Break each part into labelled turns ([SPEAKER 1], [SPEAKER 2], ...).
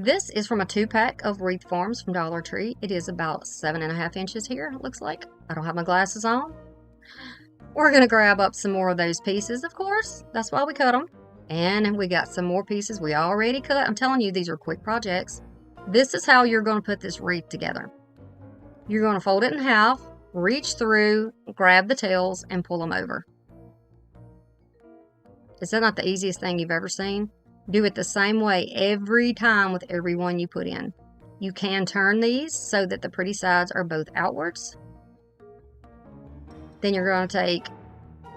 [SPEAKER 1] This is from a 2-pack of wreath forms from Dollar Tree. It is about 7.5 inches here, it looks like. I don't have my glasses on. We're gonna grab up some more of those pieces, of course. That's why we cut them. And we got some more pieces we already cut. I'm telling you, these are quick projects. This is how you're gonna put this wreath together. You're gonna fold it in half, reach through, grab the tails, and pull them over. Is that not the easiest thing you've ever seen? Do it the same way every time with every one you put in. You can turn these so that the pretty sides are both outwards. Then you're going to take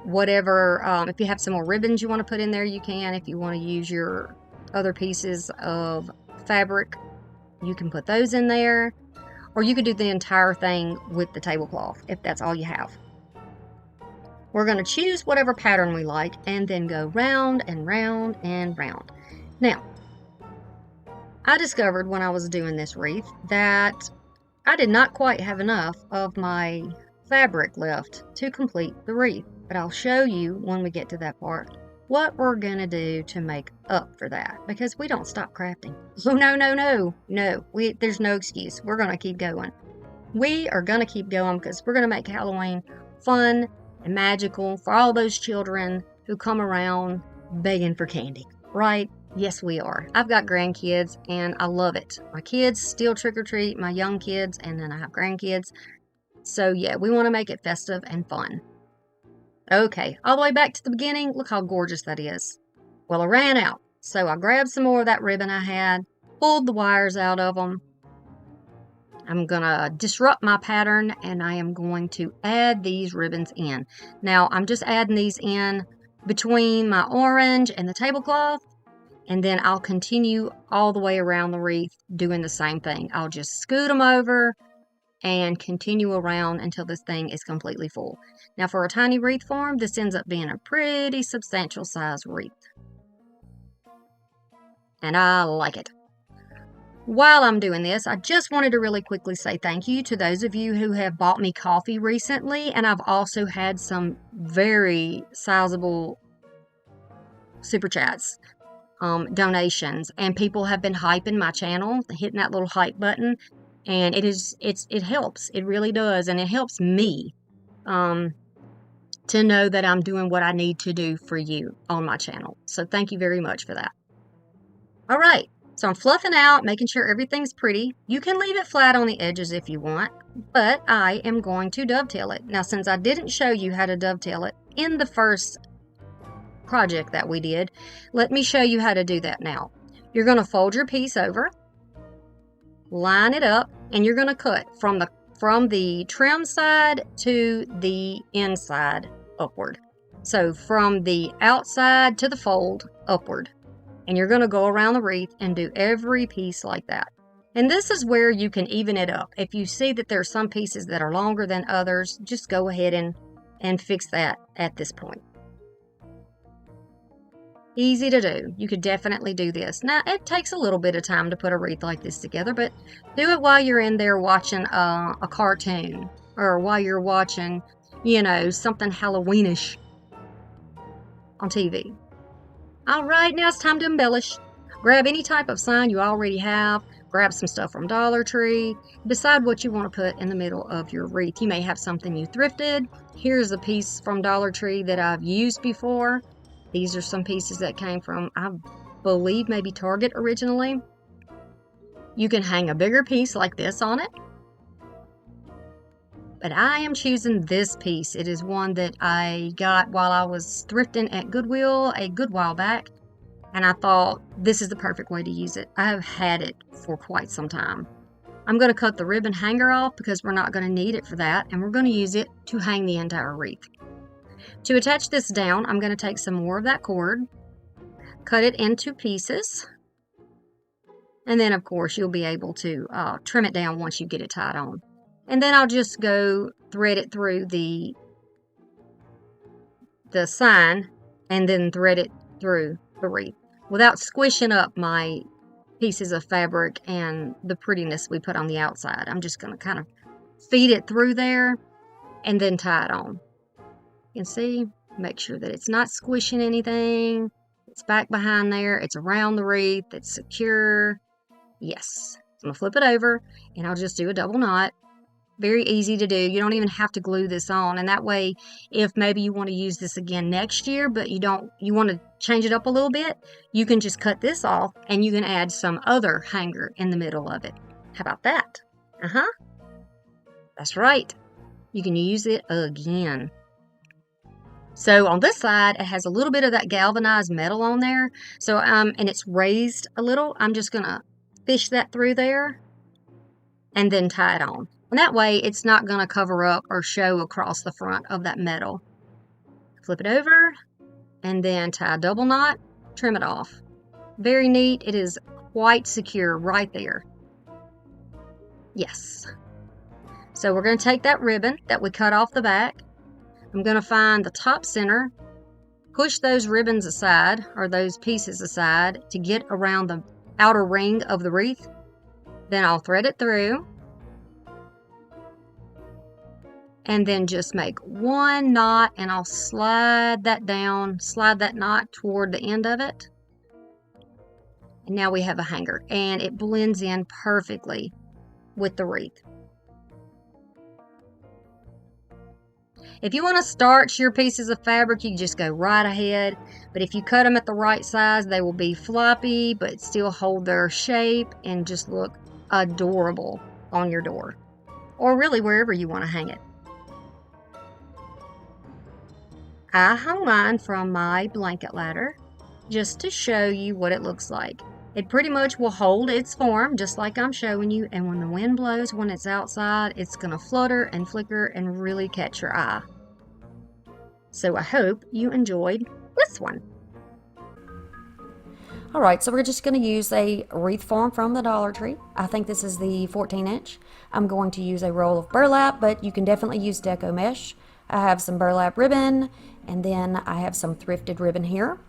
[SPEAKER 1] whatever, if you have some more ribbons you want to put in there, you can. If you want to use your other pieces of fabric, you can put those in there. Or you could do the entire thing with the tablecloth if that's all you have. We're going to choose whatever pattern we like and then go round and round and round. Now, I discovered when I was doing this wreath that I did not quite have enough of my fabric left to complete the wreath, but I'll show you when we get to that part what we're going to do to make up for that, because we don't stop crafting. So no, there's no excuse. We're going to keep going. We are going to keep going because we're going to make Halloween fun and magical for all those children who come around begging for candy, right? Yes, we are. I've got grandkids and I love it. My kids still trick or treat, my young kids, and then I have grandkids. So yeah, we want to make it festive and fun. Okay, all the way back to the beginning. Look how gorgeous that is. Well, I ran out, so I grabbed some more of that ribbon I had, pulled the wires out of them. I'm gonna disrupt my pattern and I am going to add these ribbons in. Now, I'm just adding these in between my orange and the tablecloth, and then I'll continue all the way around the wreath doing the same thing. I'll just scoot them over and continue around until this thing is completely full. Now, for a tiny wreath form, this ends up being a pretty substantial size wreath. And I like it. While I'm doing this, I just wanted to really quickly say thank you to those of you who have bought me coffee recently, and I've also had some very sizable super chats, donations, and people have been hyping my channel, hitting that little hype button, and it helps. It really does, and it helps me to know that I'm doing what I need to do for you on my channel. So thank you very much for that. All right. So I'm fluffing out, making sure everything's pretty. You can leave it flat on the edges if you want, but I am going to dovetail it. Now, since I didn't show you how to dovetail it in the first project that we did, let me show you how to do that now. You're going to fold your piece over, line it up, and you're going to cut from the trim side to the inside upward. So from the outside to the fold upward. And you're going to go around the wreath and do every piece like that. And this is where you can even it up. If you see that there are some pieces that are longer than others, just go ahead and fix that at this point. Easy to do. You could definitely do this. Now, it takes a little bit of time to put a wreath like this together, but do it while you're in there watching a cartoon, or while you're watching, something Halloweenish on TV. All right, now it's time to embellish. Grab any type of sign you already have. Grab some stuff from Dollar Tree. Decide what you want to put in the middle of your wreath. You may have something you thrifted. Here's a piece from Dollar Tree that I've used before. These are some pieces that came from, I believe, maybe Target originally. You can hang a bigger piece like this on it. But I am choosing this piece. It is one that I got while I was thrifting at Goodwill a good while back. And I thought this is the perfect way to use it. I have had it for quite some time. I'm going to cut the ribbon hanger off because we're not going to need it for that. And we're going to use it to hang the entire wreath. To attach this down, I'm going to take some more of that cord, cut it into pieces. And then, of course, you'll be able to trim it down once you get it tied on. And then I'll just go thread it through the sign and then thread it through the wreath without squishing up my pieces of fabric and the prettiness we put on the outside. I'm just going to kind of feed it through there and then tie it on. You can see, make sure that it's not squishing anything. It's back behind there. It's around the wreath. It's secure. Yes. I'm going to flip it over and I'll just do a double knot. Very easy to do. You don't even have to glue this on. And that way, if maybe you want to use this again next year, but you want to change it up a little bit, you can just cut this off and you can add some other hanger in the middle of it. How about that? That's right. You can use it again. So on this side, it has a little bit of that galvanized metal on there. So, and it's raised a little. I'm just going to fish that through there and then tie it on. And that way it's not going to cover up or show across the front of that metal. Flip it over and then tie a double knot, trim it off. Very neat. It is quite secure right there. Yes. So we're going to take that ribbon that we cut off the back. I'm going to find the top center, push those ribbons aside or those pieces aside to get around the outer ring of the wreath. Then I'll thread it through. And then just make one knot and I'll slide that down, slide that knot toward the end of it. And now we have a hanger and it blends in perfectly with the wreath. If you want to starch your pieces of fabric, you can just go right ahead. But if you cut them at the right size, they will be floppy, but still hold their shape and just look adorable on your door. Or really wherever you want to hang it. I hung mine from my blanket ladder just to show you what it looks like. It pretty much will hold its form just like I'm showing you, and when the wind blows, when it's outside, it's going to flutter and flicker and really catch your eye. So I hope you enjoyed this one.
[SPEAKER 2] Alright, so we're just going to use a wreath form from the Dollar Tree. I think this is the 14-inch. I'm going to use a roll of burlap, but you can definitely use deco mesh. I have some burlap ribbon, and then I have some thrifted ribbon here.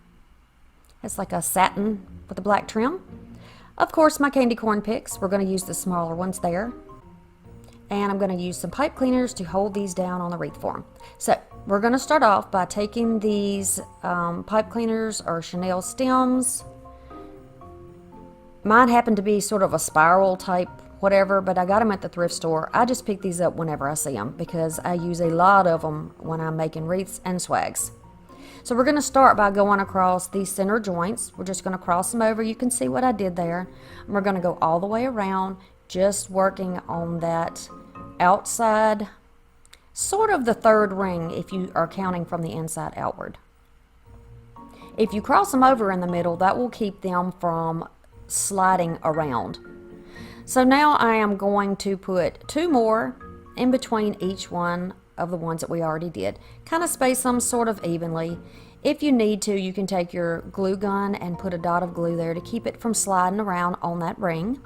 [SPEAKER 2] It's like a satin with a black trim. Of course, my candy corn picks. We're going to use the smaller ones there. And I'm going to use some pipe cleaners to hold these down on the wreath form. So we're going to start off by taking these pipe cleaners or chenille stems. Mine happened to be sort of a spiral type whatever, but I got them at the thrift store. I just pick these up whenever I see them because I use a lot of them when I'm making wreaths and swags. So we're going to start by going across these center joints. We're just going to cross them over. You can see what I did there. And we're going to go all the way around, just working on that outside, sort of the third ring if you are counting from the inside outward. If you cross them over in the middle, that will keep them from sliding around. So now I am going to put 2 more in between each one of the ones that we already did. Kind of space them sort of evenly. If you need to, you can take your glue gun and put a dot of glue there to keep it from sliding around on that ring.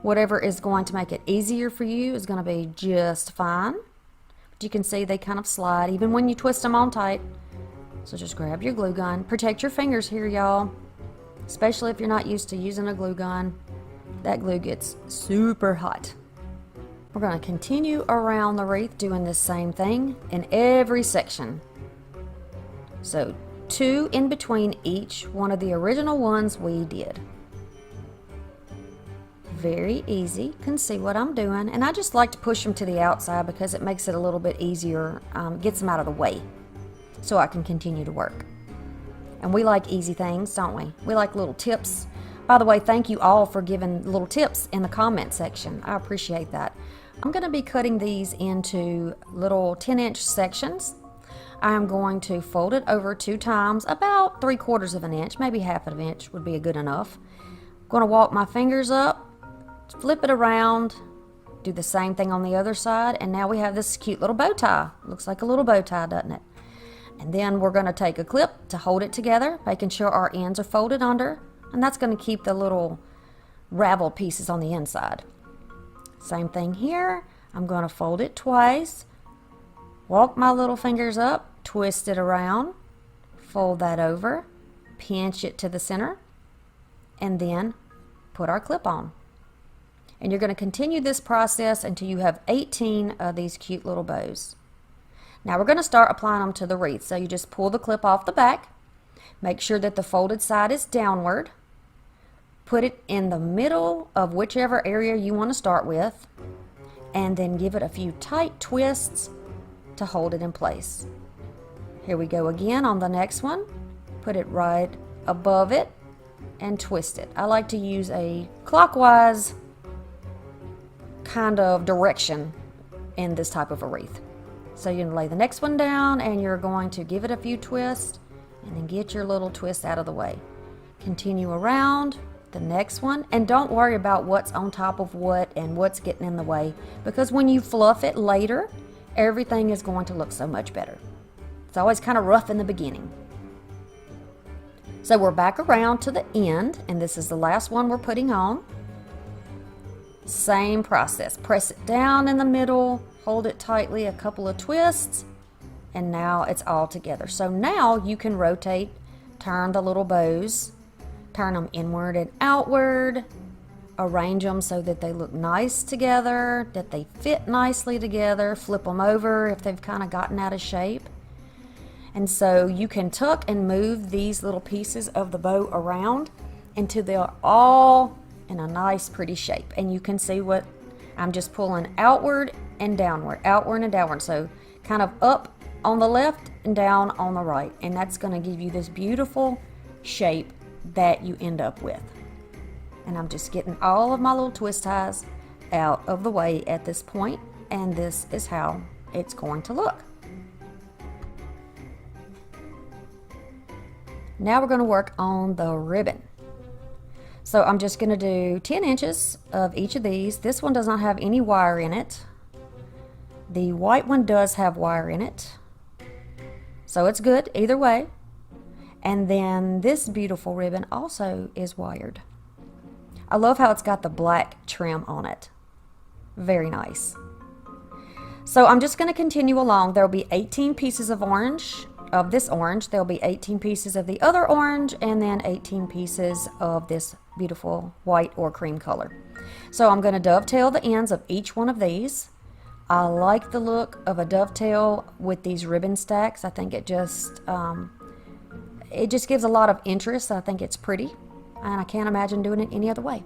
[SPEAKER 2] Whatever is going to make it easier for you is going to be just fine. But you can see they kind of slide even when you twist them on tight. So just grab your glue gun. Protect your fingers here, y'all. Especially if you're not used to using a glue gun. That glue gets super hot. We're going to continue around the wreath doing this same thing in every section. So 2 in between each one of the original ones we did. Very easy. You can see what I'm doing. And I just like to push them to the outside because it makes it a little bit easier, gets them out of the way so I can continue to work. And we like easy things, don't we? We like little tips. By the way, thank you all for giving little tips in the comment section. I appreciate that. I'm going to be cutting these into little 10-inch sections. I'm going to fold it over 2 times, about 3/4 of an inch, maybe half of an inch would be good enough. I'm going to walk my fingers up, flip it around, do the same thing on the other side, and now we have this cute little bow tie. Looks like a little bow tie, doesn't it? And then we're going to take a clip to hold it together, making sure our ends are folded under, and that's going to keep the little raveled pieces on the inside. Same thing here. I'm going to fold it twice, walk my little fingers up, twist it around, fold that over, pinch it to the center, and then put our clip on. And you're going to continue this process until you have 18 of these cute little bows. Now we're going to start applying them to the wreath. So you just pull the clip off the back, make sure that the folded side is downward, Put it in the middle of whichever area you want to start with, and then give it a few tight twists to hold it in place. Here we go again on the next one. Put it right above it and twist it. I like to use a clockwise kind of direction in this type of a wreath. So you're going to lay the next one down and you're going to give it a few twists and then get your little twist out of the way. Continue around the next one, and don't worry about what's on top of what and what's getting in the way, because when you fluff it later, everything is going to look so much better. It's always kind of rough in the beginning. So we're back around to the end, and this is the last one we're putting on. Same process. Press it down in the middle, hold it tightly, a couple of twists, and now it's all together. So now you can rotate, turn the little bows, turn them inward and outward, arrange them so that they look nice together, that they fit nicely together, flip them over if they've kind of gotten out of shape. And so you can tuck and move these little pieces of the bow around until they're all in a nice pretty shape. And you can see what I'm just pulling outward and downward, outward and downward. So kind of up on the left and down on the right. And that's going to give you this beautiful shape that you end up with. And I'm just getting all of my little twist ties out of the way at this point, and this is how it's going to look. Now we're going to work on the ribbon. So I'm just going to do 10 inches of each of these. This one does not have any wire in it. The white one does have wire in it, so it's good either way. And then this beautiful ribbon also is wired. I love how it's got the black trim on it. Very nice. So I'm just going to continue along. There'll be 18 pieces of orange, of this orange. There'll be 18 pieces of the other orange, and then 18 pieces of this beautiful white or cream color. So I'm going to dovetail the ends of each one of these. I like the look of a dovetail with these ribbon stacks. I think it just gives a lot of interest. I think it's pretty, and I can't imagine doing it any other way.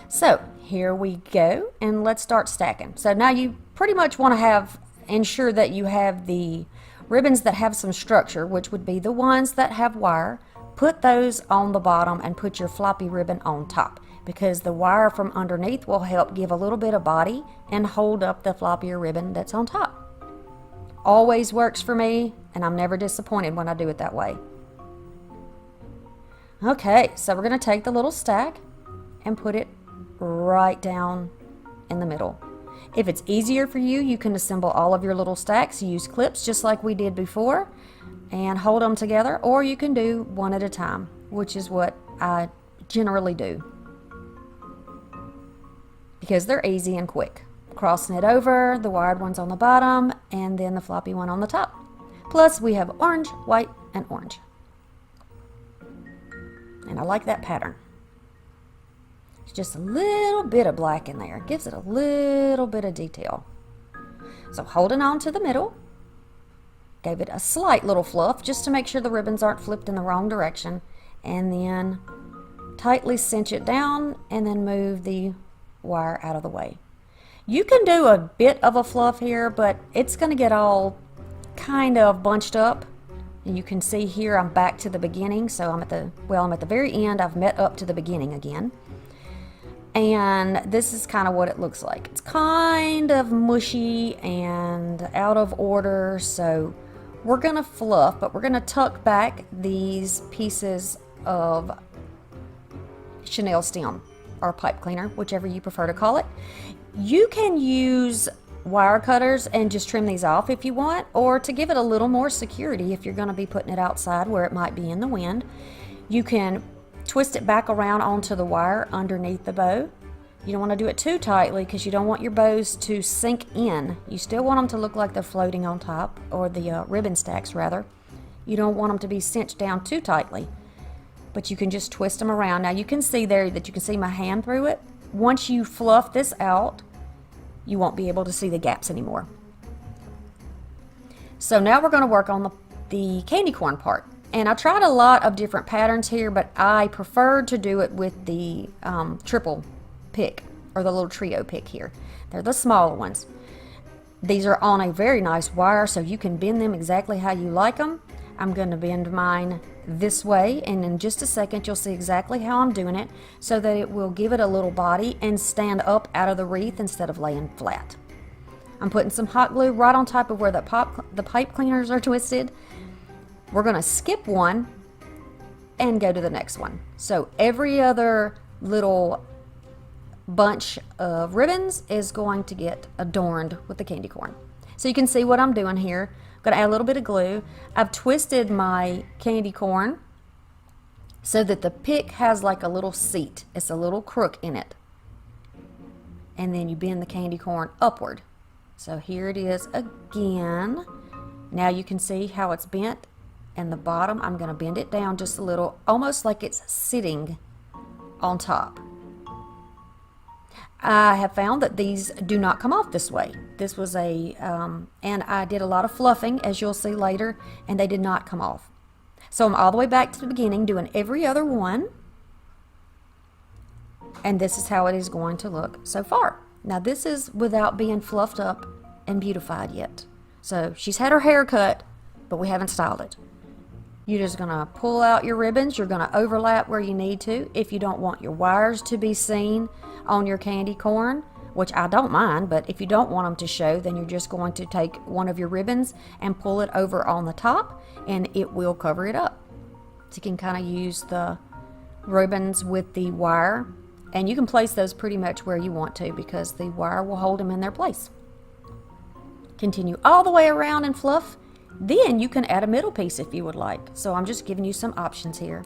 [SPEAKER 2] So here we go, and let's start stacking. So now you pretty much want to ensure that you have the ribbons that have some structure, which would be the ones that have wire. Put those on the bottom and put your floppy ribbon on top, because the wire from underneath will help give a little bit of body and hold up the floppier ribbon that's on top. Always works for me, and I'm never disappointed when I do it that way. Okay, so we're going to take the little stack and put it right down in the middle. If it's easier for you, you can assemble all of your little stacks, use clips just like we did before, and hold them together, or you can do one at a time, which is what I generally do, because they're easy and quick. Crossing it over, the wired one's on the bottom, and then the floppy one on the top. Plus we have orange, white, and orange. And I like that pattern. It's just a little bit of black in there. It gives it a little bit of detail. So holding on to the middle, gave it a slight little fluff just to make sure the ribbons aren't flipped in the wrong direction, and then tightly cinch it down and then move the wire out of the way. You can do a bit of a fluff here, but it's going to get all kind of bunched up. And you can see here I'm back to the beginning, so I'm at the very end. I've met up to the beginning again. And this is kind of what it looks like. It's kind of mushy and out of order, so we're going to fluff, but we're going to tuck back these pieces of chenille stem or pipe cleaner, whichever you prefer to call it. You can use wire cutters and just trim these off if you want, or to give it a little more security if you're going to be putting it outside where it might be in the wind, you can twist it back around onto the wire underneath the bow. You don't want to do it too tightly because you don't want your bows to sink in. You still want them to look like they're floating on top, or the ribbon stacks rather. You don't want them to be cinched down too tightly, but you can just twist them around. Now you can see there that you can see my hand through it. Once you fluff this out, you won't be able to see the gaps anymore. So now we're going to work on the candy corn part. And I tried a lot of different patterns here, but I preferred to do it with the triple pick, or the little trio pick here. They're the smaller ones. These are on a very nice wire, so you can bend them exactly how you like them. I'm going to bend mine this way, and in just a second you'll see exactly how I'm doing it, so that it will give it a little body and stand up out of the wreath instead of laying flat. I'm putting some hot glue right on top of where the pipe cleaners are twisted. We're going to skip one and go to the next one. So every other little bunch of ribbons is going to get adorned with the candy corn. So you can see what I'm doing here. I'm going to add a little bit of glue. I've twisted my candy corn so that the pick has like a little seat. It's a little crook in it. And then you bend the candy corn upward. So here it is again. Now you can see how it's bent. And the bottom, I'm going to bend it down just a little, almost like it's sitting on top. I have found that these do not come off this way. This was and I did a lot of fluffing, as you'll see later, and they did not come off. So I'm all the way back to the beginning, doing every other one. And this is how it is going to look so far. Now this is without being fluffed up and beautified yet. So she's had her hair cut, but we haven't styled it. You're just going to pull out your ribbons. You're going to overlap where you need to. If you don't want your wires to be seen on your candy corn, which I don't mind, but if you don't want them to show, then you're just going to take one of your ribbons and pull it over on the top, and it will cover it up. So you can kind of use the ribbons with the wire, and you can place those pretty much where you want to because the wire will hold them in their place. Continue all the way around and fluff. Then you can add a middle piece if you would like. So I'm just giving you some options here.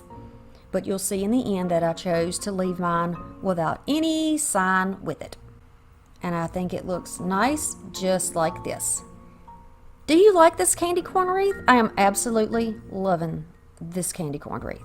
[SPEAKER 2] But you'll see in the end that I chose to leave mine without any sign with it. And I think it looks nice just like this. Do you like this candy corn wreath? I am absolutely loving this candy corn wreath.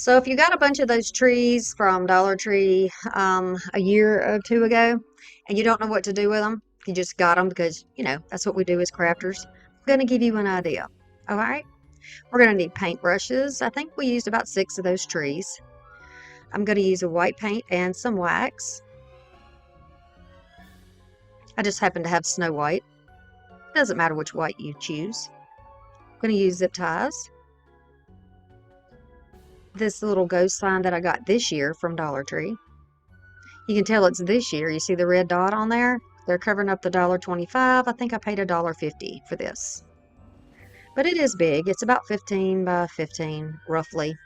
[SPEAKER 1] So if you got a bunch of those trees from Dollar Tree a year or two ago, and you don't know what to do with them, you just got them because, you know, that's what we do as crafters, I'm going to give you an idea. All right? We're going to need paintbrushes. I think we used about 6 of those trees. I'm going to use a white paint and some wax. I just happen to have Snow White. Doesn't matter which white you choose. I'm going to use zip ties. This little ghost sign that I got this year from Dollar Tree. You can tell it's this year. You see the red dot on there? They're covering up the $1.25. I think I paid $1.50 for this. But it is big. It's about 15 by 15, roughly,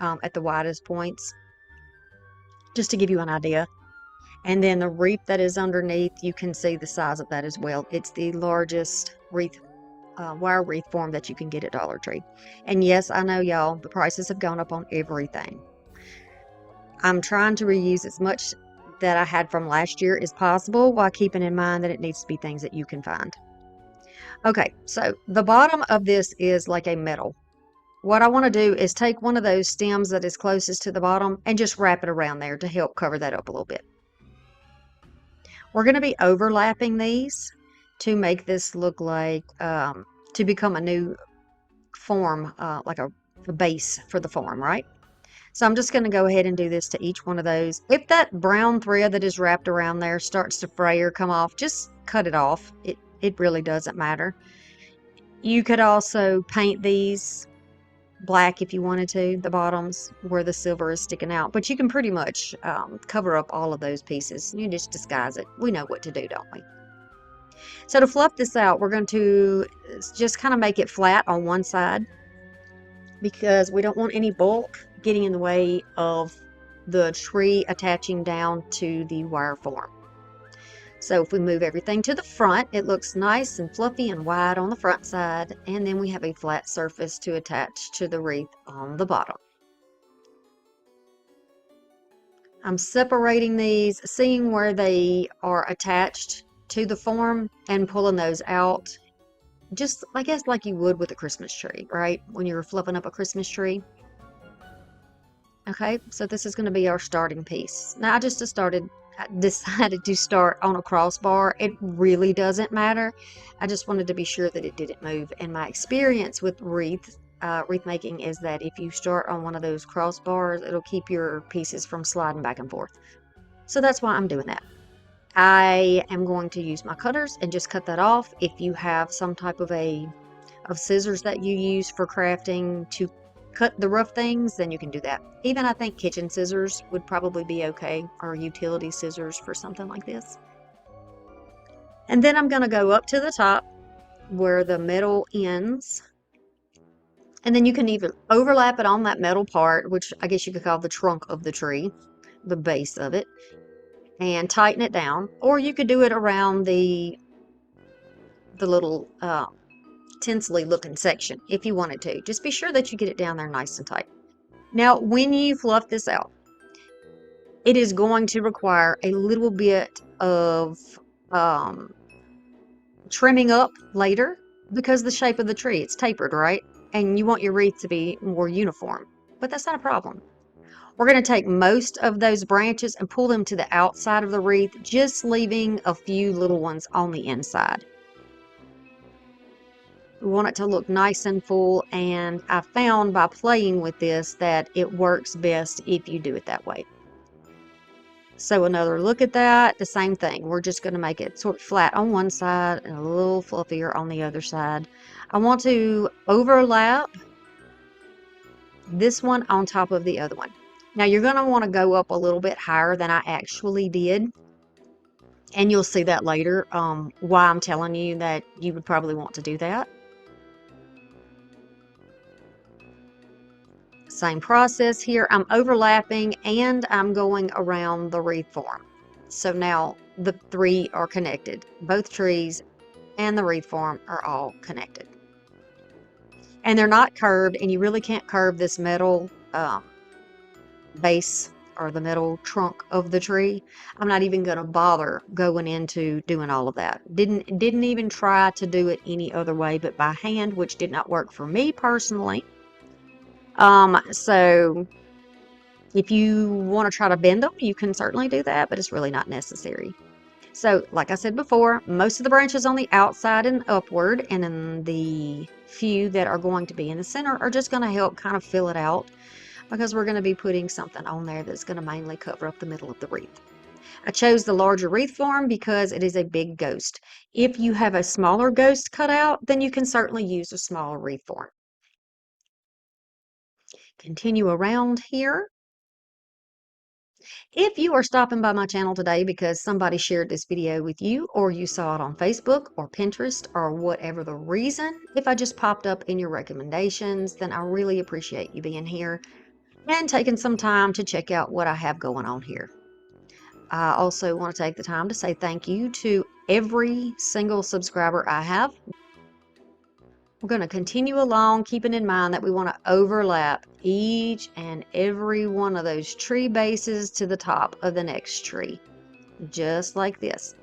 [SPEAKER 1] at the widest points. Just to give you an idea. And then the wreath that is underneath, you can see the size of that as well. It's the largest wreath, wire wreath form that you can get at Dollar Tree. And yes, I know, y'all, the prices have gone up on everything. I'm trying to reuse as much that I had from last year as possible while keeping in mind that it needs to be things that you can find. Okay, so the bottom of this is like a metal. What I want to do is take one of those stems that is closest to the bottom and just wrap it around there to help cover that up a little bit. We're going to be overlapping these to make this look like, to become a new form, like a base for the form, right? So I'm just going to go ahead and do this to each one of those. If that brown thread that is wrapped around there starts to fray or come off, just cut it off. It really doesn't matter. You could also paint these black if you wanted to, the bottoms where the silver is sticking out. But you can pretty much cover up all of those pieces. You just disguise it. We know what to do, don't we? So to fluff this out, we're going to just kind of make it flat on one side because we don't want any bulk getting in the way of the tree attaching down to the wire form. So if we move everything to the front, it looks nice and fluffy and wide on the front side, and then we have a flat surface to attach to the wreath on the bottom. I'm separating these, seeing where they are attached to the form and pulling those out. Just, I guess, like you would with a Christmas tree, right? When you're fluffing up a Christmas tree. Okay, so this is going to be our starting piece. Now, I decided to start on a crossbar. It really doesn't matter. I just wanted to be sure that it didn't move. And my experience with wreath making is that if you start on one of those crossbars, it'll keep your pieces from sliding back and forth. So that's why I'm doing that. I am going to use my cutters and just cut that off. If you have some type of scissors that you use for crafting to cut the rough things, then you can do that. Even I think kitchen scissors would probably be okay, or utility scissors for something like this. And then I'm going to go up to the top where the metal ends. And then you can either overlap it on that metal part, which I guess you could call the trunk of the tree, the base of it, and tighten it down. Or you could do it around the little tinsely looking section if you wanted to. Just be sure that you get it down there nice and tight. Now, when you fluff this out, it is going to require a little bit of trimming up later because the shape of the tree, it's tapered, right? And you want your wreath to be more uniform, but that's not a problem. We're going to take most of those branches and pull them to the outside of the wreath, just leaving a few little ones on the inside. We want it to look nice and full, and I found by playing with this that it works best if you do it that way. So another look at that, the same thing. We're just going to make it sort of flat on one side and a little fluffier on the other side. I want to overlap this one on top of the other one. Now you're going to want to go up a little bit higher than I actually did. And you'll see that later, why I'm telling you that you would probably want to do that. Same process here. I'm overlapping and I'm going around the wreath form. So now the three are connected. Both trees and the wreath form are all connected. And they're not curved, and you really can't curve this metal base or the metal trunk of the tree. I'm not even going to bother going into doing all of that. Didn't even try to do it any other way but by hand, which did not work for me personally. So if you want to try to bend them, you can certainly do that, but it's really not necessary. So, like I said before, most of the branches on the outside and upward, and then the few that are going to be in the center are just going to help kind of fill it out, because we're going to be putting something on there that's going to mainly cover up the middle of the wreath. I chose the larger wreath form because it is a big ghost. If you have a smaller ghost cut out, then you can certainly use a smaller wreath form. Continue around here. If you are stopping by my channel today because somebody shared this video with you, or you saw it on Facebook or Pinterest or whatever the reason, if I just popped up in your recommendations, then I really appreciate you being here and taking some time to check out what I have going on here. I also want to take the time to say thank you to every single subscriber I have. We're going to continue along, keeping in mind that we want to overlap each and every one of those tree bases to the top of the next tree, just like this.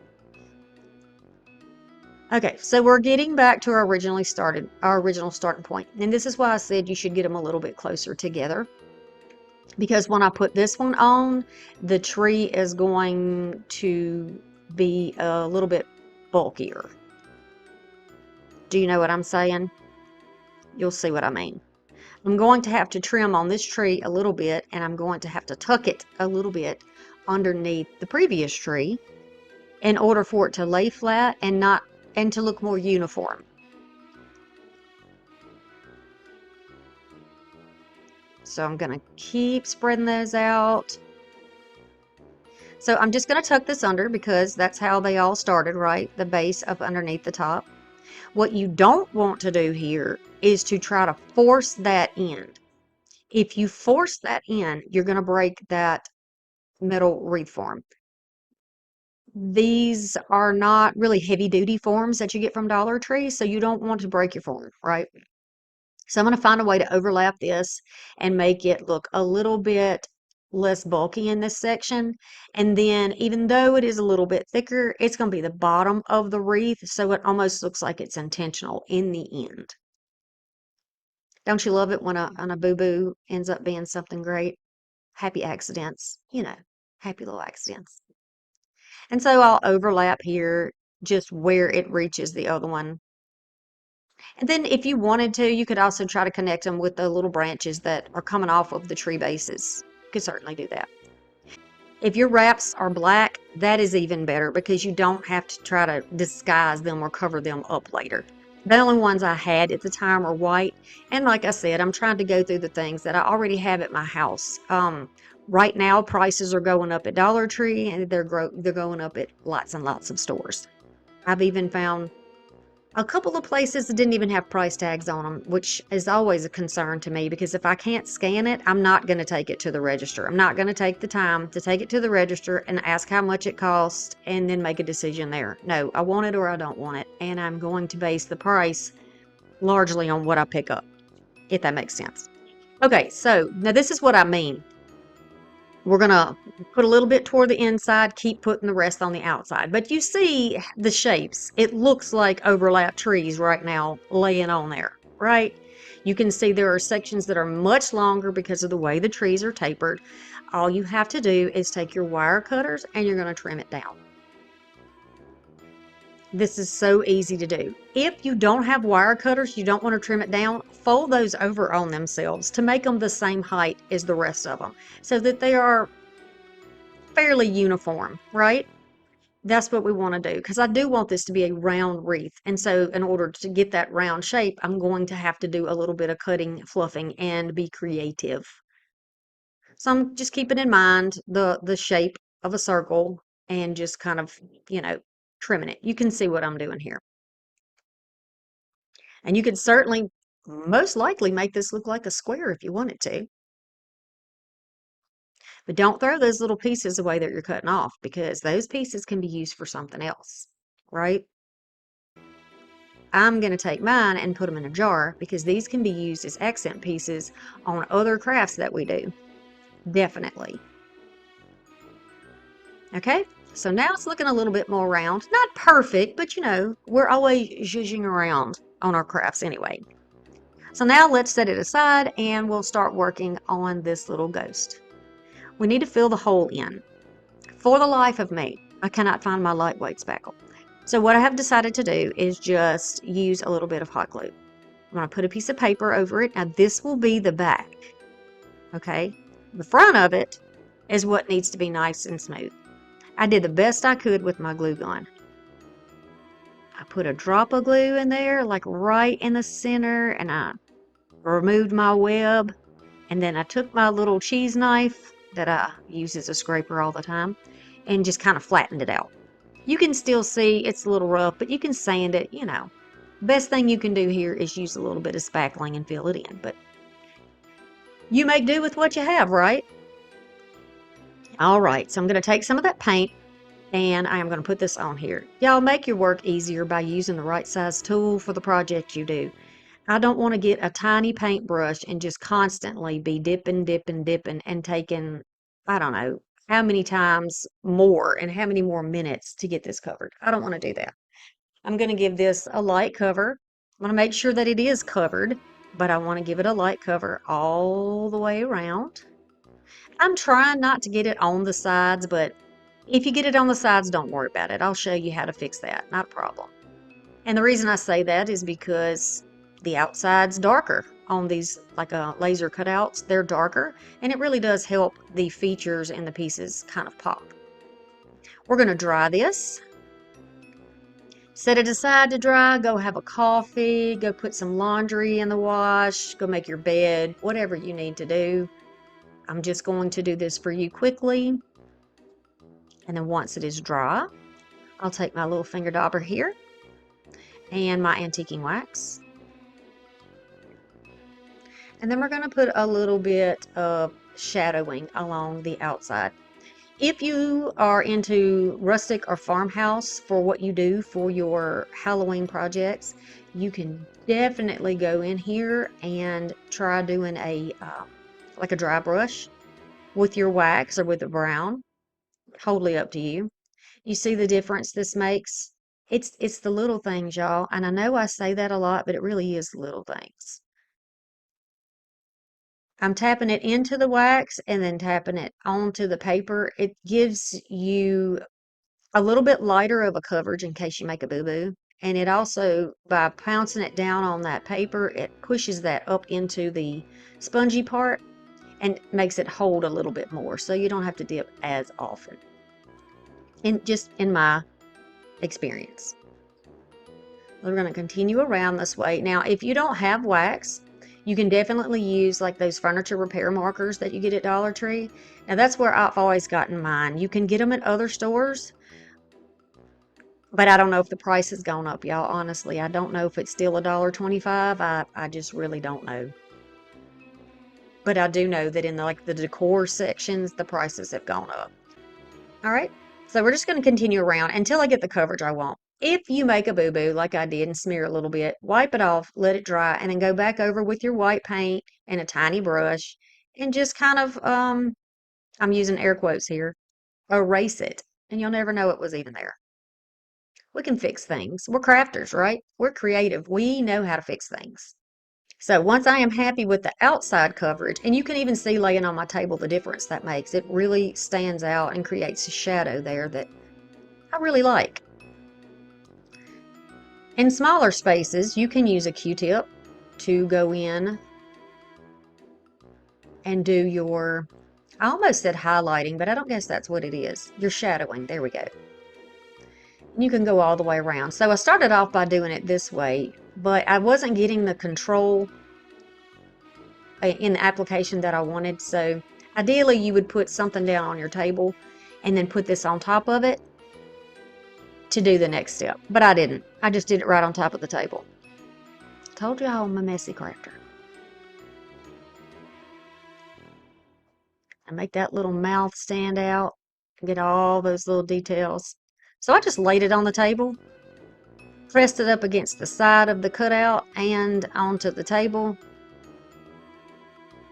[SPEAKER 1] Okay, so we're getting back to our original starting point, and this is why I said you should get them a little bit closer together, because when I put this one on, the tree is going to be a little bit bulkier. Do you know what I'm saying? You'll see what I mean. I'm going to have to trim on this tree a little bit, and I'm going to have to tuck it a little bit underneath the previous tree in order for it to lay flat and to look more uniform. So I'm going to keep spreading those out. So I'm just going to tuck this under because that's how they all started, right? The base up underneath the top. What you don't want to do here is to try to force that in. If you force that in, you're going to break that metal wreath form. These are not really heavy-duty forms that you get from Dollar Tree, so you don't want to break your form, right? So I'm going to find a way to overlap this and make it look a little bit less bulky in this section. And then even though it is a little bit thicker, it's going to be the bottom of the wreath, so it almost looks like it's intentional in the end. Don't you love it when a boo-boo ends up being something great? Happy accidents, happy little accidents. And so I'll overlap here just where it reaches the other one. And then if you wanted to, you could also try to connect them with the little branches that are coming off of the tree bases. You could certainly do that. If your wraps are black, that is even better because you don't have to try to disguise them or cover them up later. The only ones I had at the time are white. And like I said, I'm trying to go through the things that I already have at my house. Right now, prices are going up at Dollar Tree and they're going up at lots and lots of stores. I've even found a couple of places that didn't even have price tags on them, which is always a concern to me because if I can't scan it, I'm not going to take it to the register. I'm not going to take the time to take it to the register and ask how much it costs and then make a decision there. No, I want it or I don't want it. And I'm going to base the price largely on what I pick up, if that makes sense. Okay, so now this is what I mean. We're going to put a little bit toward the inside, keep putting the rest on the outside. But you see the shapes. It looks like overlap trees right now laying on there, right? You can see there are sections that are much longer because of the way the trees are tapered. All you have to do is take your wire cutters and you're going to trim it down. This is so easy to do. If you don't have wire cutters, you don't want to trim it down, fold those over on themselves to make them the same height as the rest of them so that they are fairly uniform, right? That's what we want to do because I do want this to be a round wreath. And so in order to get that round shape, I'm going to have to do a little bit of cutting, fluffing, and be creative. So I'm just keeping in mind the shape of a circle and just kind of, trimming it. You can see what I'm doing here. And you could certainly most likely make this look like a square if you wanted to. But don't throw those little pieces away that you're cutting off because those pieces can be used for something else, right? I'm going to take mine and put them in a jar because these can be used as accent pieces on other crafts that we do. Definitely. Okay, so now it's looking a little bit more round. Not perfect, but we're always zhuzhing around on our crafts anyway. So now let's set it aside and we'll start working on this little ghost. We need to fill the hole in. For the life of me, I cannot find my lightweight spackle. So what I have decided to do is just use a little bit of hot glue. I'm going to put a piece of paper over it. Now this will be the back. Okay, the front of it is what needs to be nice and smooth. I did the best I could with my glue gun. I put a drop of glue in there, like right in the center, and I removed my web. And then I took my little cheese knife that I use as a scraper all the time and just kind of flattened it out. You can still see it's a little rough, but you can sand it, Best thing you can do here is use a little bit of spackling and fill it in, but you make do with what you have, right? All right, so I'm going to take some of that paint and I am going to put this on here. Y'all make your work easier by using the right size tool for the project you do. I don't want to get a tiny paintbrush and just constantly be dipping, dipping, dipping and taking, I don't know, how many times more and how many more minutes to get this covered. I don't want to do that. I'm going to give this a light cover. I'm going to make sure that it is covered, but I want to give it a light cover all the way around. I'm trying not to get it on the sides, but if you get it on the sides, don't worry about it. I'll show you how to fix that. Not a problem. And the reason I say that is because the outside's darker on these laser cutouts. They're darker, and it really does help the features and the pieces kind of pop. We're going to dry this. Set it aside to dry, go have a coffee, go put some laundry in the wash, go make your bed, whatever you need to do. I'm just going to do this for you quickly. And then once it is dry, I'll take my little finger dauber here and my antiquing wax. And then we're going to put a little bit of shadowing along the outside. If you are into rustic or farmhouse for what you do for your Halloween projects, you can definitely go in here and try doing like a dry brush with your wax or with the brown. Totally up to you. You see the difference this makes? It's the little things, y'all. And I know I say that a lot, but it really is the little things. I'm tapping it into the wax and then tapping it onto the paper. It gives you a little bit lighter of a coverage in case you make a boo-boo. And it also, by pouncing it down on that paper, it pushes that up into the spongy part and makes it hold a little bit more. So you don't have to dip as often. Just in my experience. We're going to continue around this way. Now, if you don't have wax, you can definitely use like those furniture repair markers that you get at Dollar Tree. Now, that's where I've always gotten mine. You can get them at other stores, but I don't know if the price has gone up, y'all. Honestly, I don't know if it's still $1.25. I just really don't know. But I do know that in the decor sections, the prices have gone up. All right, so we're just going to continue around until I get the coverage I want. If you make a boo-boo like I did and smear a little bit, wipe it off, let it dry, and then go back over with your white paint and a tiny brush and just kind of, I'm using air quotes here, erase it. And you'll never know it was even there. We can fix things. We're crafters, right? We're creative. We know how to fix things. So once I am happy with the outside coverage, and you can even see laying on my table the difference that makes. It really stands out and creates a shadow there that I really like. In smaller spaces, you can use a Q-tip to go in and do your, I almost said highlighting, but I don't guess that's what it is. Your shadowing. There we go. You can go all the way around. So I started off by doing it this way, but I wasn't getting the control in the application that I wanted. So ideally you would put something down on your table and then put this on top of it to do the next step. But I didn't. I just did it right on top of the table. Told y'all I'm a messy crafter. I make that little mouth stand out and get all those little details. So I just laid it on the table, pressed it up against the side of the cutout and onto the table,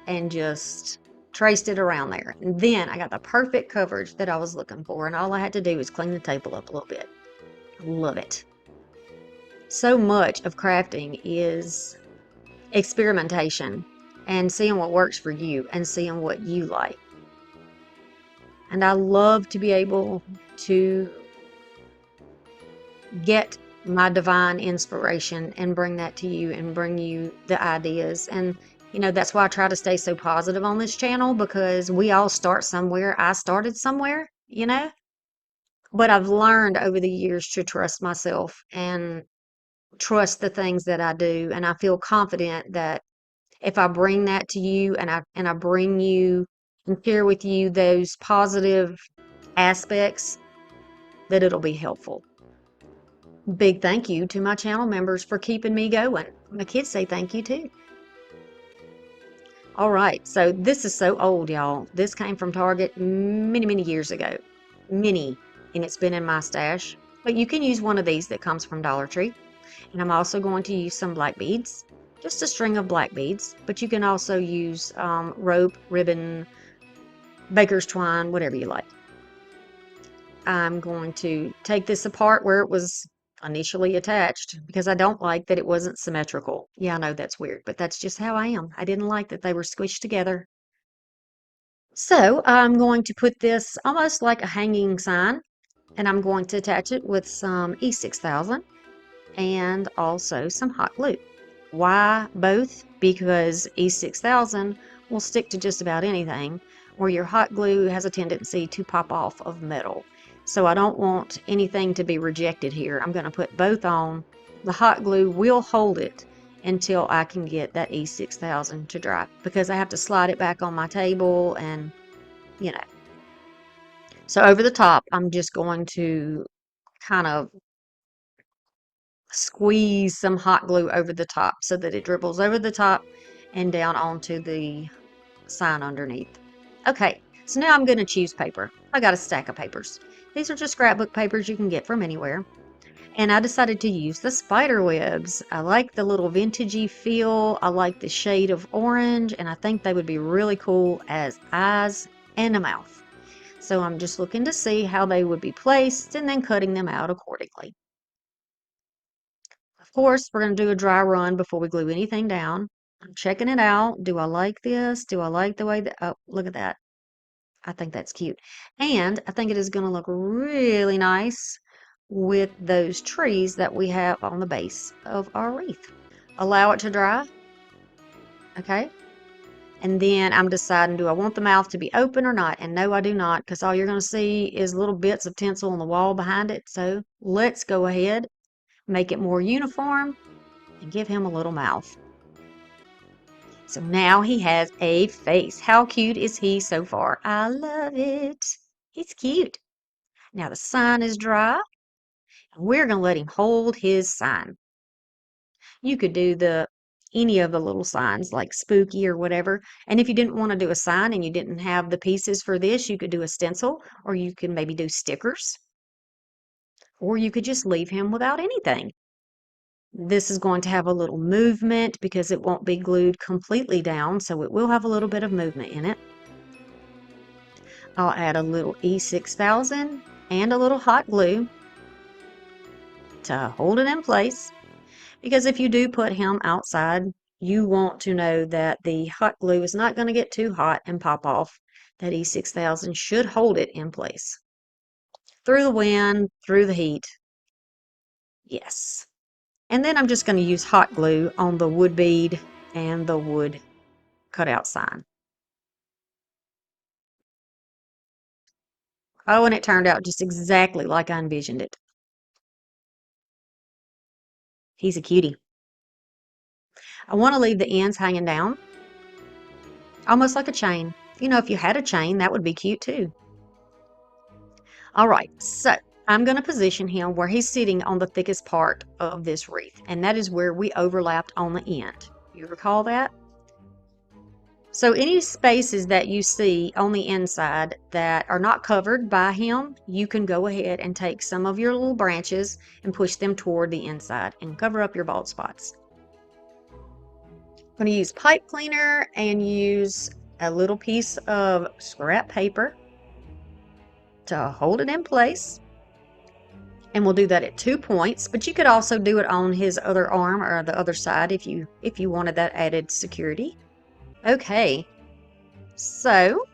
[SPEAKER 1] and just traced it around there. And then I got the perfect coverage that I was looking for, and all I had to do was clean the table up a little bit. Love it. So much of crafting is experimentation and seeing what works for you and seeing what you like. And I love to be able to get my divine inspiration and bring that to you and bring you the ideas. And that's why I try to stay so positive on this channel, because we all start somewhere. I started somewhere, but I've learned over the years to trust myself and trust the things that I do. And I feel confident that if I bring that to you and I bring you and share with you those positive aspects, that it'll be helpful. Big thank you to my channel members for keeping me going. My kids say thank you too. All right, so this is so old, y'all. This came from Target many, many years ago. Many, and it's been in my stash. But you can use one of these that comes from Dollar Tree. And I'm also going to use some black beads, just a string of black beads. But you can also use rope, ribbon, baker's twine, whatever you like. I'm going to take this apart where it was initially attached, because I don't like that it wasn't symmetrical. Yeah, I know that's weird, but that's just how I am. I didn't like that they were squished together. So I'm going to put this almost like a hanging sign, and I'm going to attach it with some E6000 and also some hot glue. Why both? Because E6000 will stick to just about anything, where your hot glue has a tendency to pop off of metal. So I don't want anything to be rejected here. I'm going to put both on. The hot glue will hold it until I can get that E6000 to dry, because I have to slide it back on my table and, So over the top, I'm just going to kind of squeeze some hot glue over the top so that it dribbles over the top and down onto the sign underneath. Okay, so now I'm going to choose paper. I got a stack of papers. These are just scrapbook papers you can get from anywhere. And I decided to use the spider webs. I like the little vintagey feel. I like the shade of orange, and I think they would be really cool as eyes and a mouth. So I'm just looking to see how they would be placed and then cutting them out accordingly. Of course, we're going to do a dry run before we glue anything down. I'm checking it out. Do I like this? Do I like the way that, oh, look at that. I think that's cute. And I think it is going to look really nice with those trees that we have on the base of our wreath. Allow it to dry. Okay. And then I'm deciding, do I want the mouth to be open or not? And no, I do not, because all you're going to see is little bits of tinsel on the wall behind it. So let's go ahead, make it more uniform, and give him a little mouth. So now he has a face. How cute is he so far? I love it. He's cute. Now the sign is dry, and we're going to let him hold his sign. You could do any of the little signs like spooky or whatever. And if you didn't want to do a sign and you didn't have the pieces for this, you could do a stencil, or you can maybe do stickers, or you could just leave him without anything. This is going to have a little movement because it won't be glued completely down, so it will have a little bit of movement in it. I'll add a little E6000 and a little hot glue to hold it in place, because if you do put him outside, you want to know that the hot glue is not going to get too hot and pop off. That E6000 should hold it in place. Through the wind, through the heat. Yes. And then I'm just going to use hot glue on the wood bead and the wood cutout sign. Oh, and it turned out just exactly like I envisioned it. He's a cutie. I want to leave the ends hanging down, almost like a chain. You know, if you had a chain, that would be cute too. All right, so I'm going to position him where he's sitting on the thickest part of this wreath, and that is where we overlapped on the end. You recall that? So any spaces that you see on the inside that are not covered by him, you can go ahead and take some of your little branches and push them toward the inside and cover up your bald spots. I'm going to use pipe cleaner and use a little piece of scrap paper to hold it in place. And we'll do that at 2 points, but you could also do it on his other arm or the other side if you wanted that added security. Okay, so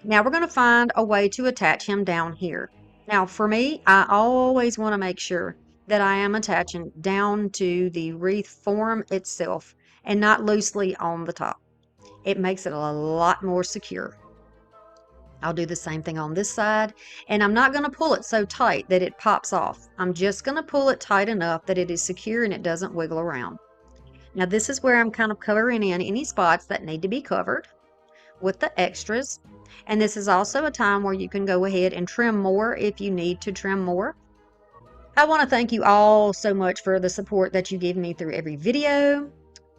[SPEAKER 1] now we're going to find a way to attach him down here. Now for me, I always want to make sure that I am attaching down to the wreath form itself and not loosely on the top. It makes it a lot more secure. I'll do the same thing on this side, and I'm not going to pull it so tight that it pops off. I'm just going to pull it tight enough that it is secure and it doesn't wiggle around. Now this is where I'm kind of covering in any spots that need to be covered with the extras. And this is also a time where you can go ahead and trim more if you need to trim more. I want to thank you all so much for the support that you give me through every video,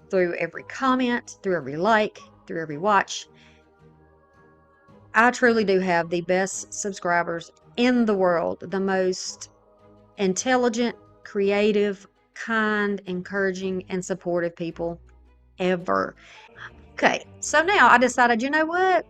[SPEAKER 1] through every comment, through every like, through every watch. I truly do have the best subscribers in the world, the most intelligent, creative, kind, encouraging, and supportive people ever. Okay, so now I decided, you know what?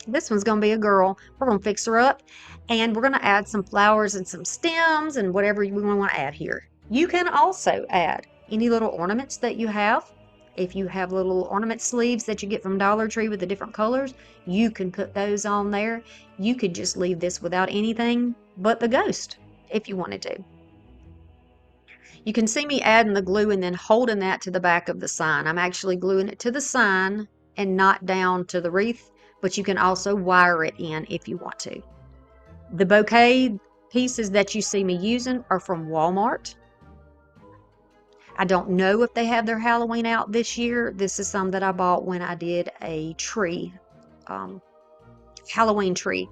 [SPEAKER 1] This one's going to be a girl. We're going to fix her up, and we're going to add some flowers and some stems and whatever we want to add here. You can also add any little ornaments that you have. If you have little ornament sleeves that you get from Dollar Tree with the different colors, you can put those on there. You could just leave this without anything but the ghost if you wanted to. You can see me adding the glue and then holding that to the back of the sign. I'm actually gluing it to the sign and not down to the wreath, but you can also wire it in if you want to. The bouquet pieces that you see me using are from Walmart. I don't know if they have their Halloween out this year. This is some that I bought when I did a tree, Halloween tree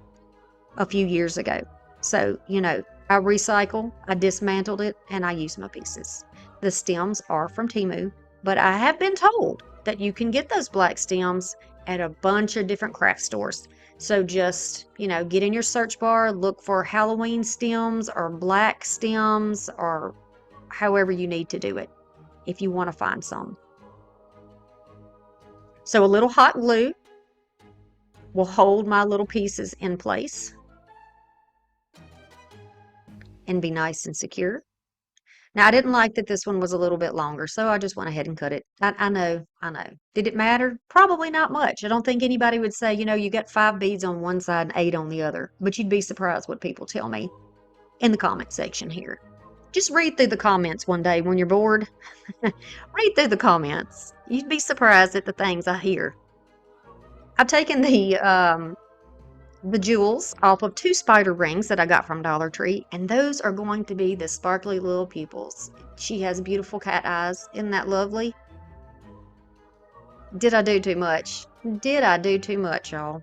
[SPEAKER 1] a few years ago. So, you know, I recycle, I dismantled it, and I use my pieces. The stems are from TEMU, but I have been told that you can get those black stems at a bunch of different craft stores. So just, you know, get in your search bar, look for Halloween stems or black stems or however you need to do it if you want to find some. So a little hot glue will hold my little pieces in place and be nice and secure. Now, I didn't like that this one was a little bit longer, so I just went ahead and cut it. I know, I know. Did it matter? Probably not much. I don't think anybody would say, you got 5 beads on one side and 8 on the other, but you'd be surprised what people tell me in the comment section here. Just read through the comments one day when you're bored. Read through the comments. You'd be surprised at the things I hear. I've taken the jewels off of 2 spider rings that I got from Dollar Tree, and those are going to be the sparkly little pupils. She has beautiful cat eyes. Isn't that lovely? Did I do too much? Did I do too much, y'all?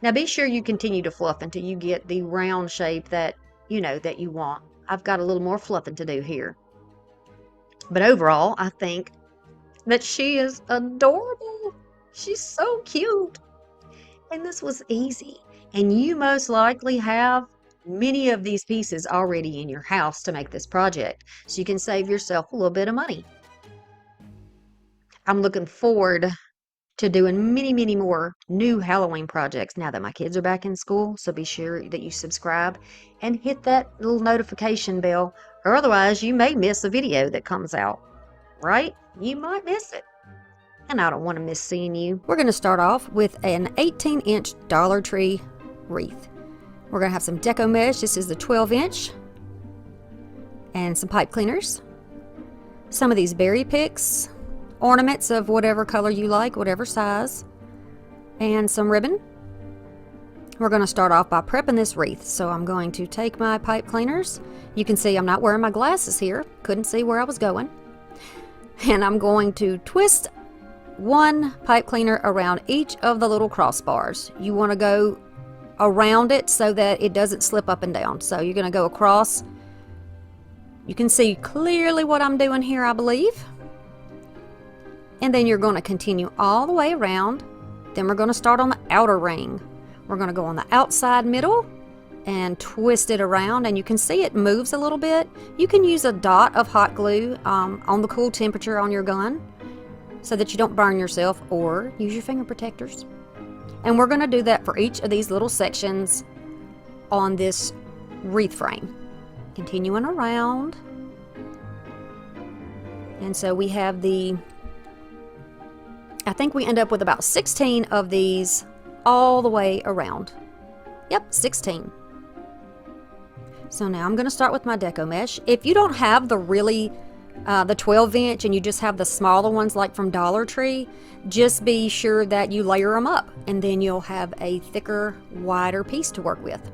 [SPEAKER 1] Now be sure you continue to fluff until you get the round shape that that you want. I've got a little more fluffing to do here. But overall, I think that she is adorable. She's so cute. And this was easy. And you most likely have many of these pieces already in your house to make this project, so you can save yourself a little bit of money. I'm looking forward to doing many, many more new Halloween projects now that my kids are back in school, so be sure that you subscribe and hit that little notification bell, or otherwise you may miss a video that comes out, right? You might miss it. And I don't want to miss seeing you.
[SPEAKER 2] We're going to start off with an 18-inch Dollar Tree wreath. We're going to have some deco mesh. This is the 12-inch. And some pipe cleaners. Some of these berry picks. Ornaments of whatever color you like, whatever size. And some ribbon. We're going to start off by prepping this wreath. So I'm going to take my pipe cleaners. You can see I'm not wearing my glasses here. Couldn't see where I was going. And I'm going to twist one pipe cleaner around each of the little crossbars. You want to go around it so that it doesn't slip up and down. So you're going to go across. You can see clearly what I'm doing here, I believe. And then you're going to continue all the way around. Then we're going to start on the outer ring. We're going to go on the outside middle and twist it around, and you can see it moves a little bit. You can use a dot of hot glue on the cool temperature on your gun so that you don't burn yourself, or use your finger protectors. And we're going to do that for each of these little sections on this wreath frame. Continuing around. And so we have I think we end up with about 16 of these all the way around. Yep, 16. So now I'm going to start with my deco mesh. If you don't have the 12-inch and you just have the smaller ones like from Dollar Tree, just be sure that you layer them up, and then you'll have a thicker, wider piece to work with.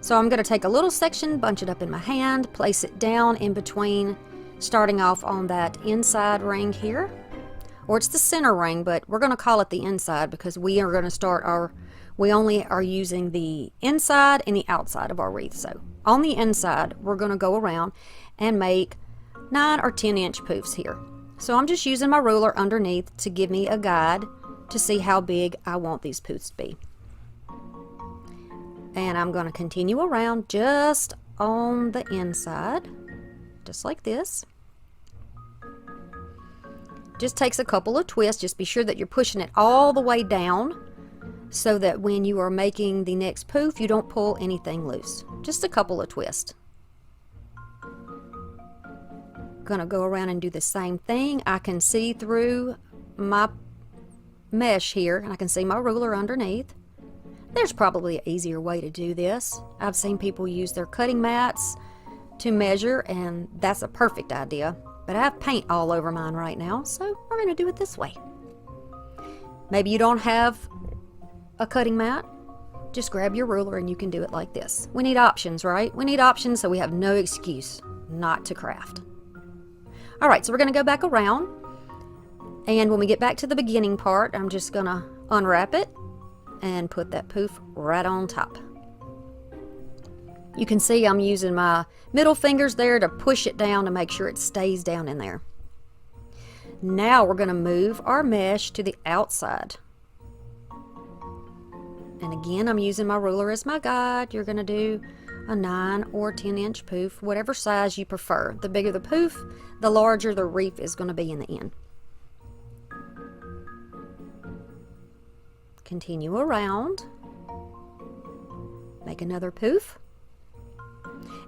[SPEAKER 2] So I'm going to take a little section, bunch it up in my hand, place it down in between, starting off on that inside ring here. Or it's the center ring, but we're going to call it the inside because we are going to start we only are using the inside and the outside of our wreath. So on the inside, we're going to go around and make 9 or 10-inch poofs here. So I'm just using my ruler underneath to give me a guide to see how big I want these poofs to be. And I'm going to continue around just on the inside, just like this. Just takes a couple of twists. Just be sure that you're pushing it all the way down so that when you are making the next poof, you don't pull anything loose. Just a couple of twists. Gonna go around and do the same thing. I can see through my mesh here, and I can see my ruler underneath. There's probably an easier way to do this. I've seen people use their cutting mats to measure, and that's a perfect idea. But I have paint all over mine right now, so we're going to do it this way. Maybe you don't have a cutting mat. Just grab your ruler and you can do it like this. We need options, right? We need options, so we have no excuse not to craft. All right, so we're going to go back around. And when we get back to the beginning part, I'm just going to unwrap it and put that poof right on top. You can see I'm using my middle fingers there to push it down to make sure it stays down in there. Now we're going to move our mesh to the outside. And again, I'm using my ruler as my guide. You're going to do a 9 or 10-inch poof, whatever size you prefer. The bigger the poof, the larger the wreath is going to be in the end. Continue around. Make another poof.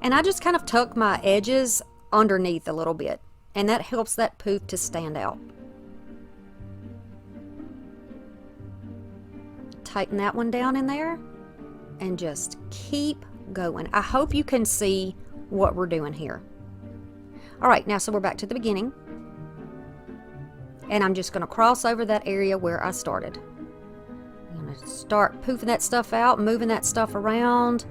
[SPEAKER 2] And I just kind of tuck my edges underneath a little bit, and that helps that poof to stand out. Tighten that one down in there and just keep going. I hope you can see what we're doing here. All right, now so we're back to the beginning, and I'm just going to cross over that area where I started. I'm going to start poofing that stuff out, moving that stuff around,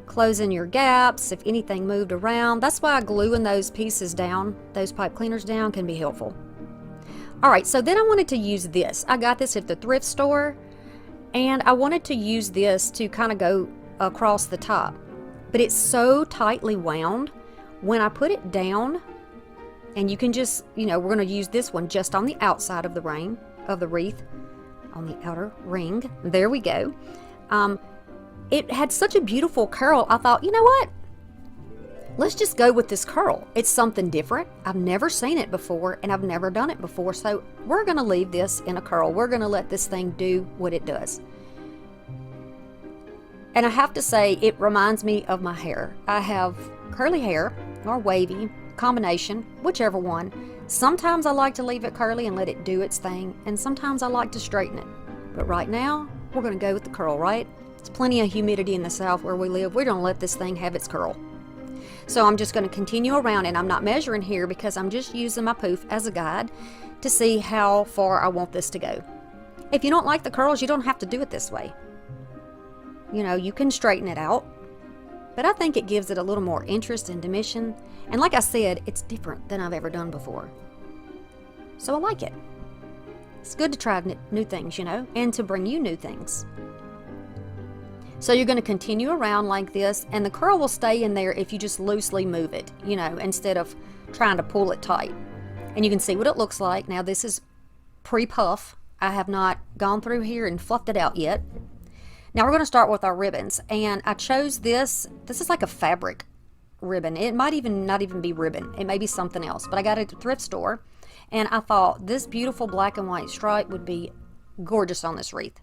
[SPEAKER 2] closing your gaps if anything moved around. That's why gluing those pieces down, those pipe cleaners down, can be helpful. All right, so then I wanted to use this. I got this at the thrift store, and I wanted to use this to kind of go across the top, but it's so tightly wound. When I put it down, and you can just, we're going to use this one just on the outside of the wreath, on the outer ring. There we go. It had such a beautiful curl. I thought, you know what? Let's just go with this curl. It's something different. I've never seen it before, and I've never done it before. So we're going to leave this in a curl. We're going to let this thing do what it does. And I have to say, it reminds me of my hair. I have curly hair or wavy, combination, whichever one. Sometimes I like to leave it curly and let it do its thing, and sometimes I like to straighten it. But right now, we're going to go with the curl, right? There's plenty of humidity in the south where we live. We're going to let this thing have its curl. So I'm just going to continue around, and I'm not measuring here because I'm just using my poof as a guide to see how far I want this to go. If you don't like the curls, you don't have to do it this way. You can straighten it out, but I think it gives it a little more interest and dimension. And like I said, it's different than I've ever done before. So I like it. It's good to try new things, and to bring you new things. So you're going to continue around like this, and the curl will stay in there if you just loosely move it, instead of trying to pull it tight. And you can see what it looks like. Now this is pre-puff. I have not gone through here and fluffed it out yet. Now we're going to start with our ribbons, and I chose this. This is like a fabric ribbon. It might even not even be ribbon. It may be something else, but I got it at the thrift store, and I thought this beautiful black and white stripe would be gorgeous on this wreath.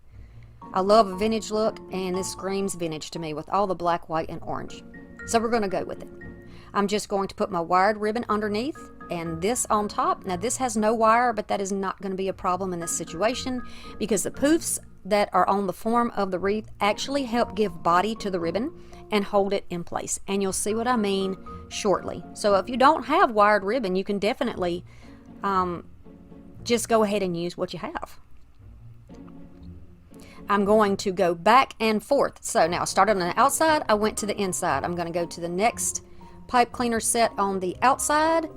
[SPEAKER 2] I love a vintage look, and this screams vintage to me with all the black, white, and orange. So we're going to go with it. I'm just going to put my wired ribbon underneath and this on top. Now this has no wire, but that is not going to be a problem in this situation because the poofs that are on the form of the wreath actually help give body to the ribbon and hold it in place. And you'll see what I mean shortly. So if you don't have wired ribbon, you can definitely just go ahead and use what you have. I'm going to go back and forth. So now I started on the outside, I went to the inside. I'm going to go to the next pipe cleaner set on the outside.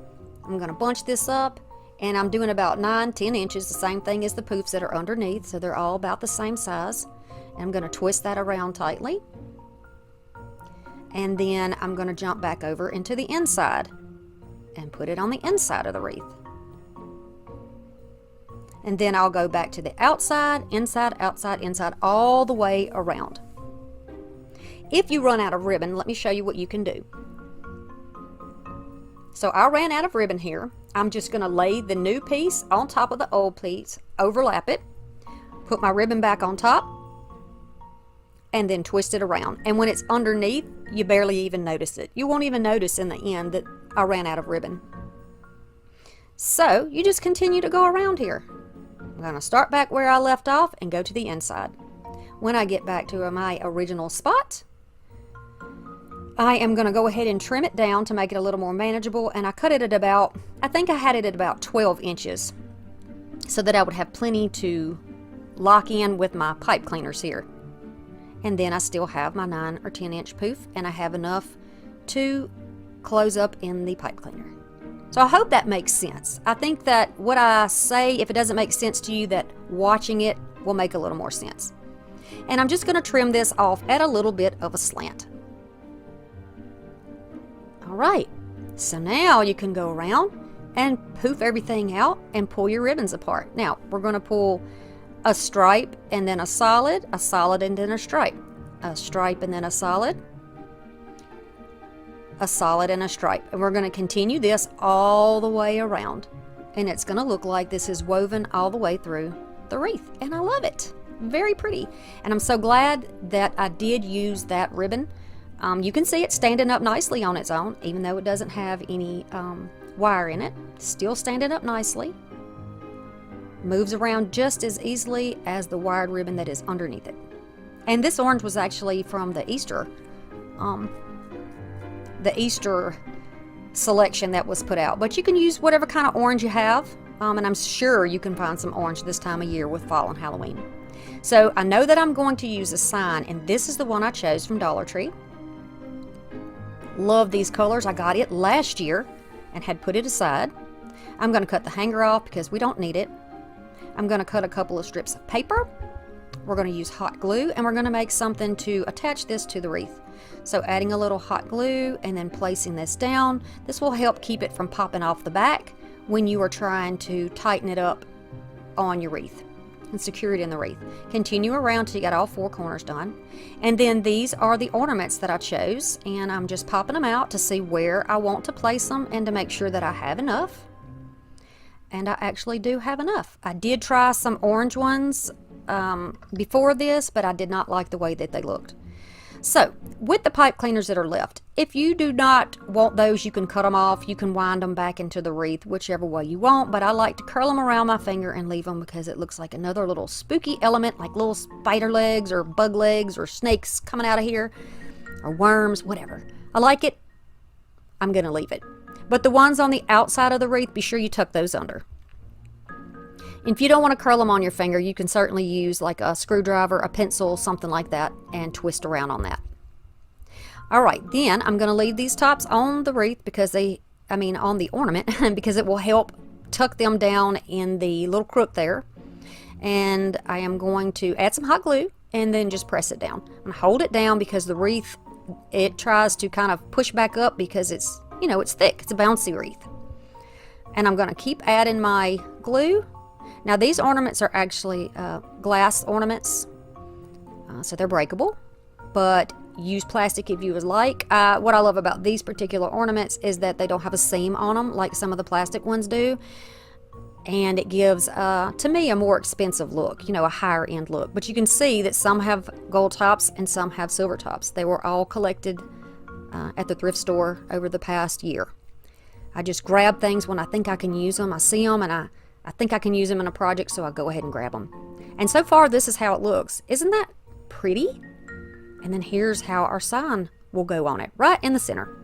[SPEAKER 2] I'm going to bunch this up, and I'm doing about 9-10 inches, the same thing as the poofs that are underneath, so they're all about the same size. And I'm going to twist that around tightly, and then I'm going to jump back over into the inside and put it on the inside of the wreath. And then I'll go back to the outside, inside, outside, inside, all the way around. If you run out of ribbon, let me show you what you can do. So I ran out of ribbon here. I'm just going to lay the new piece on top of the old piece, overlap it, put my ribbon back on top, and then twist it around. And when it's underneath, you barely even notice it. You won't even notice in the end that I ran out of ribbon. So you just continue to go around here. I'm going to start back where I left off and go to the inside. When I get back to my original spot, I am going to go ahead and trim it down to make it a little more manageable, and I cut it at about, I think I had it at about 12 inches so that I would have plenty to lock in with my pipe cleaners here. And then I still have my 9 or 10 inch poof, and I have enough to close up in the pipe cleaner. So I hope that makes sense. I think that what I say, if it doesn't make sense to you, that watching it will make a little more sense. And I'm just going to trim this off at a little bit of a slant. All right, so now you can go around and poof everything out and pull your ribbons apart. Now we're going to pull a stripe and then a solid and then a stripe and then a solid and a stripe. And we're going to continue this all the way around. And it's going to look like this is woven all the way through the wreath. And I love it. very pretty. And I'm so glad that I did use that ribbon. You can see it standing up nicely on its own, even though it doesn't have any wire in it. Still standing up nicely. Moves around just as easily as the wired ribbon that is underneath it. And this orange was actually from the Easter selection that was put out. But you can use whatever kind of orange you have, and I'm sure you can find some orange this time of year with fall and Halloween. So I know that I'm going to use a sign, and this is the one I chose from Dollar Tree. Love these colors. I got it last year and had put it aside. I'm going to cut the hanger off because we don't need it. I'm going to cut a couple of strips of paper. We're going to use hot glue, and we're going to make something to attach this to the wreath. So adding a little hot glue and then placing this down. This will help keep it from popping off the back when you are trying to tighten it up on your wreath and secure it in the wreath. Continue around till you got all 4 corners done. And then these are the ornaments that I chose, and I'm just popping them out to see where I want to place them and to make sure that I have enough. And I actually do have enough. I did try some orange ones before this, but I did not like the way that they looked. So with the pipe cleaners that are left, if you do not want those, you can cut them off. You can wind them back into the wreath, whichever way you want, but I like to curl them around my finger and leave them because it looks like another little spooky element, like little spider legs or bug legs or snakes coming out of here, or worms, whatever. I like it. I'm gonna leave it. But the ones on the outside of the wreath, be sure you tuck those under. And if you don't want to curl them on your finger, you can certainly use like a screwdriver, a pencil, something like that, and twist around on that. All right, then I'm going to leave these tops on the wreath because on the ornament, because it will help tuck them down in the little crook there. And I am going to add some hot glue and then just press it down. I'm going to hold it down because the wreath, it tries to kind of push back up because it's, it's thick. It's a bouncy wreath. And I'm going to keep adding my glue. Now these ornaments are actually glass ornaments, so they're breakable, but use plastic if you would like. What I love about these particular ornaments is that they don't have a seam on them like some of the plastic ones do, and it gives, to me, a more expensive look, a higher end look. But you can see that some have gold tops and some have silver tops. They were all collected at the thrift store over the past year. I just grab things when I think I can use them. I see them and I think I can use them in a project, so I go ahead and grab them. And so far, this is how it looks. Isn't that pretty? And then here's how our sign will go on it, right in the center.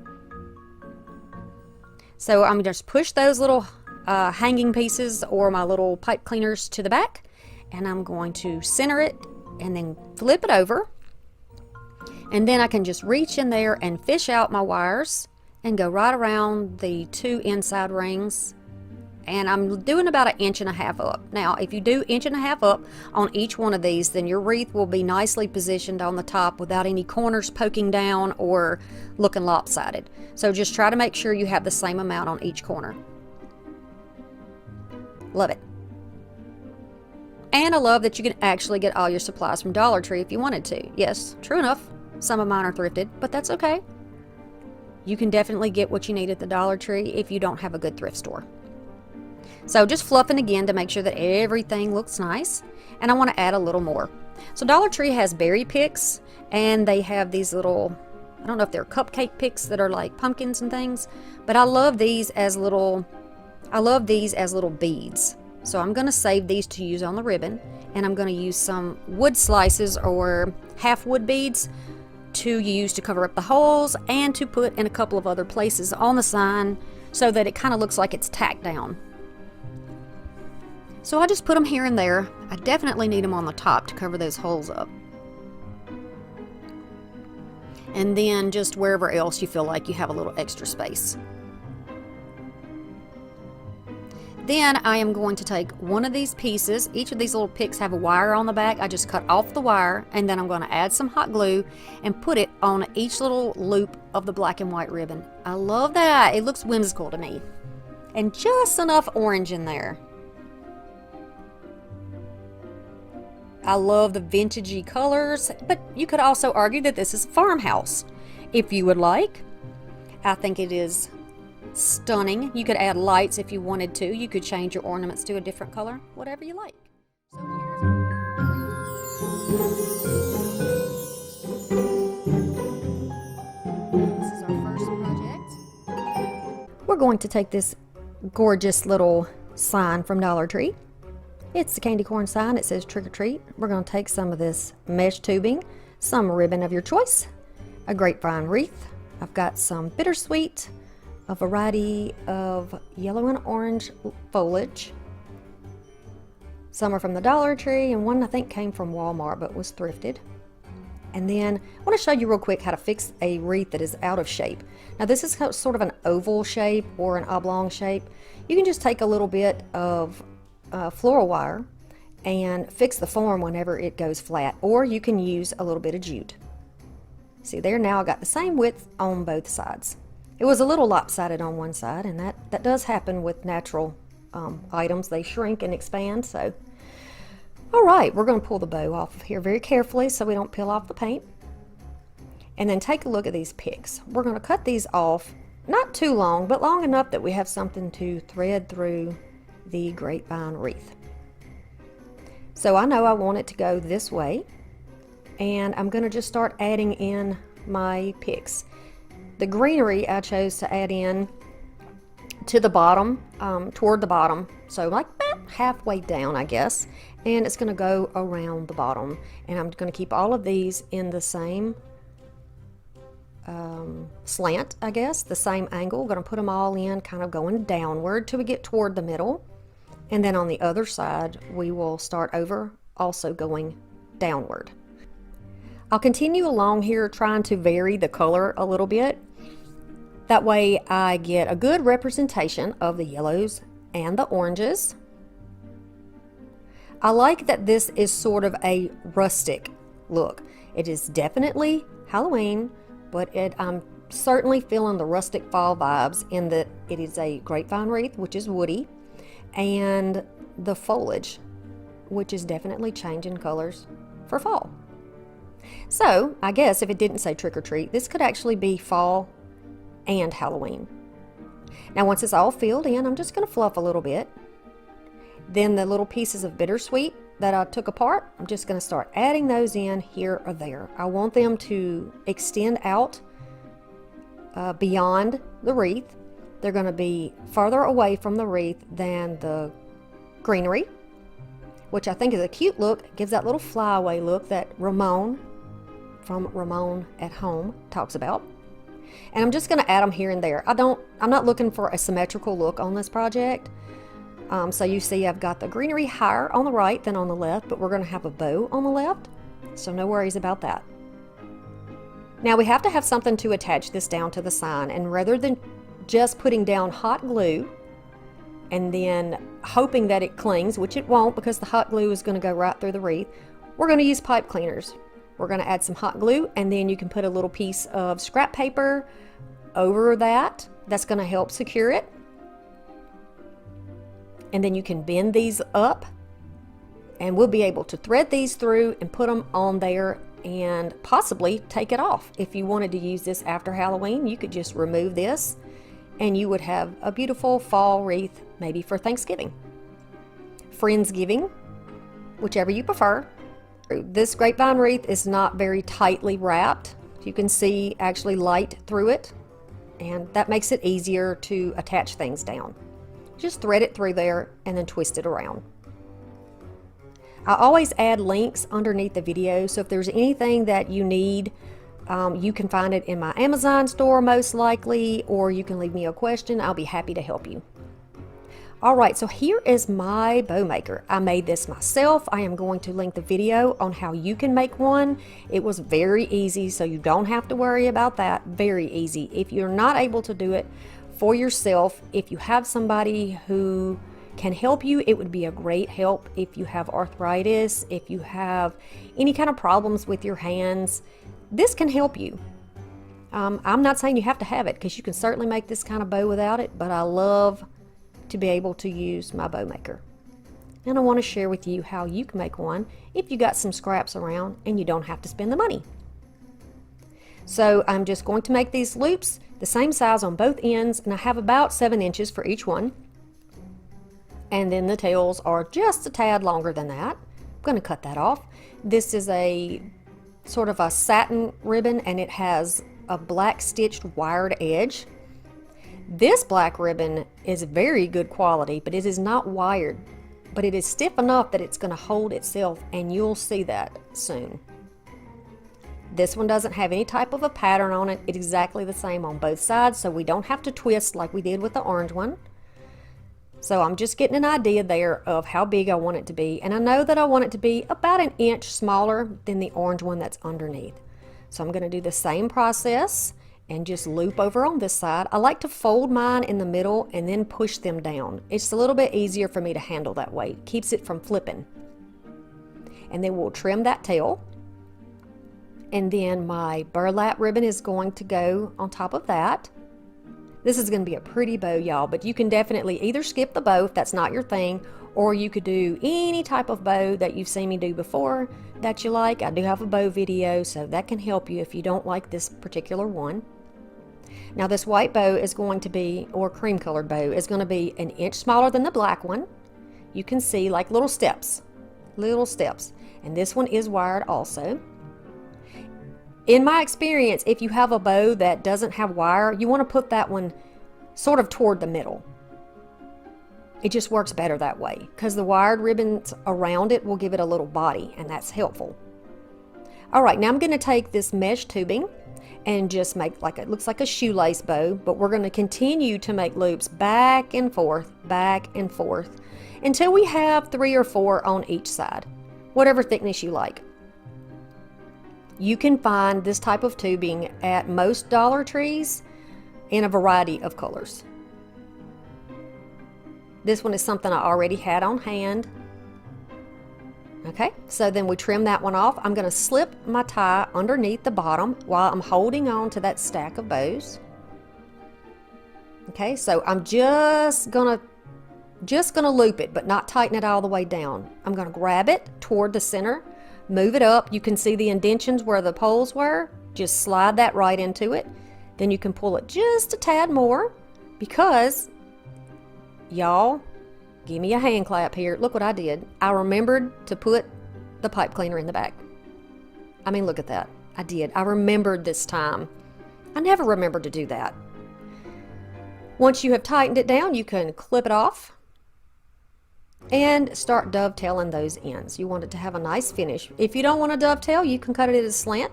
[SPEAKER 2] So I'm just push those little hanging pieces or my little pipe cleaners to the back, and I'm going to center it and then flip it over. And then I can just reach in there and fish out my wires and go right around the 2 inside rings. And I'm doing about 1.5 inches up. Now, if you do 1.5 inches up on each one of these, then your wreath will be nicely positioned on the top without any corners poking down or looking lopsided. So just try to make sure you have the same amount on each corner. Love it. And I love that you can actually get all your supplies from Dollar Tree if you wanted to. Yes, true enough, some of mine are thrifted, but that's okay. You can definitely get what you need at the Dollar Tree if you don't have a good thrift store. So just fluffing again to make sure that everything looks nice. And I want to add a little more. So Dollar Tree has berry picks, and they have these little, I don't know if they're cupcake picks that are like pumpkins and things, but I love these as little beads. So I'm going to save these to use on the ribbon, and I'm going to use some wood slices or half wood beads to use to cover up the holes and to put in a couple of other places on the sign so that it kind of looks like it's tacked down. So I just put them here and there. I definitely need them on the top to cover those holes up. And then just wherever else you feel like you have a little extra space. Then I am going to take one of these pieces. Each of these little picks have a wire on the back. I just cut off the wire, and then I'm going to add some hot glue and put it on each little loop of the black and white ribbon. I love that. It looks whimsical to me. And just enough orange in there. I love the vintagey colors, but you could also argue that this is a farmhouse if you would like. I think it is stunning. You could add lights if you wanted to. You could change your ornaments to a different color, whatever you like. So here's This is our first project. We're going to take this gorgeous little sign from Dollar Tree. It's the candy corn sign. It says trick or treat. We're going to take some of this mesh tubing, some ribbon of your choice, a grapevine wreath. I've got some bittersweet, a variety of yellow and orange foliage. Some are from the Dollar Tree, and one I think came from Walmart but was thrifted. And then I want to show you real quick how to fix a wreath that is out of shape. Now this is sort of an oval shape or an oblong shape. You can just take a little bit of floral wire and fix the form whenever it goes flat, or you can use a little bit of jute. See there, now I got the same width on both sides. It was a little lopsided on one side, and that does happen with natural items. They shrink and expand. So all right, we're going to pull the bow off of here very carefully so we don't peel off the paint. And then take a look at these picks. We're going to cut these off, not too long, but long enough that we have something to thread through the grapevine wreath. So I know I want it to go this way, and I'm going to just start adding in my picks. The greenery I chose to add in to the bottom, toward the bottom, so like halfway down, I guess, and it's going to go around the bottom, and I'm going to keep all of these in the same slant, I guess, the same angle. I'm going to put them all in kind of going downward till we get toward the middle, and then on the other side we will start over also going downward. I'll continue along here trying to vary the color a little bit. That way I get a good representation of the yellows and the oranges. I like that this is sort of a rustic look. It is definitely Halloween, but I'm certainly feeling the rustic fall vibes in that it is a grapevine wreath, which is woody, and the foliage, which is definitely changing colors for fall. So I guess if it didn't say trick or treat, this could actually be fall and Halloween. Now once it's all filled in, I'm just going to fluff a little bit. Then the little pieces of bittersweet that I took apart, I'm just going to start adding those in here or there. I want them to extend out beyond the wreath. They're going to be farther away from the wreath than the greenery, which I think is a cute look. It gives that little flyaway look that Ramon from Ramon at Home talks about. And I'm just going to add them here and there. I'm not looking for a symmetrical look on this project. So you see I've got the greenery higher on the right than on the left, but we're going to have a bow on the left, so no worries about that. Now we have to have something to attach this down to the sign, and rather than just putting down hot glue and then hoping that it clings, which it won't because the hot glue is going to go right through the wreath, we're going to use pipe cleaners. We're going to add some hot glue, and then you can put a little piece of scrap paper over that. That's going to help secure it. And then you can bend these up, and we'll be able to thread these through and put them on there and possibly take it off. If you wanted to use this after Halloween, you could just remove this and you would have a beautiful fall wreath, maybe for Thanksgiving, Friendsgiving, whichever you prefer. This grapevine wreath is not very tightly wrapped. You can see actually light through it, and that makes it easier to attach things down. Just thread it through there and then twist it around. I always add links underneath the video, so if there's anything that you need, you can find it in my Amazon store most likely, or you can leave me a question. I'll be happy to help you. Alright, so here is my bow maker. I made this myself. I am going to link the video on how you can make one. It was very easy, so you don't have to worry about that. Very easy. If you're not able to do it for yourself, if you have somebody who can help you, it would be a great help. If you have arthritis, if you have any kind of problems with your hands, this can help you. I'm not saying you have to have it, because you can certainly make this kind of bow without it, but I love to be able to use my bow maker. And I want to share with you how you can make one if you got some scraps around and you don't have to spend the money. So I'm just going to make these loops the same size on both ends, and I have about 7 inches for each one. And then the tails are just a tad longer than that. going to cut that off. This is a sort of a satin ribbon, and it has a black stitched wired edge. This black ribbon is very good quality, but it is not wired, but it is stiff enough that it's going to hold itself, and you'll see that soon. This one doesn't have any type of a pattern on it. It's exactly the same on both sides, so we don't have to twist like we did with the orange one. So I'm just getting an idea there of how big I want it to be, and I know that I want it to be about an inch smaller than the orange one that's underneath. So I'm going to do the same process and just loop over on this side. I like to fold mine in the middle and then push them down. It's a little bit easier for me to handle that way. It keeps it from flipping. And then we'll trim that tail. And then my burlap ribbon is going to go on top of that. This is going to be a pretty bow, y'all, but you can definitely either skip the bow if that's not your thing, or you could do any type of bow that you've seen me do before that you like. I do have a bow video, so that can help you if you don't like this particular one. Now this white bow is going to be, or cream colored bow, is going to be an inch smaller than the black one. You can see like little steps. And this one is wired also. In my experience, if you have a bow that doesn't have wire, you want to put that one sort of toward the middle. It just works better that way because the wired ribbons around it will give it a little body, and that's helpful. All right, now I'm going to take this mesh tubing and just make like it looks like a shoelace bow, but we're going to continue to make loops back and forth until we have 3 or 4 on each side, whatever thickness you like. You can find this type of tubing at most Dollar Trees in a variety of colors. This one is something I already had on hand. Okay, so then we trim that one off. I'm going to slip my tie underneath the bottom while I'm holding on to that stack of bows. Okay, so I'm just gonna loop it, but not tighten it all the way down. I'm going to grab it toward the center, move it up. You can see the indentions where the poles were. Just slide that right into it. Then you can pull it just a tad more because, y'all, give me a hand clap here. Look what I did. I remembered to put the pipe cleaner in the back. I mean, look at that. I did. I remembered this time. I never remembered to do that. Once you have tightened it down, you can clip it off and start dovetailing those ends. You want it to have a nice finish. If you don't want to dovetail, you can cut it at a slant,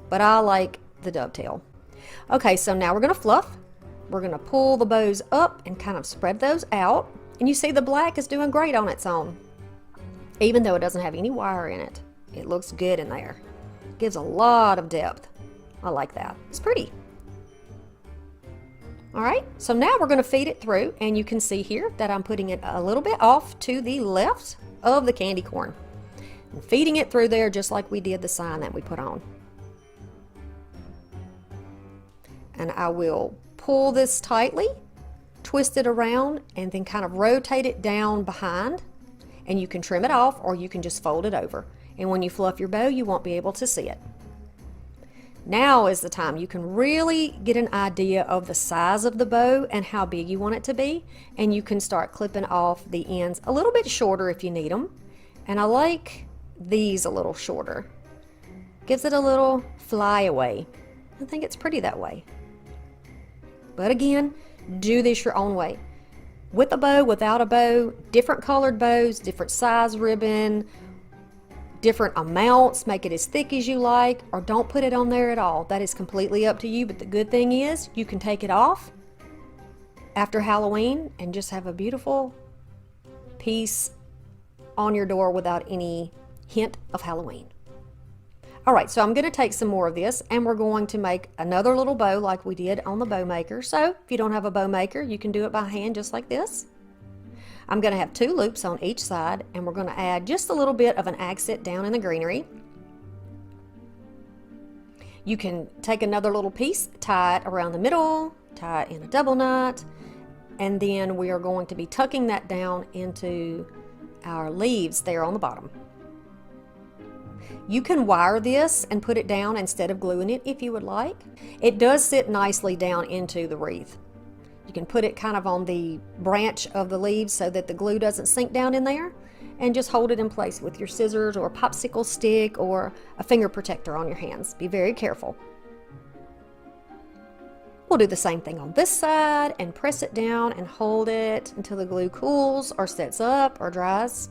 [SPEAKER 2] but I like the dovetail. Okay, so now we're going to fluff. We're going to pull the bows up and kind of spread those out, and you see the black is doing great on its own. Even though it doesn't have any wire in it, it looks good in there. It gives a lot of depth. I like that. It's pretty. All right, so now we're going to feed it through, and you can see here that I'm putting it a little bit off to the left of the candy corn and feeding it through there just like we did the sign that we put on. And I will pull this tightly, twist it around, and then kind of rotate it down behind, and you can trim it off or you can just fold it over. And when you fluff your bow, you won't be able to see it. Now is the time you can really get an idea of the size of the bow and how big you want it to be, and you can start clipping off the ends a little bit shorter if you need them. And I like these a little shorter. Gives it a little flyaway. I think it's pretty that way. But again, do this your own way. With a bow, without a bow, different colored bows, different size ribbon, different amounts. Make it as thick as you like, or don't put it on there at all. That is completely up to you, but the good thing is you can take it off after Halloween and just have a beautiful piece on your door without any hint of Halloween. All right, so I'm going to take some more of this, and we're going to make another little bow like we did on the bow maker. So if you don't have a bow maker, you can do it by hand just like this. I'm going to have 2 loops on each side, and we're going to add just a little bit of an accent down in the greenery. You can take another little piece, tie it around the middle, tie it in a double knot, and then we are going to be tucking that down into our leaves there on the bottom. You can wire this and put it down instead of gluing it if you would like. It does sit nicely down into the wreath. You can put it kind of on the branch of the leaves so that the glue doesn't sink down in there, and just hold it in place with your scissors or a popsicle stick or a finger protector on your hands. Be very careful. We'll do the same thing on this side and press it down and hold it until the glue cools or sets up or dries.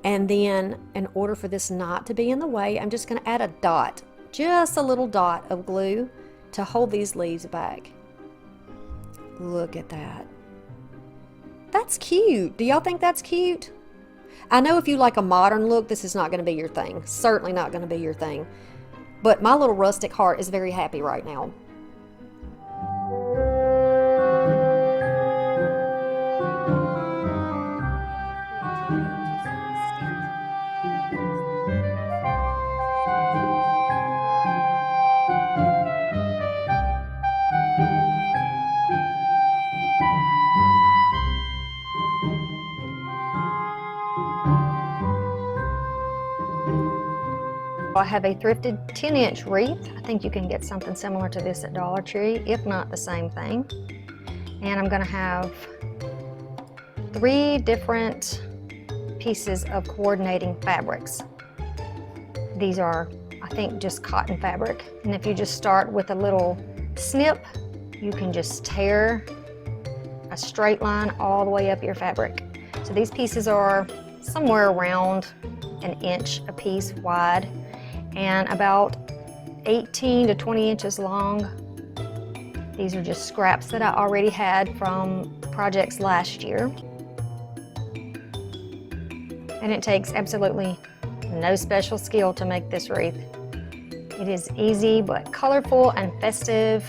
[SPEAKER 2] And then, in order for this not to be in the way, I'm just going to add a dot, just a little dot of glue to hold these leaves back. Look at that. That's cute. Do y'all think that's cute? I know if you like a modern look, this is not going to be your thing. Certainly not going to be your thing. But my little rustic heart is very happy right now.
[SPEAKER 1] I have a thrifted 10-inch wreath. I think you can get something similar to this at Dollar Tree, if not the same thing. And I'm going to have 3 different pieces of coordinating fabrics. These are, I think, just cotton fabric. And if you just start with a little snip, you can just tear a straight line all the way up your fabric. So these pieces are somewhere around an inch a piece wide and about 18 to 20 inches long. These are just scraps that I already had from projects last year. And it takes absolutely no special skill to make this wreath. It is easy but colorful and festive.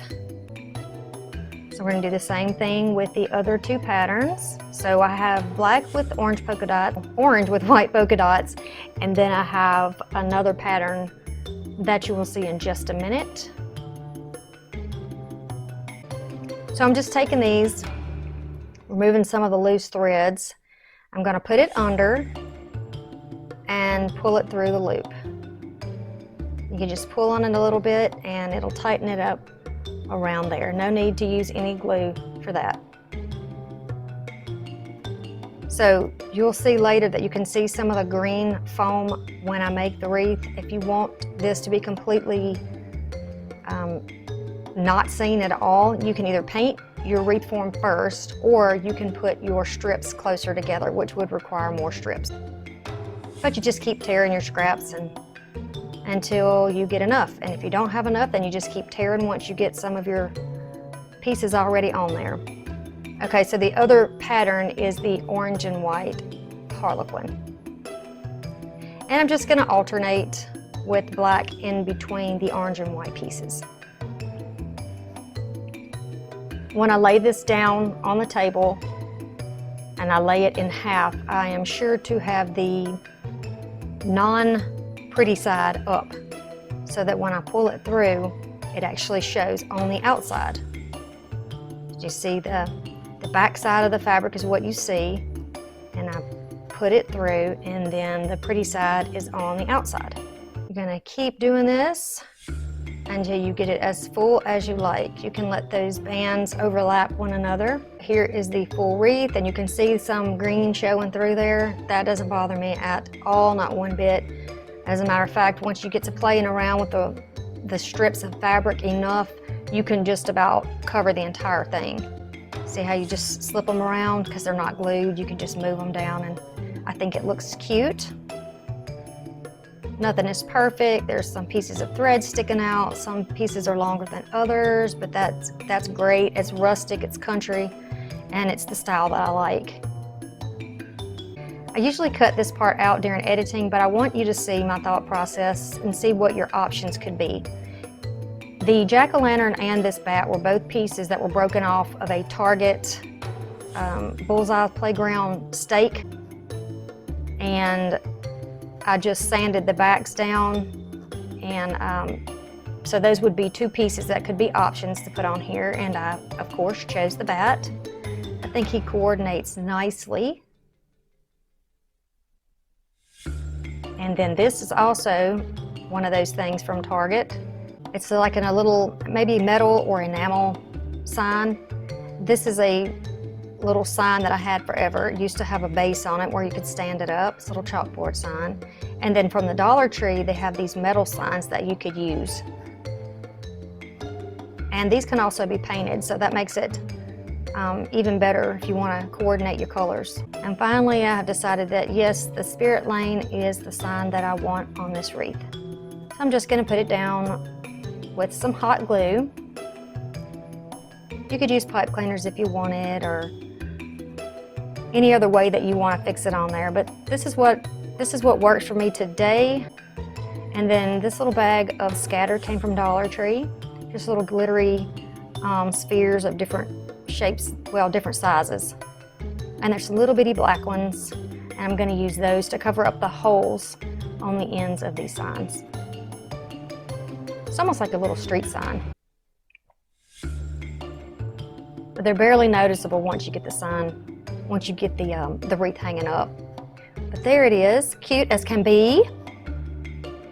[SPEAKER 1] So we're going to do the same thing with the other 2 patterns. So I have black with orange polka dots, orange with white polka dots, and then I have another pattern that you will see in just a minute. So I'm just taking these, removing some of the loose threads. I'm going to put it under and pull it through the loop. You can just pull on it a little bit and it'll tighten it up around there. No need to use any glue for that. So you'll see later that you can see some of the green foam when I make the wreath. If you want this to be completely not seen at all, you can either paint your wreath form first, or you can put your strips closer together, which would require more strips. But you just keep tearing your scraps until you get enough. And if you don't have enough, then you just keep tearing once you get some of your pieces already on there. Okay, so the other pattern is the orange and white harlequin. And I'm just going to alternate with black in between the orange and white pieces. When I lay this down on the table and I lay it in half, I am sure to have the non-pretty side up so that when I pull it through, it actually shows on the outside. You see the back side of the fabric is what you see, and I put it through, and then the pretty side is on the outside. You're going to keep doing this until you get it as full as you like. You can let those bands overlap one another. Here is the full wreath, and you can see some green showing through there. That doesn't bother me at all, not one bit. As a matter of fact, once you get to playing around with the strips of fabric enough, you can just about cover the entire thing. See how you just slip them around because they're not glued? You can just move them down, and I think it looks cute. Nothing is perfect. There's some pieces of thread sticking out. Some pieces are longer than others, but that's great. It's rustic, it's country, and it's the style that I like. I usually cut this part out during editing, but I want you to see my thought process and see what your options could be. The jack-o'-lantern and this bat were both pieces that were broken off of a Target Bullseye Playground stake, and I just sanded the backs down, and so those would be 2 pieces that could be options to put on here, and I, of course, chose the bat. I think he coordinates nicely. And then this is also one of those things from Target. It's like in a little, maybe metal or enamel sign This is a little sign that I had forever. It used to have a base on it where you could stand it up. It's a little chalkboard sign. And then from the Dollar Tree, they have these metal signs that you could use. And these can also be painted, so that makes it even better if you want to coordinate your colors. And finally, I have decided that yes, the spirit lane is the sign that I want on this wreath. So I'm just going to put it down with some hot glue. You could use pipe cleaners if you wanted, or any other way that you want to fix it on there. But this is what works for me today. And then this little bag of scatter came from Dollar Tree. Just little glittery spheres of different shapes, well, different sizes. And there's some little bitty black ones, and I'm going to use those to cover up the holes on the ends of these signs. It's almost like a little street sign. But they're barely noticeable once you get the sign, once you get the wreath hanging up. But there it is, cute as can be.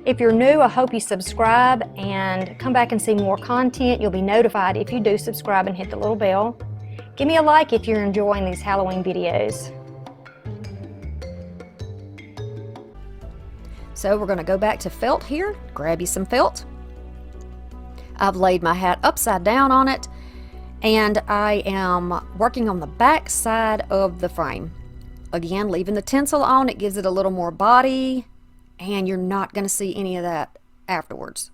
[SPEAKER 1] If you're new, I hope you subscribe and come back and see more content. You'll be notified if you do subscribe and hit the little bell. Give me a like if you're enjoying these Halloween videos.
[SPEAKER 2] So we're going to go back to felt here. Grab you some felt. I've laid my hat upside down on it, and I am working on the back side of the frame. Again, leaving the tinsel on, it gives it a little more body, and you're not going to see any of that afterwards.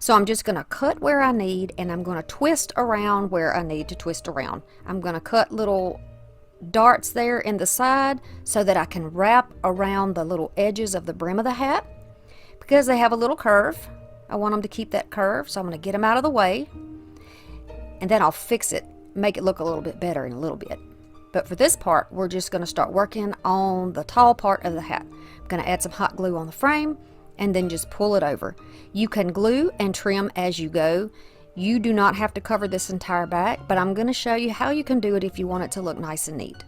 [SPEAKER 2] So I'm just going to cut where I need, and I'm going to twist around where I need to twist around. I'm going to cut little darts there in the side so that I can wrap around the little edges of the brim of the hat, because they have a little curve. I want them to keep that curve, so I'm going to get them out of the way, and then I'll fix it, make it look a little bit better in a little bit. But for this part, we're just going to start working on the tall part of the hat. I'm going to add some hot glue on the frame and then just pull it over. You can glue and trim as you go. You do not have to cover this entire back, but I'm going to show you how you can do it if you want it to look nice and neat.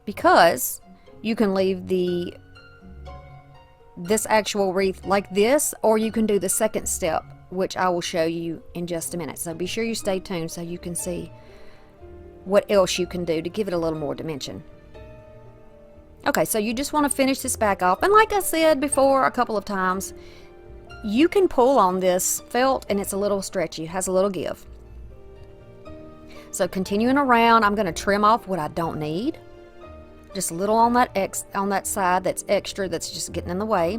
[SPEAKER 2] Because you can leave this actual wreath like this, or you can do the second step, which I will show you in just a minute. So be sure you stay tuned so you can see what else you can do to give it a little more dimension. Okay, so you just want to finish this back off, and like I said before a couple of times, you can pull on this felt and it's a little stretchy, it has a little give. So continuing around, I'm going to trim off what I don't need, just a little on that side that's extra, that's just getting in the way.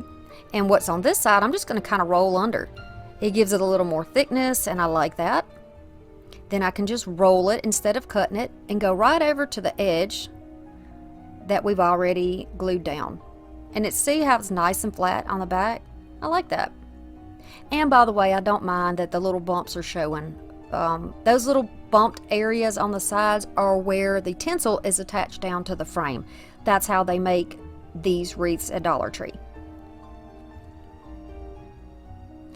[SPEAKER 2] And what's on this side, I'm just going to kind of roll under. It gives it a little more thickness, and I like that. Then I can just roll it instead of cutting it and go right over to the edge that we've already glued down. And see how it's nice and flat on the back? I like that. And by the way, I don't mind that the little bumps are showing. Those little bumped areas on the sides are where the tinsel is attached down to the frame. That's how they make these wreaths at Dollar Tree.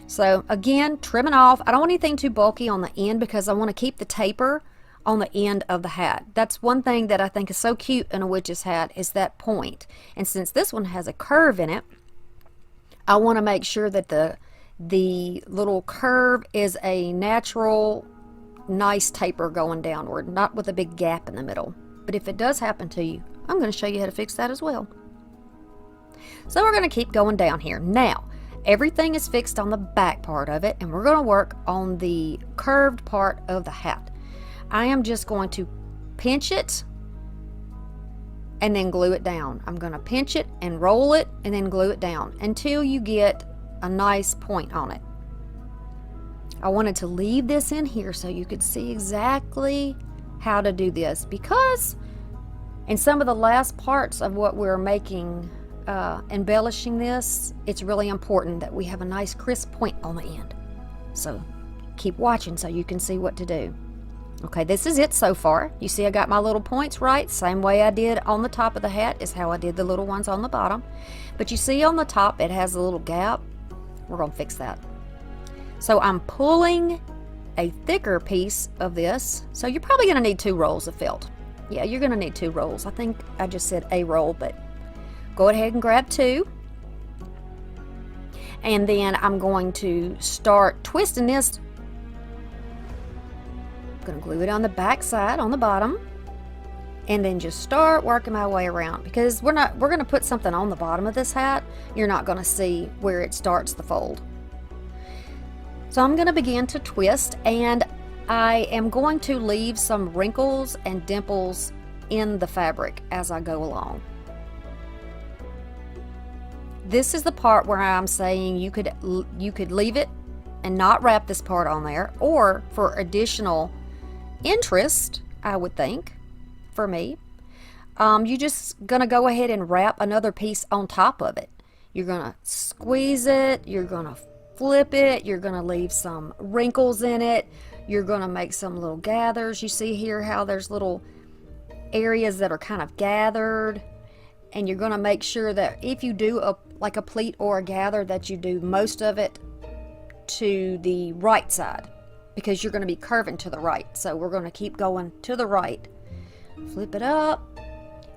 [SPEAKER 2] So again, trimming off. I don't want anything too bulky on the end because I want to keep the taper on the end of the hat. That's one thing that I think is so cute in a witch's hat, is that point. And since this one has a curve in it, I want to make sure that the little curve is a natural, nice taper going downward, not with a big gap in the middle. But if it does happen to you, I'm going to show you how to fix that as well. So we're going to keep going down here. Now, everything is fixed on the back part of it, and we're going to work on the curved part of the hat. I am just going to pinch it and then glue it down. I'm going to pinch it and roll it and then glue it down until you get a nice point on it. I wanted to leave this in here so you could see exactly how to do this, because in some of the last parts of what we're making, embellishing this, it's really important that we have a nice crisp point on the end. So keep watching so you can see what to do. Okay, this is it so far. You see I got my little points right. Same way I did on the top of the hat is how I did the little ones on the bottom. But you see on the top it has a little gap. We're going to fix that. So I'm pulling a thicker piece of this. So you're probably going to need 2 rolls of felt. Yeah, you're going to need 2 rolls. I think I just said a roll, but go ahead and grab 2. And then I'm going to start twisting this going to glue it on the back side on the bottom, and then just start working my way around, because we're going to put something on the bottom of this hat. You're not going to see where it starts the fold. So I'm going to begin to twist, and I am going to leave some wrinkles and dimples in the fabric as I go along. This is the part where I'm saying you could leave it and not wrap this part on there, or for additional interest, I would think, for me, you're just gonna go ahead and wrap another piece on top of it. You're gonna squeeze it, you're gonna flip it, you're gonna leave some wrinkles in it, you're gonna make some little gathers. You see here how there's little areas that are kind of gathered, and you're gonna make sure that if you do like a pleat or a gather, that you do most of it to the right side, because you're going to be curving to the right. So we're going to keep going to the right. Flip it up,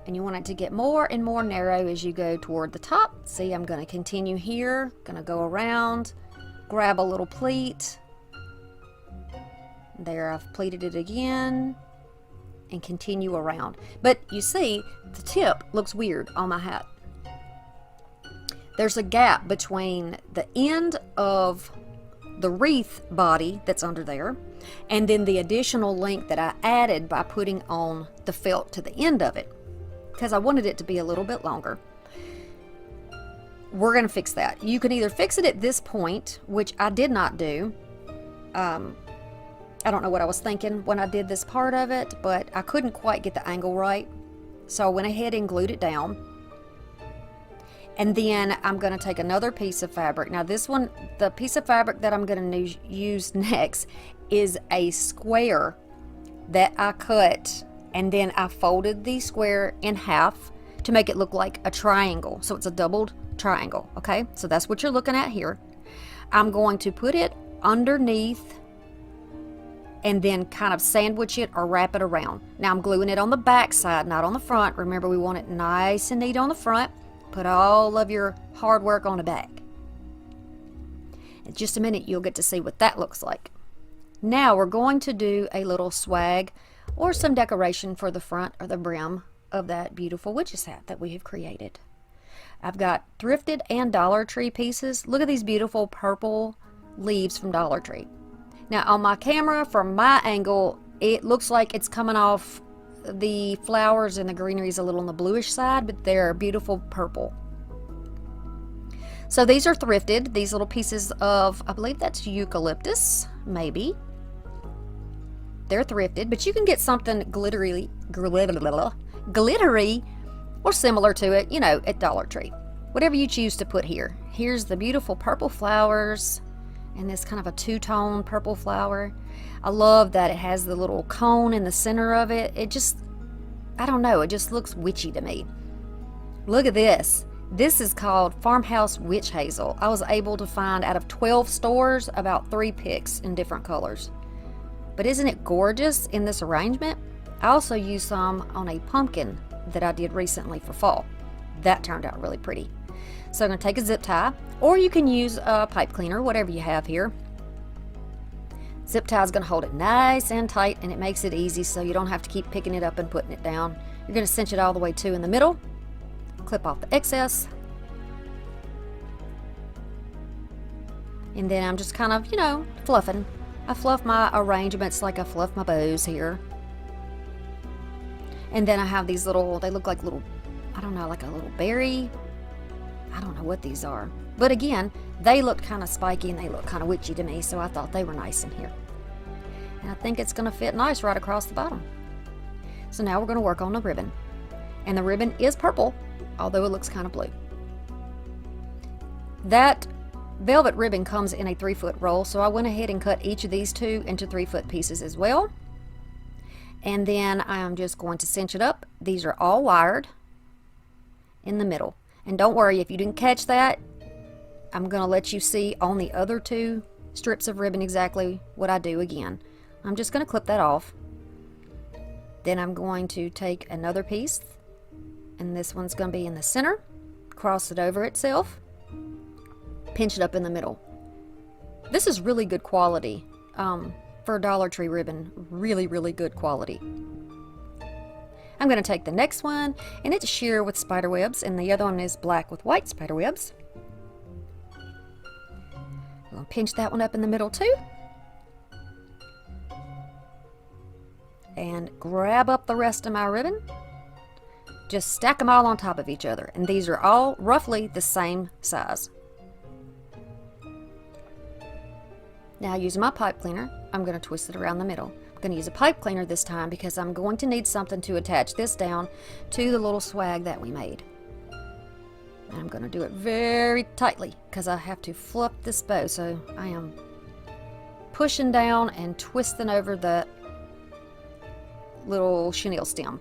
[SPEAKER 2] and you want it to get more and more narrow as you go toward the top. See, I'm going to continue here, going to go around, grab a little pleat. There, I've pleated it again, and continue around. But you see, the tip looks weird on my hat. There's a gap between the end of the wreath body that's under there, and then the additional length that I added by putting on the felt to the end of it, because I wanted it to be a little bit longer. We're going to fix that. You can either fix it at this point, which I did not do. I don't know what I was thinking when I did this part of it, but I couldn't quite get the angle right, so I went ahead and glued it down. And then I'm going to take another piece of fabric. Now this one, the piece of fabric that I'm going to use next is a square that I cut, and then I folded the square in half to make it look like a triangle. So it's a doubled triangle, okay? So that's what you're looking at here. I'm going to put it underneath and then kind of sandwich it or wrap it around. Now I'm gluing it on the back side, not on the front. Remember, we want it nice and neat on the front. Put all of your hard work on the back. In just a minute, you'll get to see what that looks like. Now we're going to do a little swag or some decoration for the front or the brim of that beautiful witch's hat that we have created. I've got thrifted and Dollar Tree pieces. Look at these beautiful purple leaves from Dollar Tree. Now on my camera, from my angle, it looks like it's coming off the flowers and the greenery is a little on the bluish side, but they're beautiful purple. So these are thrifted, these little pieces of, I believe that's eucalyptus, maybe. They're thrifted, but you can get something glittery or similar to it, you know, at Dollar Tree. Whatever you choose to put here. Here's the beautiful purple flowers and this kind of a two-tone purple flower. I love that it has the little cone in the center of it. It just, I don't know, it just looks witchy to me. Look at this. This is called Farmhouse Witch Hazel. I was able to find out of 12 stores about 3 picks in different colors. But isn't it gorgeous in this arrangement? I also used some on a pumpkin that I did recently for fall. That turned out really pretty. So I'm going to take a zip tie, or you can use a pipe cleaner, whatever you have here. Zip tie is going to hold it nice and tight, and it makes it easy so you don't have to keep picking it up and putting it down. You're going to cinch it all the way to in the middle, clip off the excess, and then I'm just kind of, you know, fluffing. I fluff my arrangements like I fluff my bows here. And then I have these little, they look like little, I don't know, like a little berry. I don't know what these are. But again, they look kind of spiky and they look kind of witchy to me, so I thought they were nice in here. And I think it's going to fit nice right across the bottom. So now we're going to work on the ribbon. And the ribbon is purple, although it looks kind of blue. That velvet ribbon comes in a 3-foot roll, so I went ahead and cut each of these 2 into 3-foot pieces as well. And then I'm just going to cinch it up. These are all wired in the middle. And don't worry, if you didn't catch that, I'm going to let you see on the other 2 strips of ribbon exactly what I do again. I'm just going to clip that off. Then I'm going to take another piece, and this one's going to be in the center, cross it over itself, pinch it up in the middle. This is really good quality for a Dollar Tree ribbon. Really, really good quality. I'm going to take the next one, and it's sheer with spider webs, and the other one is black with white spider webs. I'm going to pinch that one up in the middle too. And grab up the rest of my ribbon. Just stack them all on top of each other, and these are all roughly the same size. Now, using my pipe cleaner, I'm going to twist it around the middle. I'm going to use a pipe cleaner this time because I'm going to need something to attach this down to the little swag that we made. And I'm going to do it very tightly because I have to fluff this bow, so I am pushing down and twisting over the little chenille stem.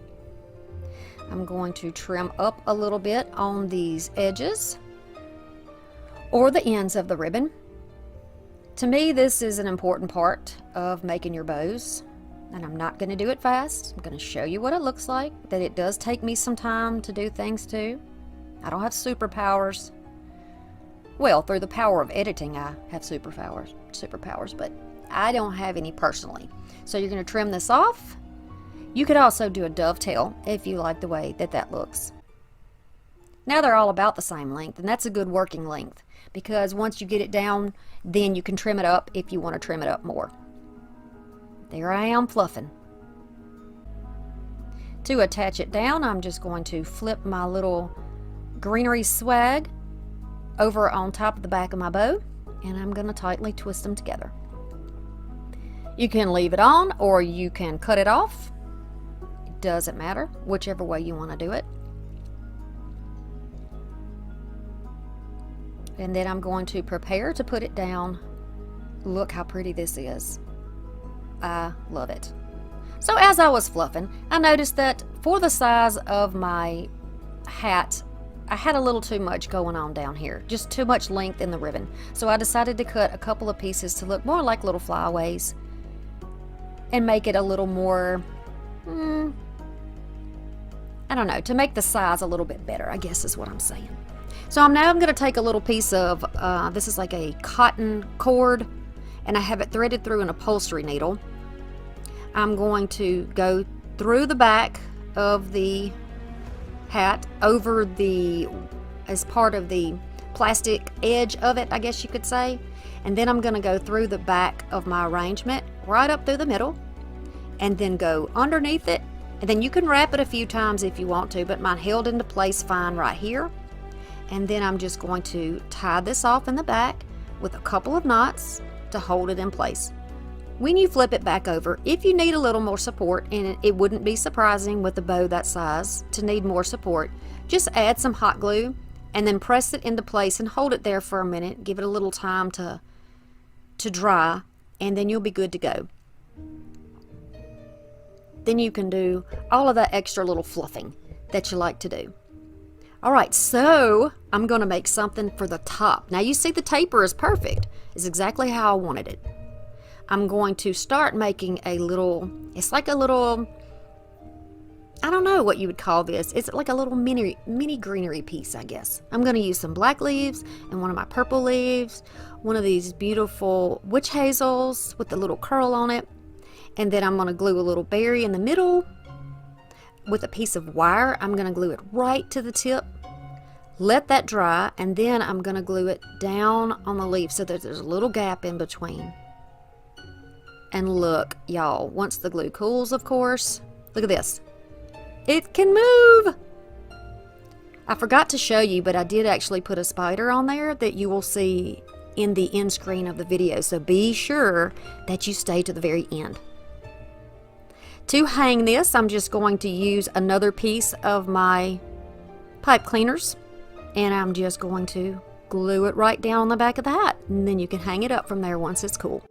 [SPEAKER 2] I'm going to trim up a little bit on these edges or the ends of the ribbon. To me, this is an important part of making your bows, and I'm not going to do it fast. I'm going to show you what it looks like, that it does take me some time to do things too. I don't have superpowers. Well, through the power of editing, I have superpowers, but I don't have any personally. So you're going to trim this off. You could also do a dovetail if you like the way that that looks. Now they're all about the same length, and that's a good working length because once you get it down, then you can trim it up if you want to trim it up more. There I am fluffing. To attach it down, I'm just going to flip my little greenery swag over on top of the back of my bow, and I'm going to tightly twist them together. You can leave it on or you can cut it off. It doesn't matter, whichever way you want to do it. And then I'm going to prepare to put it down. Look how pretty this is. I love it. So as I was fluffing, I noticed that for the size of my hat, I had a little too much going on down here, just too much length in the ribbon. So I decided to cut a couple of pieces to look more like little flyaways and make it a little more, I don't know, to make the size a little bit better, I guess is what I'm saying. So I'm going to take a little piece of, this is like a cotton cord, and I have it threaded through an upholstery needle. I'm going to go through the back of the hat over as part of the plastic edge of it, I guess you could say. And then I'm going to go through the back of my arrangement, right up through the middle, and then go underneath it. And then you can wrap it a few times if you want to, but mine held into place fine right here. And then I'm just going to tie this off in the back with a couple of knots to hold it in place. When you flip it back over, if you need a little more support, and it wouldn't be surprising with a bow that size to need more support, just add some hot glue and then press it into place and hold it there for a minute. Give it a little time to dry, and then you'll be good to go. Then you can do all of that extra little fluffing that you like to do. Alright, so I'm going to make something for the top. Now you see the taper is perfect. It's exactly how I wanted it. I'm going to start making a little, it's like a little, I don't know what you would call this. It's like a little mini greenery piece, I guess. I'm going to use some black leaves and one of my purple leaves, one of these beautiful witch hazels with the little curl on it, and then I'm going to glue a little berry in the middle with a piece of wire. I'm going to glue it right to the tip, let that dry, and then I'm going to glue it down on the leaf so that there's a little gap in between. And look, y'all, once the glue cools, of course, look at this. It can move! I forgot to show you, but I did actually put a spider on there that you will see in the end screen of the video, so be sure that you stay to the very end. To hang this, I'm just going to use another piece of my pipe cleaners, and I'm just going to glue it right down on the back of the hat, and then you can hang it up from there once it's cool.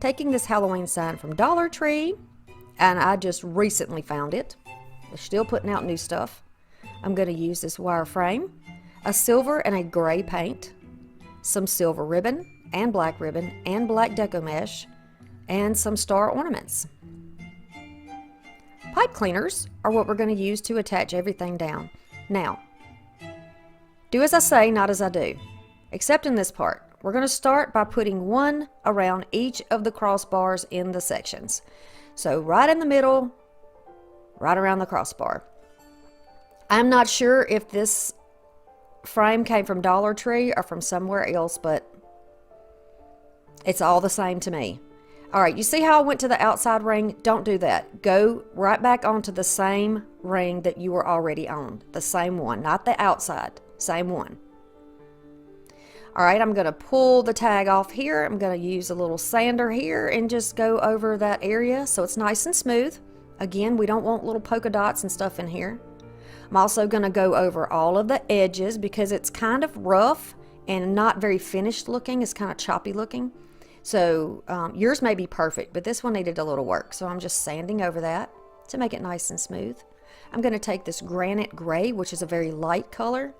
[SPEAKER 2] taking this Halloween sign from Dollar Tree, and I just recently found it. They're still putting out new stuff. I'm going to use this wire frame, a silver and a gray paint, some silver ribbon and black deco mesh, and some star ornaments. Pipe cleaners are what we're going to use to attach everything down. Now, do as I say, not as I do, except in this part. We're going to start by putting one around each of the crossbars in the sections. So right in the middle, right around the crossbar. I'm not sure if this frame came from Dollar Tree or from somewhere else, but it's all the same to me. All right, you see how I went to the outside ring? Don't do that. Go right back onto the same ring that you were already on. The same one, not the outside, same one. All right, I'm going to pull the tag off here. I'm going to use a little sander here and just go over that area so it's nice and smooth. Again, we don't want little polka dots and stuff in here. I'm also going to go over all of the edges because it's kind of rough and not very finished looking. It's kind of choppy looking. So yours may be perfect, but this one needed a little work. So I'm just sanding over that to make it nice and smooth. I'm going to take this granite gray, which is a very light color,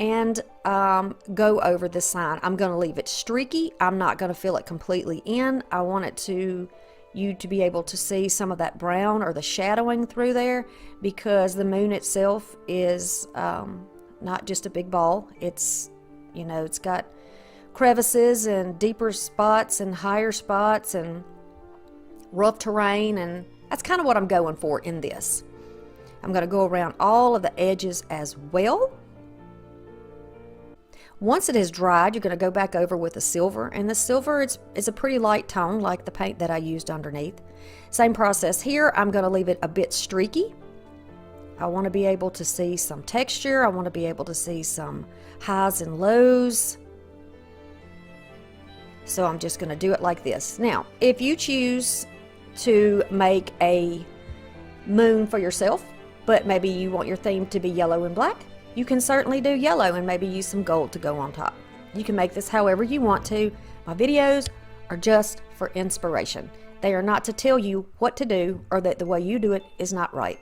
[SPEAKER 2] and go over the sign. I'm going to leave it streaky. I'm not going to fill it completely in. I want it you to be able to see some of that brown or the shadowing through there, because the moon itself is not just a big ball. It's, you know, it's got crevices and deeper spots and higher spots and rough terrain, and that's kind of what I'm going for in this. I'm going to go around all of the edges as well. Once it is dried, you're going to go back over with the silver, and the silver is a pretty light tone like the paint that I used underneath. Same process here. I'm going to leave it a bit streaky. I want to be able to see some texture. I want to be able to see some highs and lows. So I'm just going to do it like this. Now, if you choose to make a moon for yourself, but maybe you want your theme to be yellow and black, you can certainly do yellow and maybe use some gold to go on top. You can make this however you want to. My videos are just for inspiration. They are not to tell you what to do or that the way you do it is not right.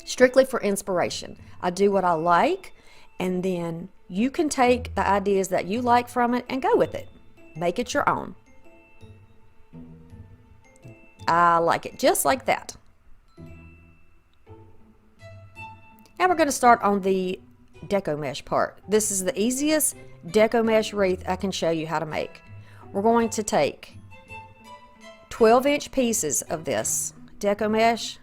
[SPEAKER 2] Strictly for inspiration. I do what I like, and then you can take the ideas that you like from it and go with it. Make it your own. I like it just like that. Now we're going to start on the deco mesh part. This is the easiest deco mesh wreath I can show you how to make. We're going to take 12-inch pieces of this deco mesh,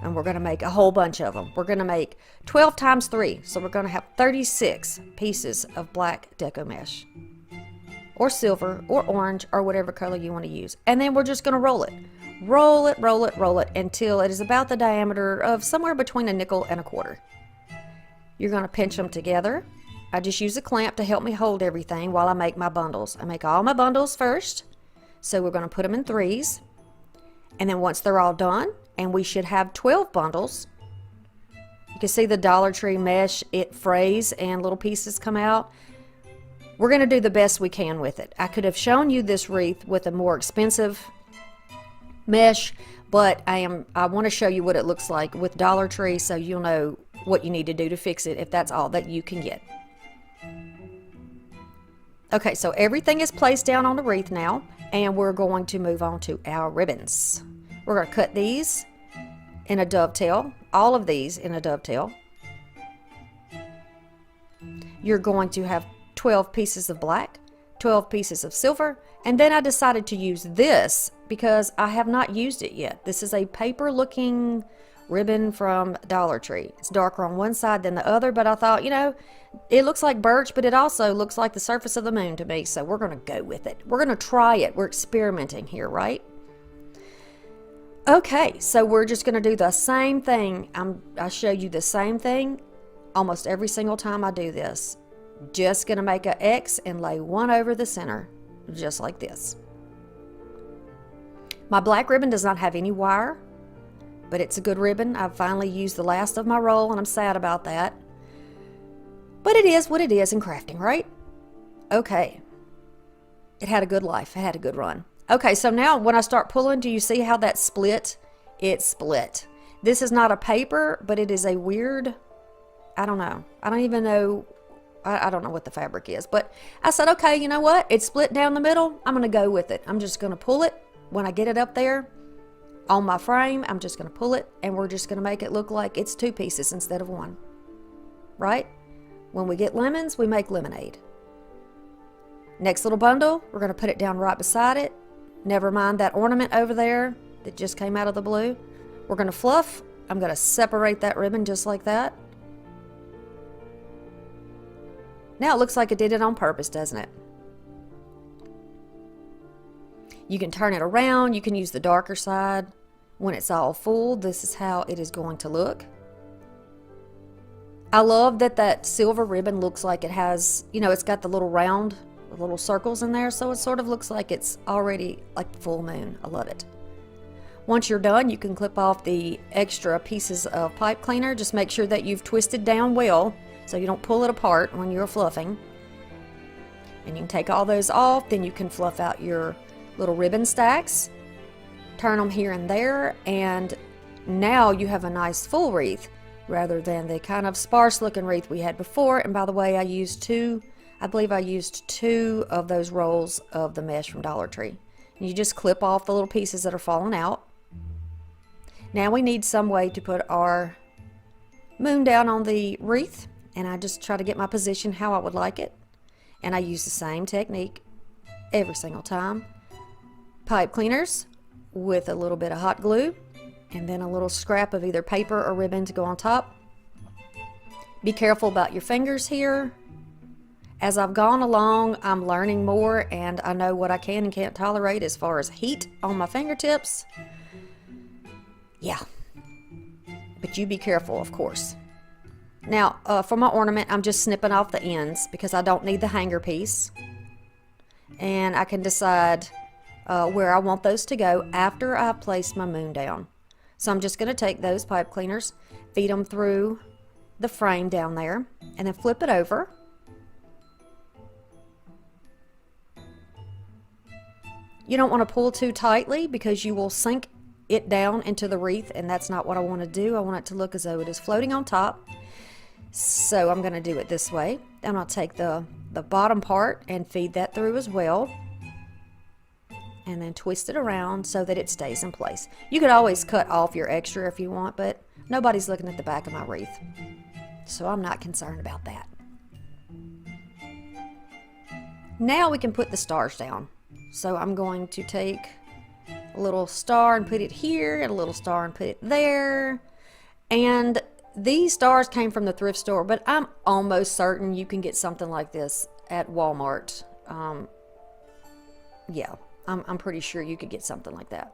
[SPEAKER 2] and we're going to make a whole bunch of them. We're going to make 12 times 3, so we're going to have 36 pieces of black deco mesh, or silver, or orange, or whatever color you want to use. And then we're just going to roll it. Roll it, roll it, roll it until it is about the diameter of somewhere between a nickel and a quarter. You're going to pinch them together. I just use a clamp to help me hold everything while I make my bundles. I make all my bundles first. So we're going to put them in 3s. And then once they're all done, and we should have 12 bundles, you can see the Dollar Tree mesh, it frays and little pieces come out. We're going to do the best we can with it. I could have shown you this wreath with a more expensive mesh, but I want to show you what it looks like with Dollar Tree so you'll know what you need to do to fix it if that's all that you can get. Okay, so everything is placed down on the wreath now, and we're going to move on to our ribbons. We're going to cut these in a dovetail, all of these in a dovetail. You're going to have 12 pieces of black, 12 pieces of silver, and then I decided to use this because I have not used it yet. This is a paper looking ribbon from Dollar Tree. It's darker on one side than the other, but I thought, you know, it looks like birch, but it also looks like the surface of the moon to me, so we're going to go with it. We're going to try it. We're experimenting here, right? Okay, so we're just going to do the same thing. I show you the same thing almost every single time I do this. Just going to make an X and lay one over the center, just like this. My black ribbon does not have any wire, but it's a good ribbon. I've finally used the last of my roll, and I'm sad about that. But it is what it is in crafting, right? Okay. it had a good life. It had a good run. Okay, so now when I start pulling, do you see how that split? It split. This is not a paper, but it is a weird, I don't know. I don't even know. I don't know what the fabric is, but I said, okay, you know what? It's split down the middle. I'm going to go with it. I'm just going to pull it when I get it up there on my frame. I'm just going to pull it, and we're just going to make it look like it's 2 pieces instead of 1. Right? When we get lemons, we make lemonade. Next little bundle, we're going to put it down right beside it. Never mind that ornament over there that just came out of the blue. We're going to fluff. I'm going to separate that ribbon just like that. Now it looks like it did it on purpose, doesn't it? You can turn it around. You can use the darker side. When it's all full, this is how it is going to look. I love that that silver ribbon looks like it has, you know, it's got the little round, the little circles in there, so it sort of looks like it's already like the full moon. I love it. Once you're done, you can clip off the extra pieces of pipe cleaner. Just make sure that you've twisted down well so you don't pull it apart when you're fluffing. And you can take all those off, then you can fluff out your little ribbon stacks, turn them here and there, and now you have a nice full wreath rather than the kind of sparse looking wreath we had before. And by the way, I believe I used 2 of those rolls of the mesh from Dollar Tree. And you just clip off the little pieces that are falling out. Now we need some way to put our moon down on the wreath, and I just try to get my position how I would like it. And I use the same technique every single time. Pipe cleaners with a little bit of hot glue, and then a little scrap of either paper or ribbon to go on top. Be careful about your fingers here. As I've gone along, I'm learning more, and I know what I can and can't tolerate as far as heat on my fingertips. Yeah, but you be careful, of course. Now, for my ornament, I'm just snipping off the ends because I don't need the hanger piece. And I can decide where I want those to go after I've placed my moon down. So I'm just going to take those pipe cleaners, feed them through the frame down there, and then flip it over. You don't want to pull too tightly because you will sink it down into the wreath, and that's not what I want to do. I want it to look as though it is floating on top. So I'm going to do it this way. Then I'll take the bottom part and feed that through as well, and then twist it around so that it stays in place. You could always cut off your extra if you want, but nobody's looking at the back of my wreath, so I'm not concerned about that. Now we can put the stars down. So I'm going to take a little star and put it here, and a little star and put it there. And these stars came from the thrift store, but I'm almost certain you can get something like this at Walmart. Yeah, I'm pretty sure you could get something like that.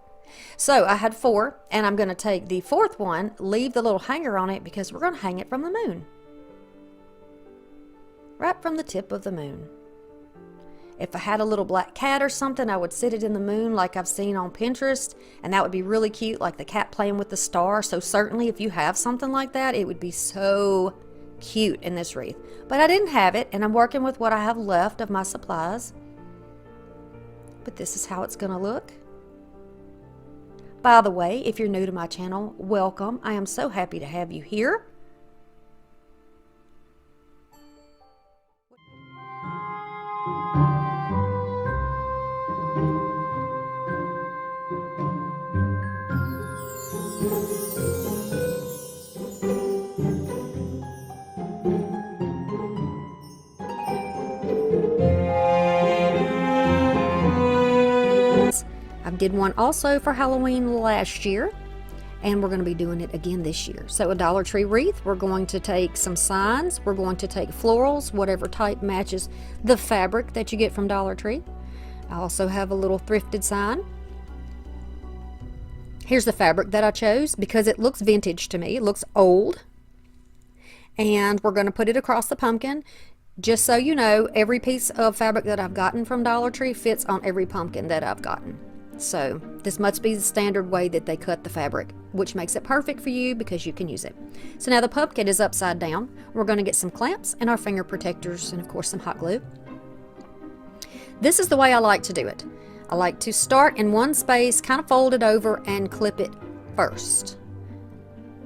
[SPEAKER 2] So I had 4, and I'm going to take the 4th one, leave the little hanger on it because we're going to hang it from the moon. Right from the tip of the moon. If I had a little black cat or something, I would sit it in the moon like I've seen on Pinterest, and that would be really cute, like the cat playing with the star. So certainly if you have something like that, it would be so cute in this wreath. But I didn't have it, and I'm working with what I have left of my supplies. But this is how it's going to look. By the way, if you're new to my channel, welcome. I am so happy to have you here. I did one also for Halloween last year, and we're going to be doing it again this year. So a Dollar Tree wreath, we're going to take some signs, we're going to take florals, whatever type matches the fabric that you get from Dollar Tree. I also have a little thrifted sign. Here's the fabric that I chose because it looks vintage to me. It looks old. And we're going to put it across the pumpkin. Just so you know, every piece of fabric that I've gotten from Dollar Tree fits on every pumpkin that I've gotten. So this must be the standard way that they cut the fabric, which makes it perfect for you because you can use it. So now the pumpkin is upside down. We're going to get some clamps and our finger protectors and of course some hot glue. This is the way I like to do it. I like to start in one space, kind of fold it over and clip it first.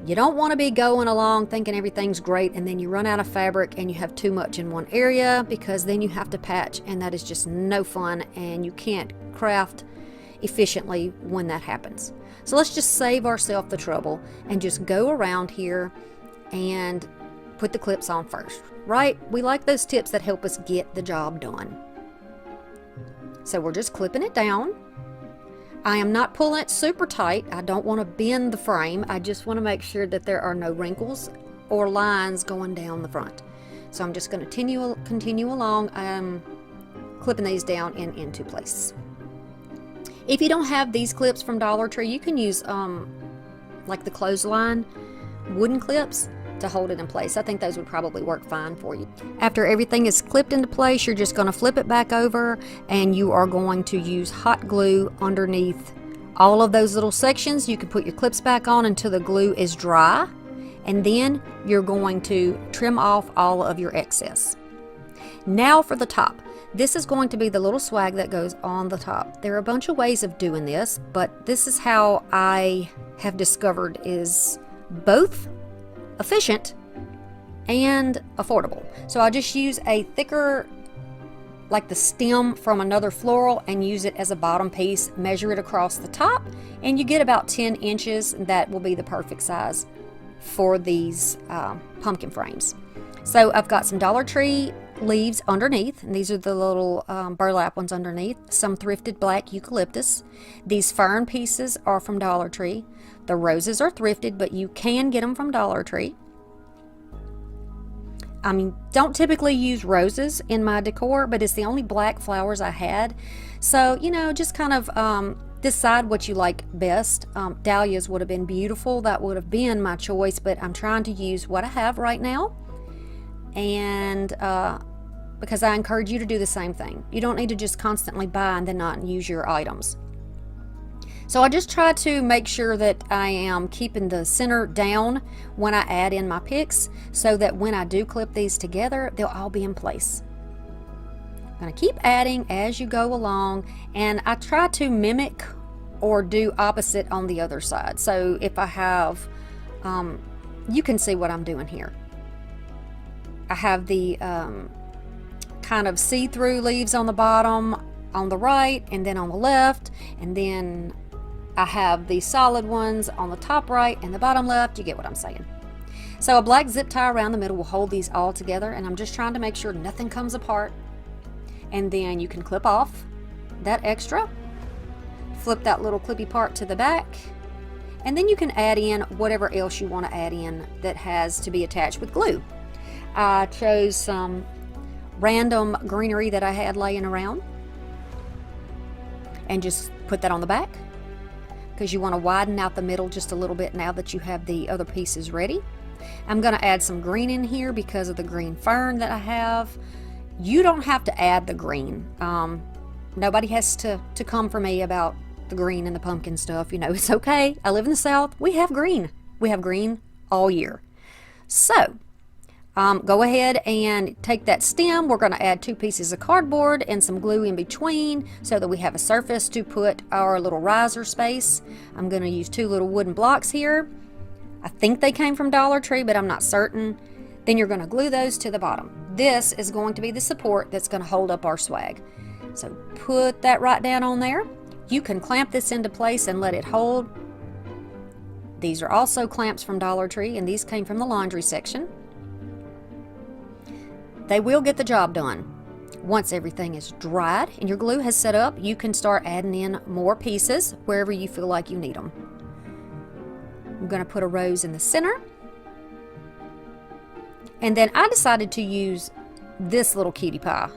[SPEAKER 2] You don't want to be going along thinking everything's great and then you run out of fabric and you have too much in one area, because then you have to patch, and that is just no fun, and you can't craft efficiently when that happens. So let's just save ourselves the trouble and just go around here and put the clips on first, right? We like those tips that help us get the job done. So we're just clipping it down. I am not pulling it super tight. I don't want to bend the frame. I just want to make sure that there are no wrinkles or lines going down the front. So I'm just going to continue along, clipping these down into place. If you don't have these clips from Dollar Tree, you can use like the clothesline wooden clips to hold it in place. I think those would probably work fine for you. After everything is clipped into place, you're just going to flip it back over, and you are going to use hot glue underneath all of those little sections. You can put your clips back on until the glue is dry, and then you're going to trim off all of your excess. Now for the top. This is going to be the little swag that goes on the top. There are a bunch of ways of doing this, but this is how I have discovered is both efficient and affordable. So I just use a thicker, like the stem from another floral, and use it as a bottom piece, measure it across the top, and you get about 10 inches. That will be the perfect size for these pumpkin frames. So I've got some Dollar Tree leaves underneath, and these are the little burlap ones underneath, some thrifted black eucalyptus. These fern pieces are from Dollar Tree. The roses are thrifted, but you can get them from Dollar Tree. I mean, don't typically use roses in my decor, but it's the only black flowers I had. So, you know, just kind of decide what you like best. Dahlias would have been beautiful. That would have been my choice, but I'm trying to use what I have right now. And because I encourage you to do the same thing. You don't need to just constantly buy and then not use your items. So I just try to make sure that I am keeping the center down when I add in my picks, so that when I do clip these together, they'll all be in place. I'm going to keep adding as you go along, and I try to mimic or do opposite on the other side. So if I have, you can see what I'm doing here. I have the kind of see-through leaves on the bottom on the right, and then on the left, and then I have the solid ones on the top right and the bottom left. You get what I'm saying. So a black zip tie around the middle will hold these all together, and I'm just trying to make sure nothing comes apart. And then you can clip off that extra, flip that little clippy part to the back, and then you can add in whatever else you want to add in that has to be attached with glue. I chose some random greenery that I had laying around and just put that on the back, because you want to widen out the middle just a little bit now that you have the other pieces ready. I'm going to add some green in here because of the green fern that I have. You don't have to add the green. Nobody has to come for me about the green and the pumpkin stuff. You know, it's okay. I live in the South. We have green. We have green all year. So go ahead and take that stem. We're going to add 2 pieces of cardboard and some glue in between so that we have a surface to put our little riser space. I'm going to use 2 little wooden blocks here. I think they came from Dollar Tree, but I'm not certain. Then you're going to glue those to the bottom. This is going to be the support that's going to hold up our swag. So put that right down on there. You can clamp this into place and let it hold. These are also clamps from Dollar Tree, and these came from the laundry section. They will get the job done. Once everything is dried and your glue has set up, you can start adding in more pieces wherever you feel like you need them. I'm going to put a rose in the center. And then I decided to use this little cutie pie.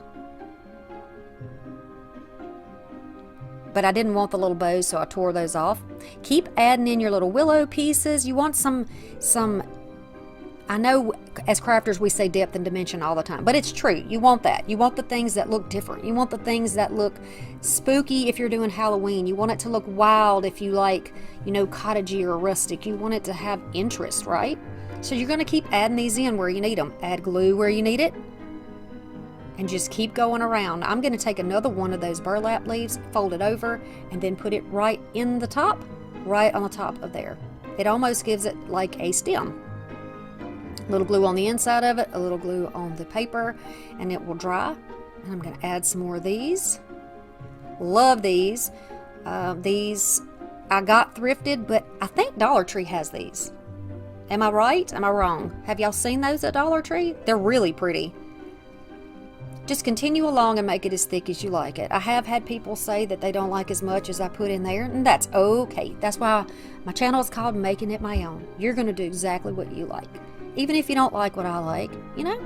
[SPEAKER 2] But I didn't want the little bows, so I tore those off. Keep adding in your little willow pieces. You want some I know as crafters we say depth and dimension all the time, but it's true. You want that. You want the things that look different. You want the things that look spooky if you're doing Halloween. You want it to look wild if you like, you know, cottagey or rustic. You want it to have interest, right? So you're going to keep adding these in where you need them. Add glue where you need it. and just keep going around. I'm going to take another one of those burlap leaves, fold it over, and then put it right in the top, right on the top of there. It almost gives it like a stem. A little glue on the inside of it, a little glue on the paper, and it will dry. And I'm going to add some more of these. Love these. These I got thrifted, but I think Dollar Tree has these. Am I right? Am I wrong? Have y'all seen those at Dollar Tree? They're really pretty. Just continue along and make it as thick as you like it. I have had people say that they don't like as much as I put in there, and that's okay. That's why my channel is called Making It My Own. You're going to do exactly what you like. Even if you don't like what I like, you know?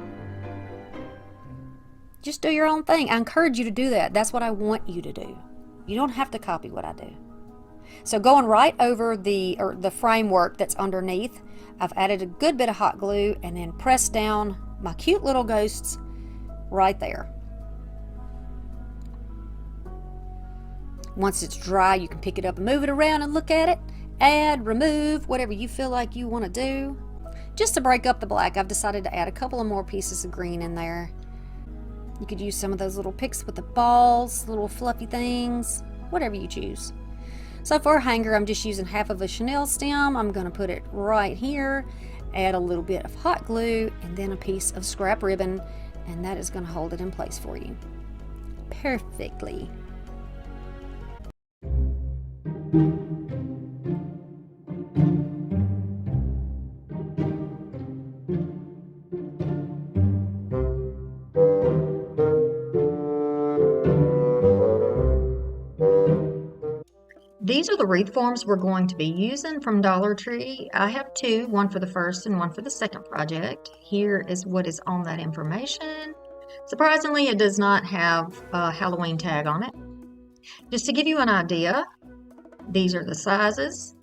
[SPEAKER 2] Just do your own thing. I encourage you to do that. That's what I want you to do. You don't have to copy what I do. So going right over the framework that's underneath, I've added a good bit of hot glue and then pressed down my cute little ghosts right there. Once it's dry, you can pick it up and move it around and look at it. Add, remove, whatever you feel like you want to do. Just to break up the black, I've decided to add a couple of more pieces of green in there. You could use some of those little picks with the balls, little fluffy things, whatever you choose. So for a hanger, I'm just using half of a chenille stem. I'm going to put it right here, add a little bit of hot glue, and then a piece of scrap ribbon, and that is going to hold it in place for you perfectly.
[SPEAKER 1] These are the wreath forms we're going to be using from Dollar Tree. I have two, one for the first and one for the second project. Here is what is on that information. Surprisingly, it does not have a Halloween tag on it. Just to give you an idea, these are the sizes.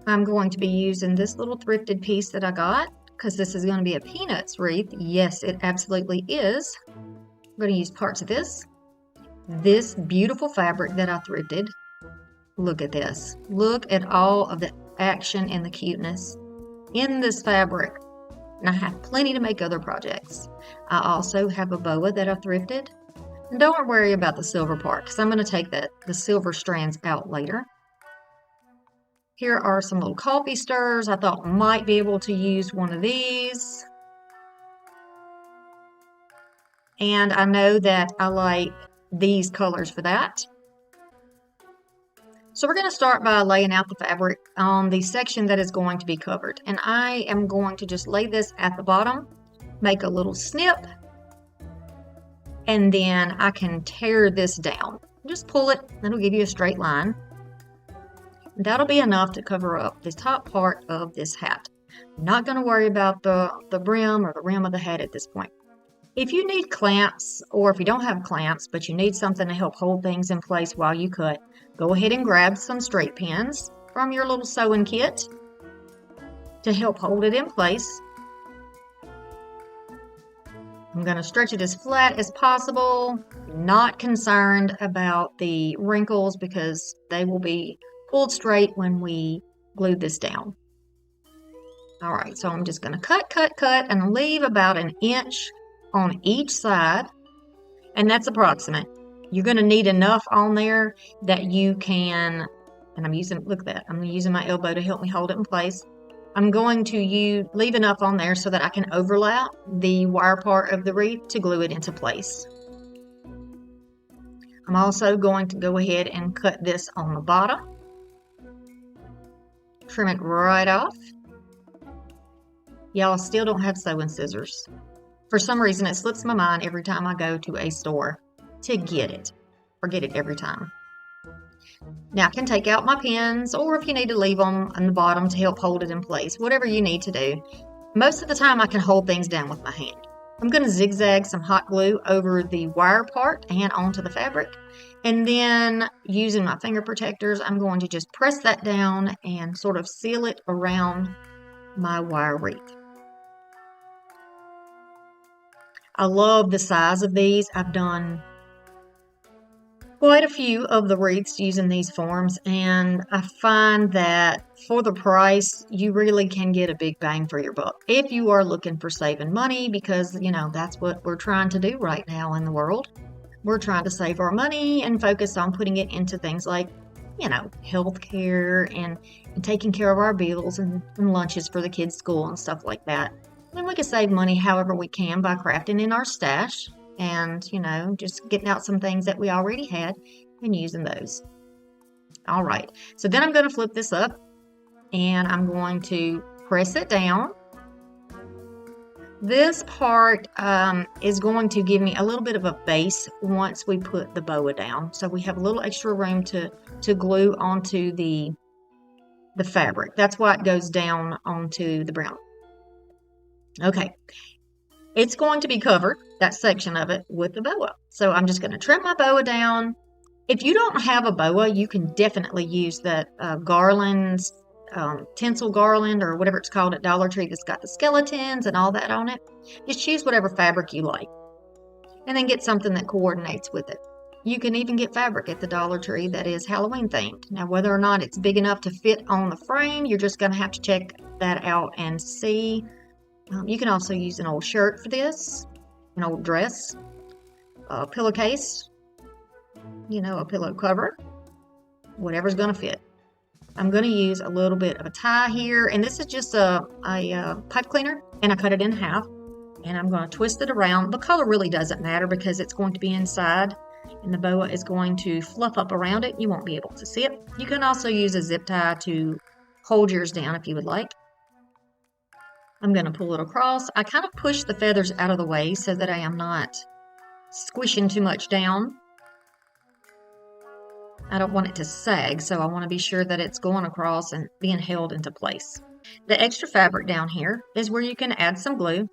[SPEAKER 1] I'm going to be using this little thrifted piece that I got because this is going to be a peanuts wreath. Yes, it absolutely is. I'm going to use parts of this beautiful fabric that I thrifted. Look at this. Look at all of the action and the cuteness in this fabric. And I have plenty to make other projects. I also have a boa that I thrifted. And don't worry about the silver part because I'm going to take the silver strands out later. Here are some little coffee stirrers. I thought might be able to use one of these. And I know that I like these colors for that. So we're going to start by laying out the fabric on the section that is going to be covered. And I am going to just lay this at the bottom, make a little snip, and then I can tear this down. Just pull it, that'll give you a straight line. That'll be enough to cover up the top part of this hat. I'm not going to worry about the brim or the rim of the hat at this point. If you need clamps, or if you don't have clamps, but you need something to help hold things in place while you cut, go ahead and grab some straight pins from your little sewing kit to help hold it in place. I'm going to stretch it as flat as possible, not concerned about the wrinkles because they will be pulled straight when we glue this down. All right, so I'm just going to cut, and leave about an inch on each side, and that's approximate. You're going to need enough on there that you can, and I'm using my elbow to help me hold it in place. I'm going to leave enough on there so that I can overlap the wire part of the wreath to glue it into place. I'm also going to go ahead and cut this on the bottom. Trim it right off. Y'all still don't have sewing scissors. For some reason, it slips my mind every time I go to a store to get it. Forget it every time. Now I can take out my pins, or if you need to leave them on the bottom to help hold it in place, whatever you need to do. Most of the time I can hold things down with my hand. I'm going to zigzag some hot glue over the wire part and onto the fabric. And then using my finger protectors, I'm going to just press that down and sort of seal it around my wire wreath. I love the size of these. I've done quite a few of the wreaths using these forms, and I find that for the price, you really can get a big bang for your buck if you are looking for saving money, because, you know, that's what we're trying to do right now in the world. We're trying to save our money and focus on putting it into things like, you know, healthcare and taking care of our bills and lunches for the kids' school and stuff like that. And we can save money however we can by crafting in our stash and, you know, just getting out some things that we already had and using those. All right, so then I'm going to flip this up and I'm going to press it down. This part is going to give me a little bit of a base once we put the boa down. So we have a little extra room to glue onto the fabric. That's why it goes down onto the brown. Okay, it's going to be covered, that section of it, with the boa. So I'm just going to trim my boa down. If you don't have a boa, you can definitely use that garlands, tinsel garland or whatever it's called at Dollar Tree that's got the skeletons and all that on it. Just choose whatever fabric you like and then get something that coordinates with it. You can even get fabric at the Dollar Tree that is Halloween themed. Now, whether or not it's big enough to fit on the frame, you're just going to have to check that out and see. You can also use an old shirt for this, an old dress, a pillowcase, you know, a pillow cover, whatever's going to fit. I'm going to use a little bit of a tie here, and this is just a pipe cleaner, and I cut it in half, and I'm going to twist it around. The color really doesn't matter because it's going to be inside, and the boa is going to fluff up around it. You won't be able to see it. You can also use a zip tie to hold yours down if you would like. I'm going to pull it across. I kind of push the feathers out of the way so that I am not squishing too much down. I don't want it to sag, so I want to be sure that it's going across and being held into place. The extra fabric down here is where you can add some glue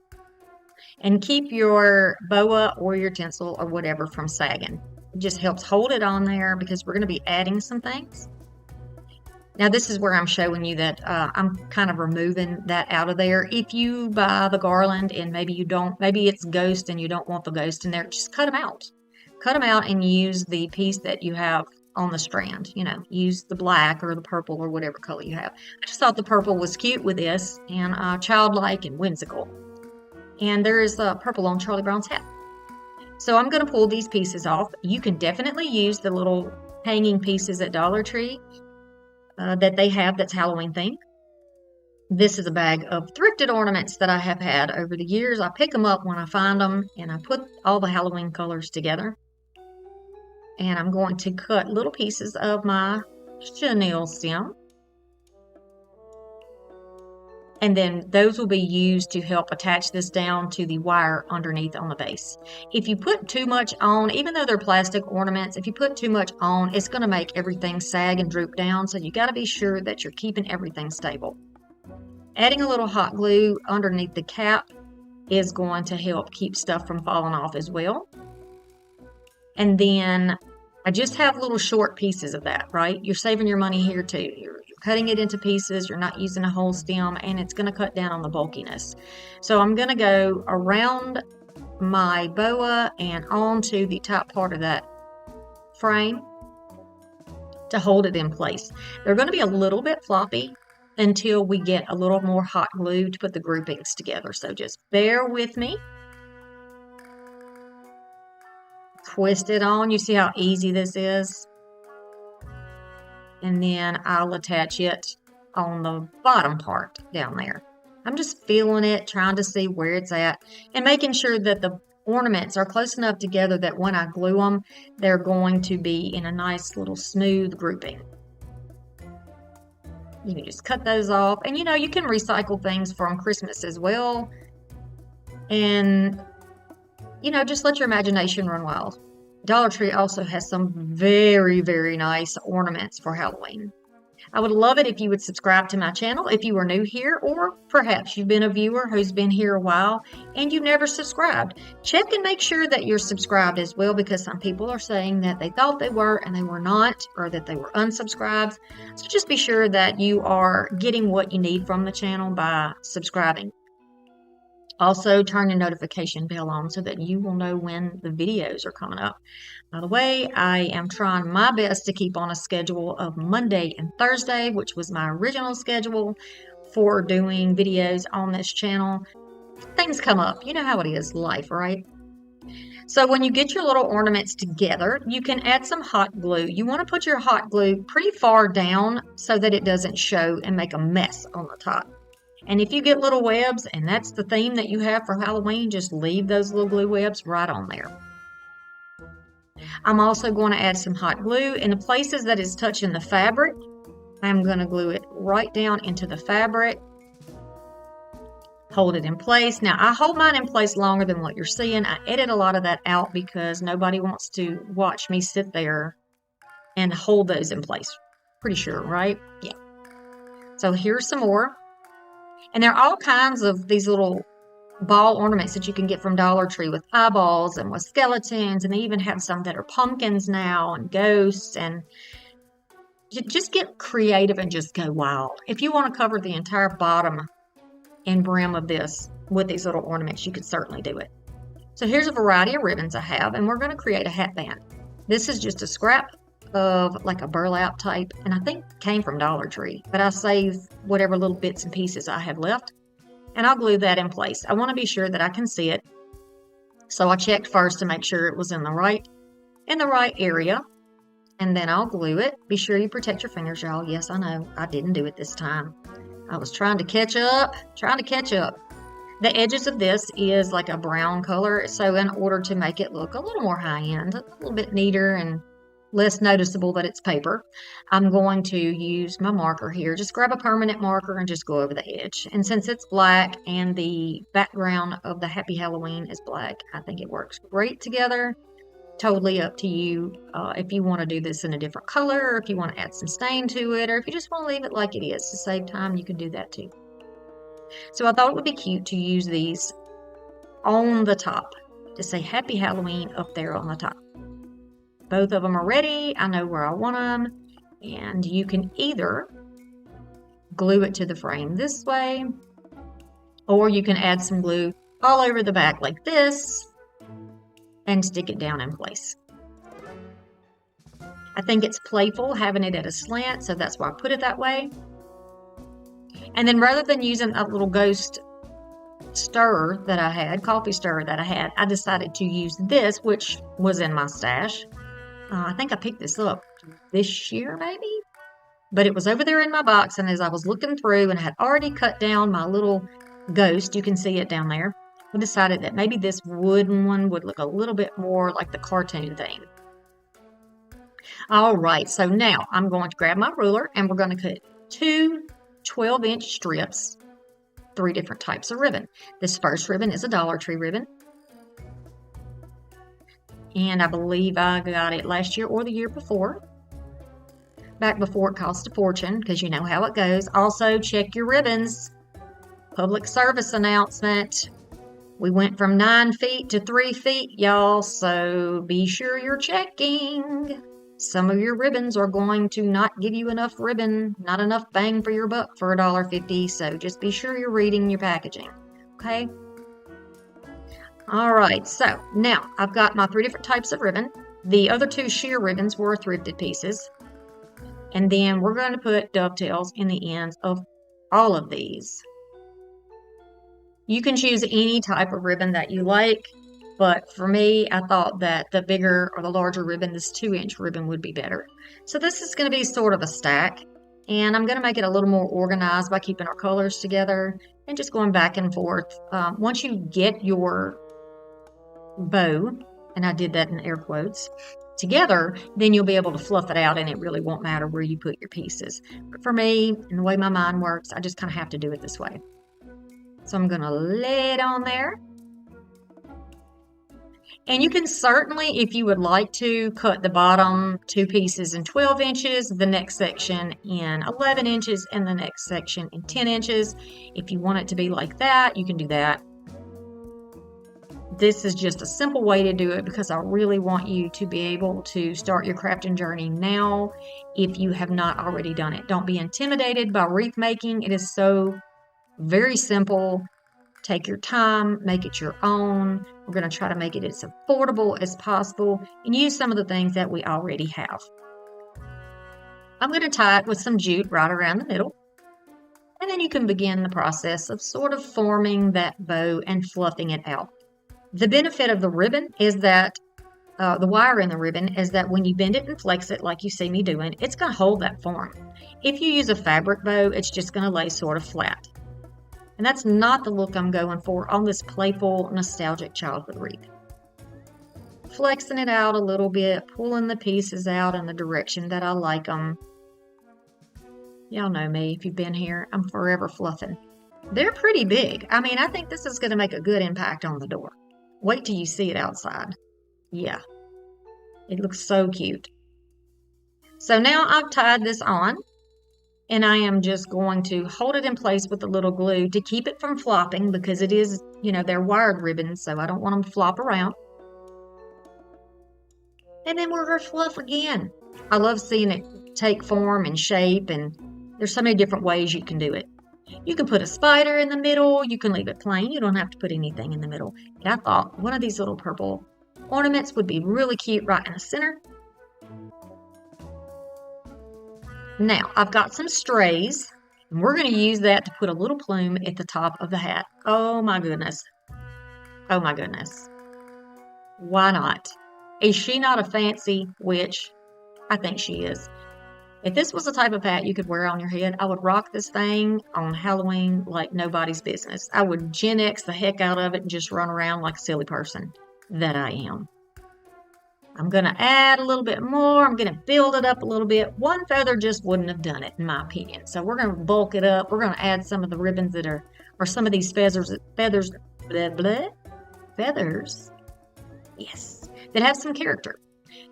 [SPEAKER 1] and keep your boa or your tinsel or whatever from sagging. It just helps hold it on there because we're going to be adding some things. Now this is where I'm showing you that I'm kind of removing that out of there. If you buy the garland and maybe it's ghost and you don't want the ghost in there, just cut them out. Cut them out and use the piece that you have on the strand. You know, use the black or the purple or whatever color you have. I just thought the purple was cute with this and childlike and whimsical. And there is purple on Charlie Brown's hat. So I'm going to pull these pieces off. You can definitely use the little hanging pieces at Dollar Tree that they have that's Halloween themed. This is a bag of thrifted ornaments that I have had over the years. I pick them up when I find them and I put all the Halloween colors together. And I'm going to cut little pieces of my chenille stem. And then those will be used to help attach this down to the wire underneath on the base. If you put too much on, even though they're plastic ornaments, if you put too much on, it's going to make everything sag and droop down. So you got to be sure that you're keeping everything stable. Adding a little hot glue underneath the cap is going to help keep stuff from falling off as well. And then I just have little short pieces of that, right? You're saving your money here too. You're cutting it into pieces. You're not using a whole stem, and it's going to cut down on the bulkiness. So I'm going to go around my boa and onto the top part of that frame to hold it in place. They're going to be a little bit floppy until we get a little more hot glue to put the groupings together. So just bear with me. Twist it on. You see how easy this is? And then I'll attach it on the bottom part down there. I'm just feeling it, trying to see where it's at, and making sure that the ornaments are close enough together that when I glue them, they're going to be in a nice little smooth grouping. You can just cut those off, and you know, you can recycle things from Christmas as well. And you know, just let your imagination run wild. Dollar Tree also has some very, very nice ornaments for Halloween. I would love it if you would subscribe to my channel if you are new here, or perhaps you've been a viewer who's been here a while and you never subscribed. Check and make sure that you're subscribed as well, because some people are saying that they thought they were and they were not, or that they were unsubscribed. So just be sure that you are getting what you need from the channel by subscribing.
[SPEAKER 3] Also, turn your notification bell on so that you will know when the videos are coming up. By the way, I am trying my best to keep on a schedule of Monday and Thursday, which was my original schedule for doing videos on this channel. Things come up. You know how it is, life, right? So when you get your little ornaments together, you can add some hot glue. You want to put your hot glue pretty far down so that it doesn't show and make a mess on the top. And if you get little webs, and that's the theme that you have for Halloween, just leave those little glue webs right on there. I'm also going to add some hot glue in the places that is touching the fabric. I'm going to glue it right down into the fabric. Hold it in place. Now, I hold mine in place longer than what you're seeing. I edit a lot of that out because nobody wants to watch me sit there and hold those in place. Pretty sure, right? Yeah. So here's some more. And there are all kinds of these little ball ornaments that you can get from Dollar Tree with eyeballs and with skeletons. And they even have some that are pumpkins now and ghosts. And just get creative and just go wild. If you want to cover the entire bottom and brim of this with these little ornaments, you could certainly do it. So here's a variety of ribbons I have, and we're going to create a hat band. This is just a scrap of like a burlap type, and I think came from Dollar Tree, but I save whatever little bits and pieces I have left, and I'll glue that in place. I want to be sure that I can see it, so I checked first to make sure it was in the right area, and then I'll glue it. Be sure you protect your fingers, y'all. Yes, I know I didn't do it this time. I was trying to catch up. The edges of this is like a brown color, so in order to make it look a little more high-end, a little bit neater and less noticeable that it's paper, I'm going to use my marker here. Just grab a permanent marker and just go over the edge. And since it's black and the background of the Happy Halloween is black, I think it works great together. Totally up to you if you want to do this in a different color, or if you want to add some stain to it, or if you just want to leave it like it is to save time, you can do that too. So I thought it would be cute to use these on the top to say Happy Halloween up there on the top. Both of them are ready. I know where I want them, and you can either glue it to the frame this way, or you can add some glue all over the back like this and stick it down in place. I think it's playful having it at a slant, so that's why I put it that way. And then rather than using a little ghost stirrer that I had, coffee stirrer that I had, I decided to use this, which was in my stash. I think I picked this up this year maybe, but it was over there in my box, and as I was looking through and I had already cut down my little ghost, you can see it down there, I decided that maybe this wooden one would look a little bit more like the cartoon theme. All right, so now I'm going to grab my ruler, and we're going to cut two 12-inch strips, 3 different types of ribbon. This first ribbon is a Dollar Tree ribbon, and I believe I got it last year or the year before, back before it cost a fortune, because you know how it goes. Also, check your ribbons. Public service announcement. We went from 9 feet to 3 feet, y'all, so be sure you're checking. Some of your ribbons are going to not give you enough ribbon, not enough bang for your buck for $1.50, so just be sure you're reading your packaging, okay? All right, so now I've got my 3 different types of ribbon. The other 2 sheer ribbons were thrifted pieces, and then we're going to put dovetails in the ends of all of these. You can choose any type of ribbon that you like, but for me, I thought that the bigger or the larger ribbon, this 2-inch ribbon, would be better. So this is going to be sort of a stack, and I'm going to make it a little more organized by keeping our colors together and just going back and forth. Once you get your bow, and I did that in air quotes, together, then you'll be able to fluff it out, and it really won't matter where you put your pieces. But for me, and the way my mind works, I just kind of have to do it this way. So I'm going to lay it on there. And you can certainly, if you would like to, cut the bottom 2 pieces in 12 inches, the next section in 11 inches, and the next section in 10 inches. If you want it to be like that, you can do that. This is just a simple way to do it because I really want you to be able to start your crafting journey now if you have not already done it. Don't be intimidated by wreath making. It is so very simple, Take your time, make it your own. We're going to try to make it as affordable as possible and use some of the things that we already have. I'm going to tie it with some jute right around the middle. And then you can begin the process of sort of forming that bow and fluffing it out. The benefit of the ribbon is that the wire in the ribbon is that when you bend it and flex it like you see me doing, it's going to hold that form. If you use a fabric bow, it's just going to lay sort of flat. And that's not the look I'm going for on this playful, nostalgic childhood wreath. Flexing it out a little bit, pulling the pieces out in the direction that I like them. Y'all know me, if you've been here, I'm forever fluffing. They're pretty big. I mean, I think this is going to make a good impact on the door. Wait till you see it outside. Yeah, it looks so cute. So now I've tied this on, and I am just going to hold it in place with a little glue to keep it from flopping, because it is, they're wired ribbons, so I don't want them to flop around. And then we're going to fluff again. I love seeing it take form and shape, and there's so many different ways you can do it. You can put a spider in the middle. You can leave it plain. You don't have to put anything in the middle. And I thought one of these little purple ornaments would be really cute right in the center. Now, I've got some strays, and we're going to use that to put a little plume at the top of the hat. Oh my goodness. Oh my goodness. Why not? Is she not a fancy witch? I think she is. If this was the type of hat you could wear on your head, I would rock this thing on Halloween like nobody's business. I would Gen X the heck out of it and just run around like a silly person that I am. I'm going to add a little bit more. I'm going to build it up a little bit. One feather just wouldn't have done it, in my opinion. So we're going to bulk it up. We're going to add some of the ribbons that are, or some of these feathers, yes, that have some character.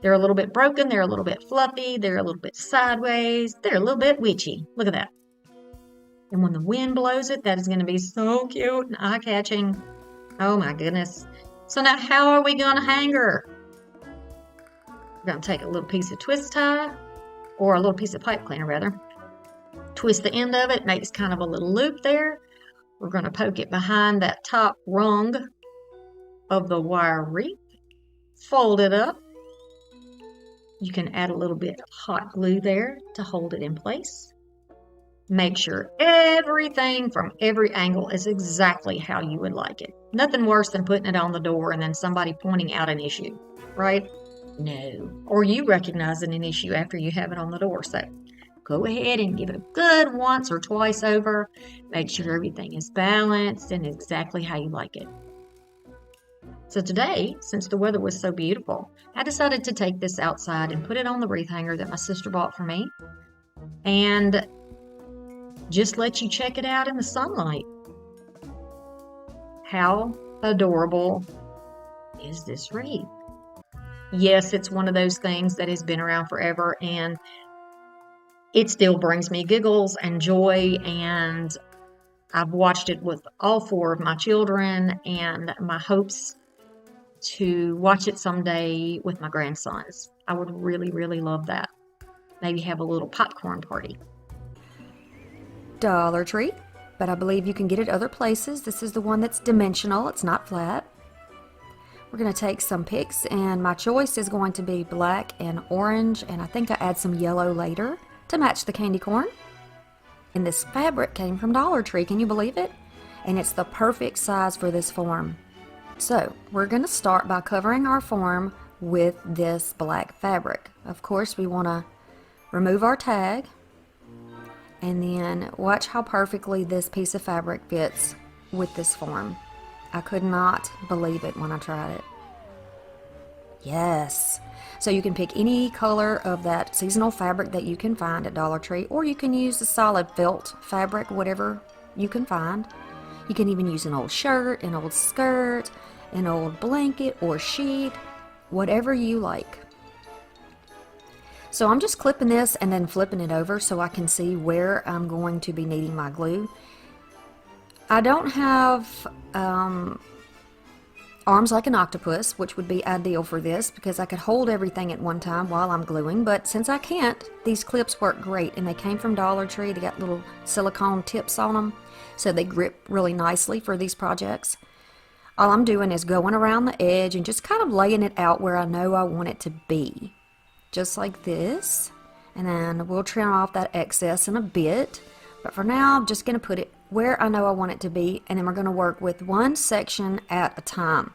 [SPEAKER 3] They're a little bit broken. They're a little bit fluffy. They're a little bit sideways. They're a little bit witchy. Look at that. And when the wind blows it, that is going to be so cute and eye-catching. Oh my goodness. So now how are we going to hang her? We're going to take a little piece of twist tie, or a little piece of pipe cleaner rather. Twist the end of it, makes kind of a little loop there. We're going to poke it behind that top rung of the wire wreath. Fold it up. You can add a little bit of hot glue there to hold it in place. Make sure everything from every angle is exactly how you would like it. Nothing worse than putting it on the door and then somebody pointing out an issue, right? No. Or you recognizing an issue after you have it on the door. So go ahead and give it a good once or twice over. Make sure everything is balanced and exactly how you like it. So today, since the weather was so beautiful, I decided to take this outside and put it on the wreath hanger that my sister bought for me, and just let you check it out in the sunlight. How adorable is this wreath? Yes, it's one of those things that has been around forever, and it still brings me giggles and joy, and I've watched it with all 4 of my children, and my hopes to watch it someday with my grandsons. I would really, really love that. Maybe have a little popcorn party.
[SPEAKER 2] Dollar Tree, but I believe you can get it other places. This is the one that's dimensional. It's not flat. We're going to take some picks, and my choice is going to be black and orange, and I think I add some yellow later to match the candy corn. And this fabric came from Dollar Tree. Can you believe it? And it's the perfect size for this form. So we're going to start by covering our form with this black fabric. Of course, we want to remove our tag, and then watch how perfectly this piece of fabric fits with this form. I could not believe it when I tried it. Yes. So you can pick any color of that seasonal fabric that you can find at Dollar Tree, or you can use the solid felt fabric, whatever you can find. You can even use an old shirt, an old skirt, an old blanket or sheet, whatever you like. So I'm just clipping this and then flipping it over so I can see where I'm going to be needing my glue. I don't have arms like an octopus, which would be ideal for this because I could hold everything at one time while I'm gluing, but since I can't, these clips work great, and they came from Dollar Tree. They got little silicone tips on them, so they grip really nicely for these projects. All I'm doing is going around the edge and just kind of laying it out where I know I want it to be. Just like this. And then we'll trim off that excess in a bit. But for now, I'm just going to put it where I know I want it to be. And then we're going to work with one section at a time.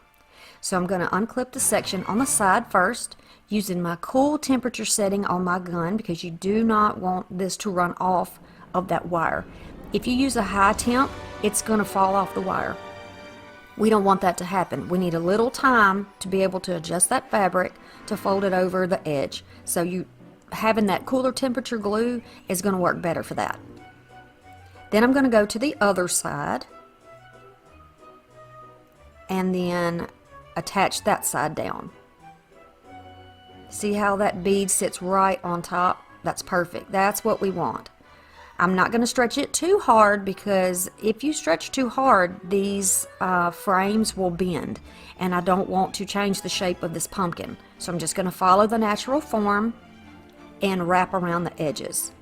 [SPEAKER 2] So I'm going to unclip the section on the side first, using my cool temperature setting on my gun, because you do not want this to run off of that wire. If you use a high temp, it's going to fall off the wire. We don't want that to happen. We need a little time to be able to adjust that fabric to fold it over the edge. So you having that cooler temperature glue is going to work better for that. Then I'm going to go to the other side and then attach that side down. See how that bead sits right on top? That's perfect. That's what we want. I'm not going to stretch it too hard, because if you stretch too hard, these frames will bend, and I don't want to change the shape of this pumpkin. So I'm just going to follow the natural form and wrap around the edges.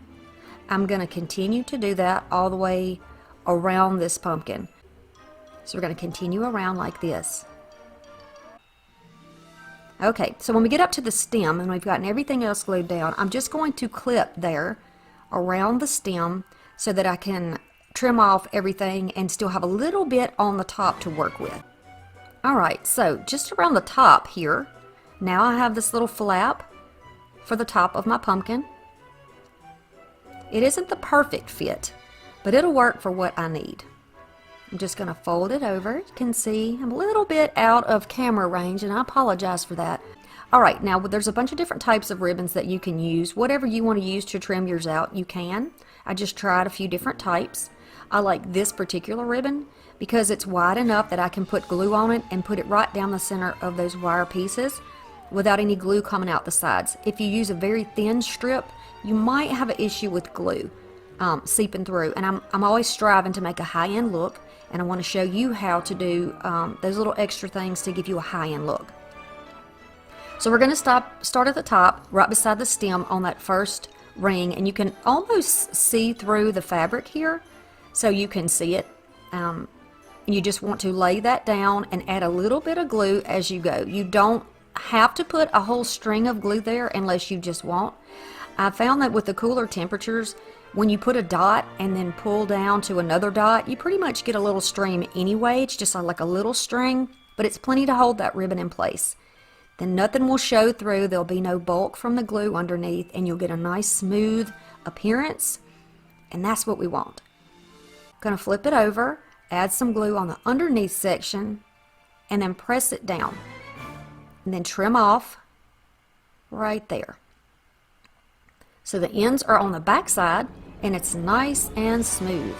[SPEAKER 2] I'm going to continue to do that all the way around this pumpkin. So we're going to continue around like this. Okay, so when we get up to the stem and we've gotten everything else glued down, I'm just going to clip there around the stem so that I can trim off everything and still have a little bit on the top to work with. Alright, so just around the top here, now I have this little flap for the top of my pumpkin. It isn't the perfect fit, but it'll work for what I need. I'm just going to fold it over. You can see I'm a little bit out of camera range, and I apologize for that. Alright, now there's a bunch of different types of ribbons that you can use. Whatever you want to use to trim yours out, you can. I just tried a few different types. I like this particular ribbon because it's wide enough that I can put glue on it and put it right down the center of those wire pieces without any glue coming out the sides. If you use a very thin strip, you might have an issue with glue seeping through. And I'm always striving to make a high-end look, and I want to show you how to do those little extra things to give you a high-end look. So we're going to start at the top, right beside the stem on that first ring, and you can almost see through the fabric here, so you can see it. And you just want to lay that down and add a little bit of glue as you go. You don't have to put a whole string of glue there unless you just want. I found that with the cooler temperatures, when you put a dot and then pull down to another dot, you pretty much get a little stream anyway. It's just like a little string, but it's plenty to hold that ribbon in place. Then nothing will show through. There'll be no bulk from the glue underneath, and you'll get a nice smooth appearance, and that's what we want. Gonna flip it over, add some glue on the underneath section, and then press it down, and then trim off right there. So the ends are on the back side, and it's nice and smooth.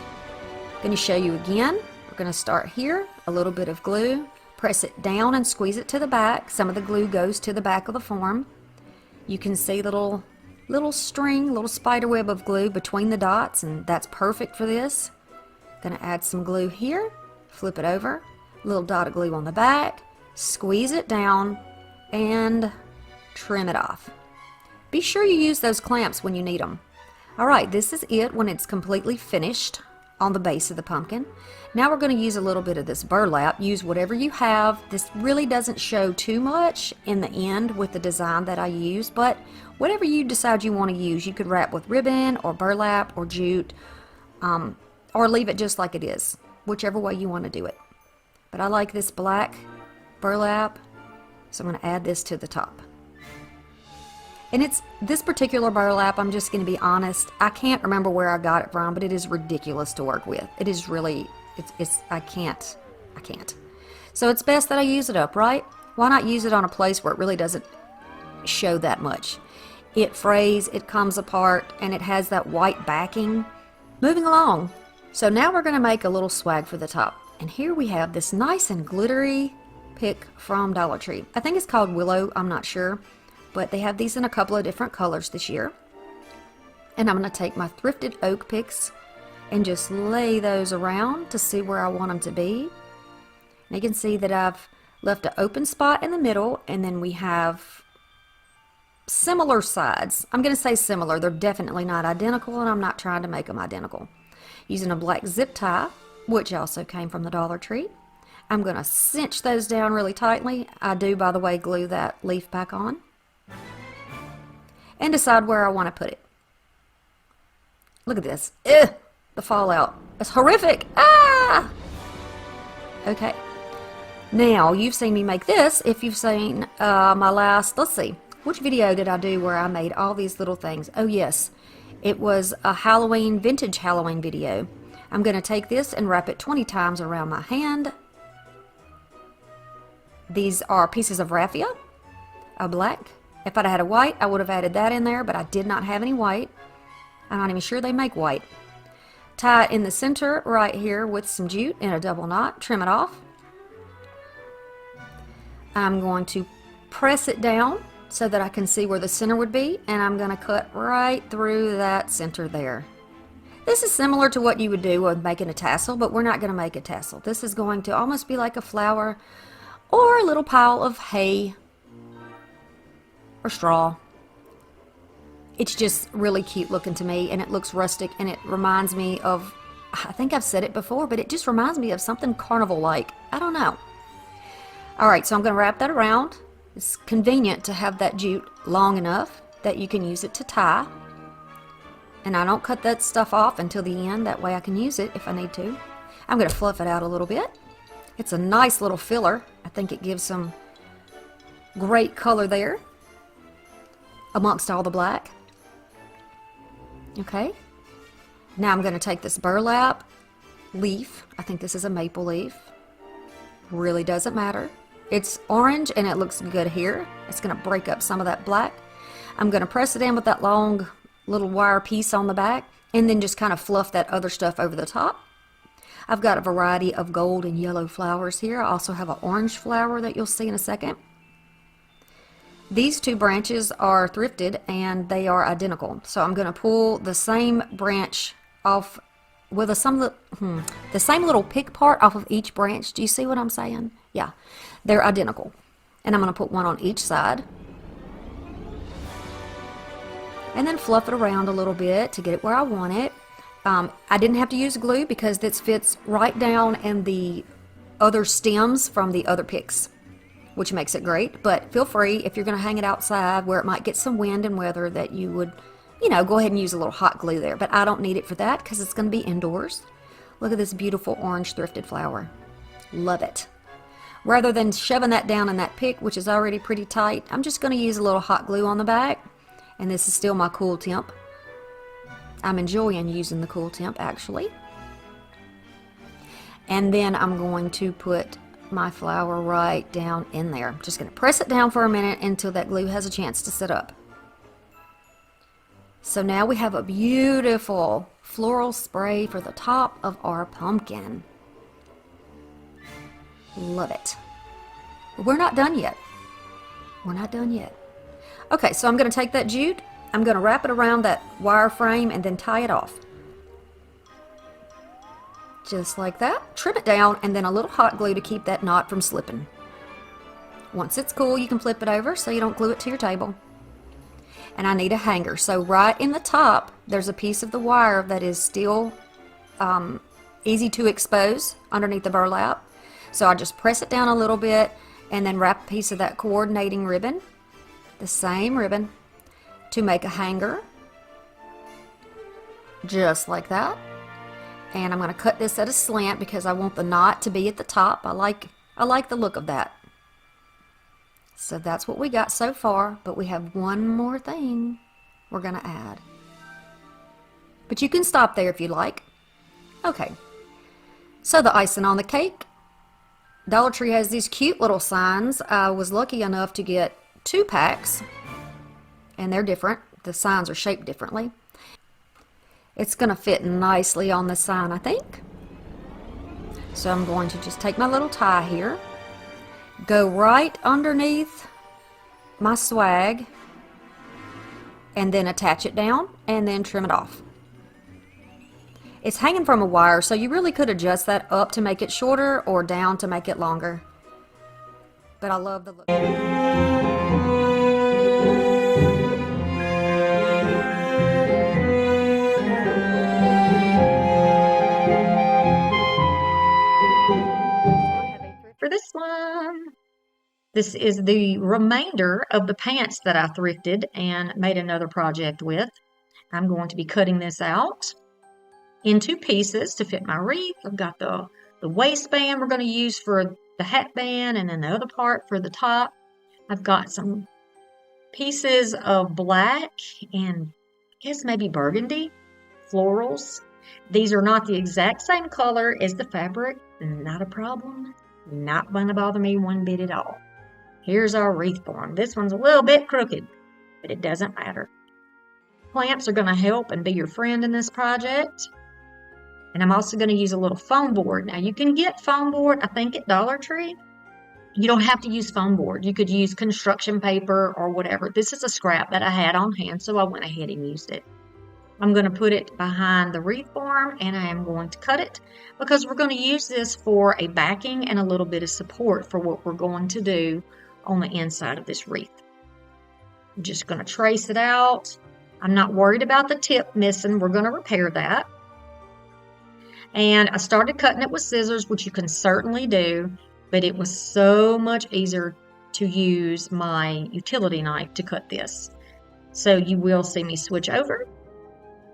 [SPEAKER 2] Gonna show you again. We're gonna start here, a little bit of glue, press it down and squeeze it to the back. Some of the glue goes to the back of the form. You can see little string, little spider web of glue between the dots, and that's perfect for this. Gonna add some glue here, flip it over, little dot of glue on the back, squeeze it down, and trim it off. Be sure you use those clamps when you need them. Alright, this is it when it's completely finished on the base of the pumpkin. Now we're going to use a little bit of this burlap. Use whatever you have. This really doesn't show too much in the end with the design that I use, but whatever you decide you want to use, you could wrap with ribbon or burlap or jute, or leave it just like it is, whichever way you want to do it. But I like this black burlap, so I'm going to add this to the top. And it's this particular burlap, I'm just going to be honest, I can't remember where I got it from, but it is ridiculous to work with. It is really, I can't. So it's best that I use it up, right? Why not use it on a place where it really doesn't show that much? It frays, it comes apart, and it has that white backing. Moving along. So now we're going to make a little swag for the top. And here we have this nice and glittery pick from Dollar Tree. I think it's called Willow, I'm not sure. But they have these in a couple of different colors this year. And I'm going to take my thrifted oak picks and just lay those around to see where I want them to be. And you can see that I've left an open spot in the middle, and then we have similar sides. I'm going to say similar. They're definitely not identical, and I'm not trying to make them identical. Using a black zip tie, which also came from the Dollar Tree. I'm going to cinch those down really tightly. I do, by the way, glue that leaf back on. And decide where I want to put it. Look at this. Ugh, the fallout. It's horrific. Ah! Okay. Now, you've seen me make this. If you've seen my last, let's see, which video did I do where I made all these little things? Oh, yes. It was a Halloween, vintage Halloween video. I'm going to take this and wrap it 20 times around my hand. These are pieces of raffia, a black. If I'd had a white, I would have added that in there, but I did not have any white. I'm not even sure they make white. Tie it in the center right here with some jute in a double knot, trim it off. I'm going to press it down so that I can see where the center would be, and I'm going to cut right through that center there. This is similar to what you would do with making a tassel, but we're not going to make a tassel. This is going to almost be like a flower or a little pile of hay or straw. It's just really cute looking to me, and it looks rustic, and it reminds me of, I think I've said it before, but it just reminds me of something carnival-like. I don't know. Alright, so I'm going to wrap that around. It's convenient to have that jute long enough that you can use it to tie. And I don't cut that stuff off until the end, that way I can use it if I need to. I'm going to fluff it out a little bit. It's a nice little filler. I think it gives some great color there amongst all the black. Okay. Now I'm going to take this burlap leaf. I think this is a maple leaf. Really doesn't matter. It's orange and it looks good here. It's going to break up some of that black. I'm going to press it in with that long little wire piece on the back, and then just kind of fluff that other stuff over the top. I've got a variety of gold and yellow flowers here. I also have an orange flower that you'll see in a second. These two branches are thrifted and they are identical. So I'm going to pull the same branch off with the same little pick part off of each branch. Do you see what I'm saying? Yeah, they're identical. And I'm going to put one on each side. And then fluff it around a little bit to get it where I want it. I didn't have to use glue because this fits right down in the other stems from the other picks, which makes it great. But feel free, if you're going to hang it outside where it might get some wind and weather, that you would, you know, go ahead and use a little hot glue there. But I don't need it for that because it's going to be indoors. Look at this beautiful orange thrifted flower. Love it. Rather than shoving that down in that pick, which is already pretty tight, I'm just going to use a little hot glue on the back. And this is still my cool temp. I'm enjoying using the cool temp, actually. And then I'm going to put my flower right down in there. I'm just going to press it down for a minute until that glue has a chance to sit up. So now we have a beautiful floral spray for the top of our pumpkin. Love it. But we're not done yet. We're not done yet. Okay, so I'm going to take that jute, I'm going to wrap it around that wire frame and then tie it off. Just like that. Trim it down and then a little hot glue to keep that knot from slipping. Once it's cool, you can flip it over so you don't glue it to your table. And I need a hanger. So right in the top, there's a piece of the wire that is still easy to expose underneath the burlap. So I just press it down a little bit and then wrap a piece of that coordinating ribbon, the same ribbon, to make a hanger, just like that. And I'm going to cut this at a slant because I want the knot to be at the top. I like the look of that. So that's what we got so far, but we have one more thing we're going to add. But you can stop there if you like. Okay, so the icing on the cake. Dollar Tree has these cute little signs. I was lucky enough to get 2 packs, and they're different. The signs are shaped differently. It's going to fit nicely on the sign, I think. So I'm going to just take my little tie here, go right underneath my swag, and then attach it down, and then trim it off. It's hanging from a wire, so you really could adjust that up to make it shorter or down to make it longer. But I love the look.
[SPEAKER 3] For this one, this is the remainder of the pants that I thrifted and made another project with. I'm going to be cutting this out in 2 pieces to fit my wreath. I've got the waistband we're going to use for the hat band, and then the other part for the top. I've got some pieces of black and I guess maybe burgundy florals. These are not the exact same color as the fabric. Not a problem. Not going to bother me one bit at all. Here's our wreath form. This one's a little bit crooked, but it doesn't matter. Clamps are going to help and be your friend in this project. And I'm also going to use a little foam board. Now you can get foam board, I think, at Dollar Tree. You don't have to use foam board. You could use construction paper or whatever. This is a scrap that I had on hand, so I went ahead and used it. I'm going to put it behind the wreath form, and I am going to cut it because we're going to use this for a backing and a little bit of support for what we're going to do on the inside of this wreath. I'm just going to trace it out. I'm not worried about the tip missing. We're going to repair that. And I started cutting it with scissors, which you can certainly do, but it was so much easier to use my utility knife to cut this. So you will see me switch over.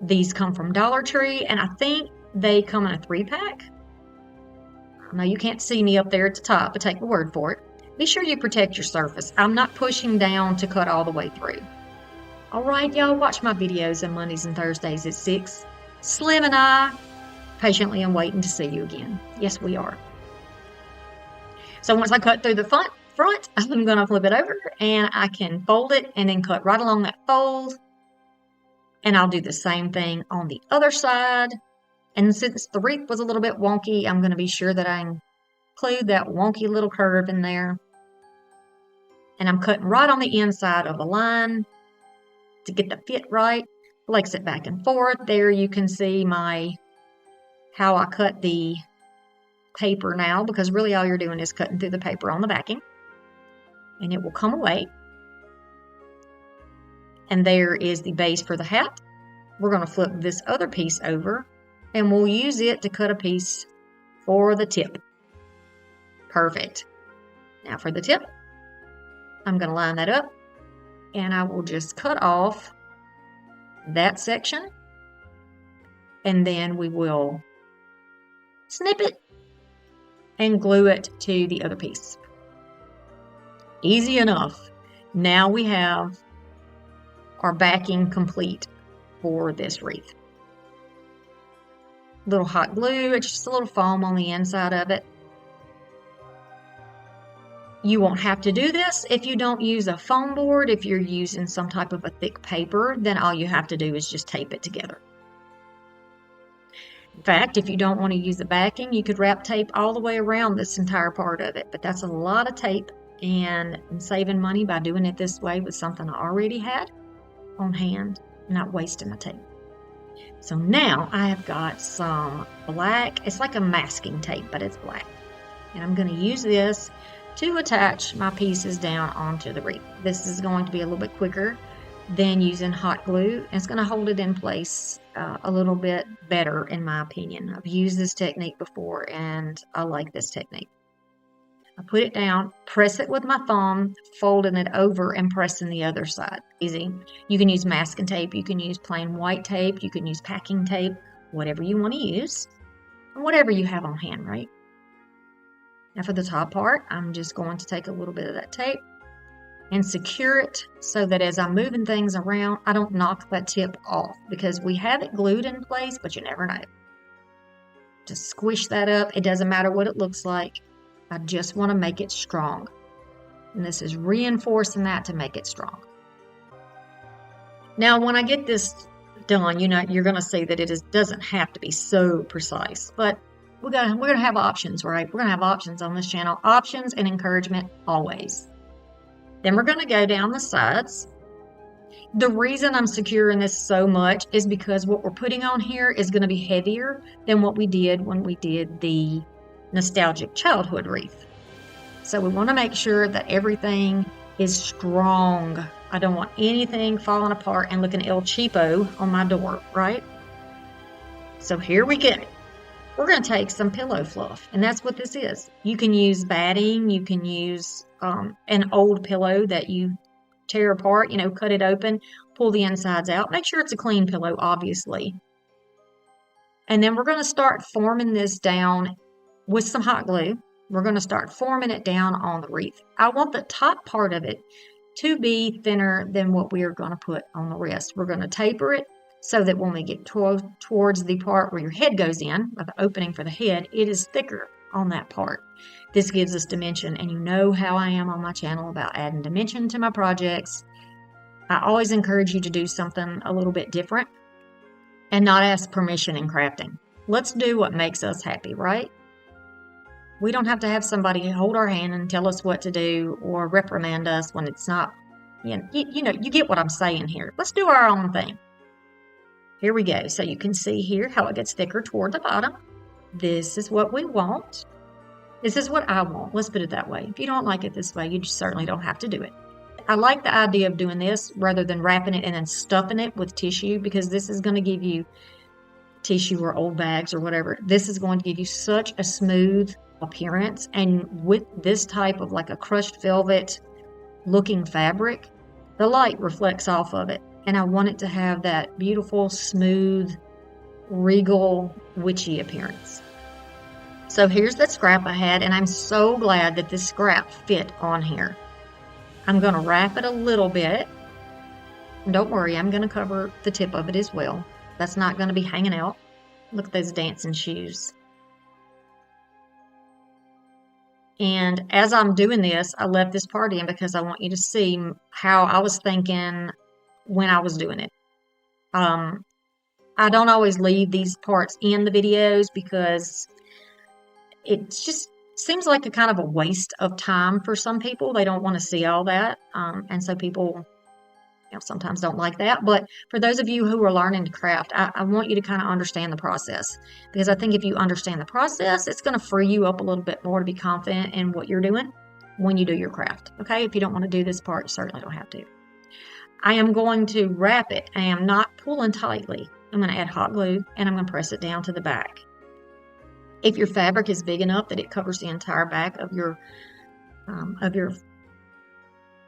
[SPEAKER 3] These come from Dollar Tree, and I think they come in a 3-pack. Now you can't see me up there at the top, but take the word for it. Be sure you protect your surface. I'm not pushing down to cut all the way through. All right, y'all, watch my videos on Mondays and Thursdays at 6. Slim and I patiently am waiting to see you again. Yes, we are. So once I cut through the front, I'm going to flip it over, and I can fold it and then cut right along that fold. And I'll do the same thing on the other side. And since the wreath was a little bit wonky, I'm going to be sure that I include that wonky little curve in there. And I'm cutting right on the inside of the line to get the fit right. Flex it back and forth. There you can see how I cut the paper now, because really all you're doing is cutting through the paper on the backing. And it will come away. And there is the base for the hat. We're going to flip this other piece over, and we'll use it to cut a piece for the tip. Perfect. Now for the tip, I'm going to line that up, and I will just cut off that section, and then we will snip it and glue it to the other piece. Easy enough. Now we have our backing complete for this wreath. Little hot glue, it's just a little foam on the inside of it. You won't have to do this if you don't use a foam board. If you're using some type of a thick paper, then all you have to do is just tape it together. In fact, if you don't want to use the backing, you could wrap tape all the way around this entire part of it, but that's a lot of tape, and I'm saving money by doing it this way with something I already had on hand, not wasting the tape. So now I have got some black, it's like a masking tape, but it's black. And I'm going to use this to attach my pieces down onto the wreath. This is going to be a little bit quicker than using hot glue. It's going to hold it in place a little bit better, in my opinion. I've used this technique before, and I like this technique. I put it down, press it with my thumb, folding it over and pressing the other side. Easy. You can use masking tape, you can use plain white tape, you can use packing tape, whatever you want to use, and whatever you have on hand, right? Now for the top part, I'm just going to take a little bit of that tape and secure it so that as I'm moving things around, I don't knock that tip off, because we have it glued in place, but you never know. Just squish that up. It doesn't matter what it looks like. I just want to make it strong. And this is reinforcing that to make it strong. Now, when I get this done, you're going to see that it doesn't have to be so precise, but we're going to have options, right? We're going to have options on this channel. Options and encouragement always. Then we're going to go down the sides. The reason I'm securing this so much is because what we're putting on here is going to be heavier than what we did when we did the nostalgic childhood wreath. So we want to make sure that everything is strong. I don't want anything falling apart and looking El Cheapo on my door, right? So here we go. We're going to take some pillow fluff, and that's what this is. You can use batting. You can use an old pillow that you tear apart, cut it open, pull the insides out. Make sure it's a clean pillow, obviously. And then we're going to start forming this down with some hot glue. We're going to start forming it down on the wreath. I want the top part of it to be thinner than what we are going to put on the rest. We're going to taper it so that when we get towards the part where your head goes in, or the opening for the head, it is thicker on that part. This gives us dimension, and you know how I am on my channel about adding dimension to my projects. I always encourage you to do something a little bit different and not ask permission in crafting. Let's do what makes us happy, right? We don't have to have somebody hold our hand and tell us what to do or reprimand us when it's not, you get what I'm saying here. Let's do our own thing. Here we go. So you can see here how it gets thicker toward the bottom. This is what we want. This is what I want. Let's put it that way. If you don't like it this way, you just certainly don't have to do it. I like the idea of doing this rather than wrapping it and then stuffing it with tissue, because this is going to give you tissue or old bags or whatever. This is going to give you such a smooth appearance. And with this type of like a crushed velvet looking fabric, the light reflects off of it. And I want it to have that beautiful, smooth, regal, witchy appearance. So here's that scrap I had, and I'm so glad that this scrap fit on here. I'm going to wrap it a little bit. And don't worry, I'm going to cover the tip of it as well. That's not going to be hanging out. Look at those dancing shoes. And as I'm doing this, I left this part in because I want you to see how I was thinking when I was doing it. I don't always leave these parts in the videos because it just seems like a kind of a waste of time for some people. They don't want to see all that. And so people, sometimes don't like that. But for those of you who are learning to craft, I want you to kind of understand the process, because I think if you understand the process, it's going to free you up a little bit more to be confident in what you're doing when you do your craft. Okay. If you don't want to do this part, you certainly don't have to. I am going to wrap it. I am not pulling tightly. I'm going to add hot glue and I'm going to press it down to the back. If your fabric is big enough that it covers the entire back of your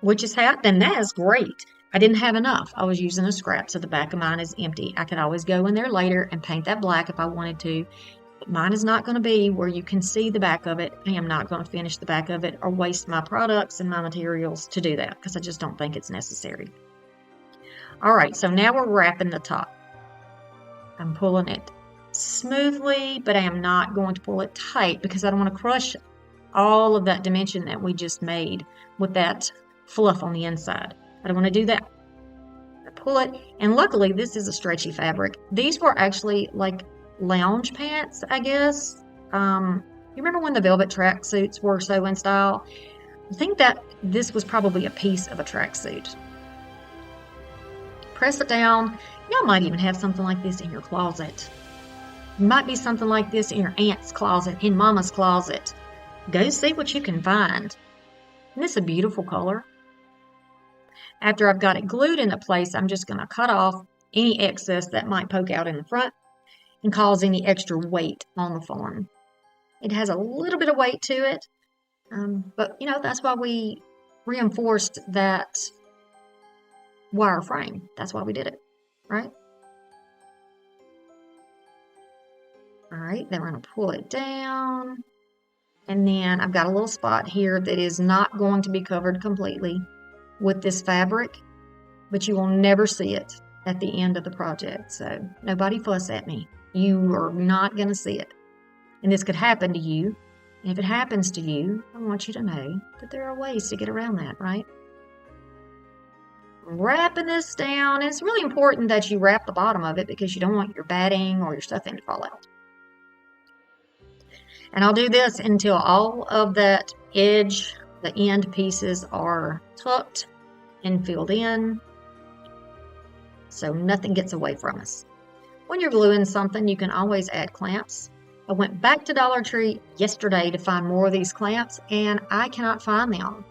[SPEAKER 3] witch's hat, then that is great. I didn't have enough. I was using a scrap, so the back of mine is empty. I could always go in there later and paint that black if I wanted to. But mine is not going to be where you can see the back of it. I am not going to finish the back of it or waste my products and my materials to do that, because I just don't think it's necessary. All right, so now we're wrapping the top. I'm pulling it smoothly, but I am not going to pull it tight because I don't want to crush all of that dimension that we just made with that fluff on the inside. I don't want to do that. I pull it, and luckily this is a stretchy fabric. These were actually like lounge pants, I guess. You remember when the velvet tracksuits were so in style? I think that this was probably a piece of a tracksuit. Press it down. Y'all might even have something like this in your closet. It might be something like this in your aunt's closet, in mama's closet. Go see what you can find. Isn't this a beautiful color? After I've got it glued into place, I'm just going to cut off any excess that might poke out in the front and cause any extra weight on the form. It has a little bit of weight to it, but that's why we reinforced that wire frame. That's why we did it, right? All right, then we're going to pull it down. And then I've got a little spot here that is not going to be covered completely with this fabric, but you will never see it at the end of the project. So nobody fuss at me. You are not going to see it. And this could happen to you. And if it happens to you, I want you to know that there are ways to get around that, right? Wrapping this down. It's really important that you wrap the bottom of it because you don't want your batting or your stuffing to fall out. And I'll do this until all of that edge, the end pieces are tucked and filled in, so nothing gets away from us. When you're gluing something, you can always add clamps. I went back to Dollar Tree yesterday to find more of these clamps, and I cannot find them.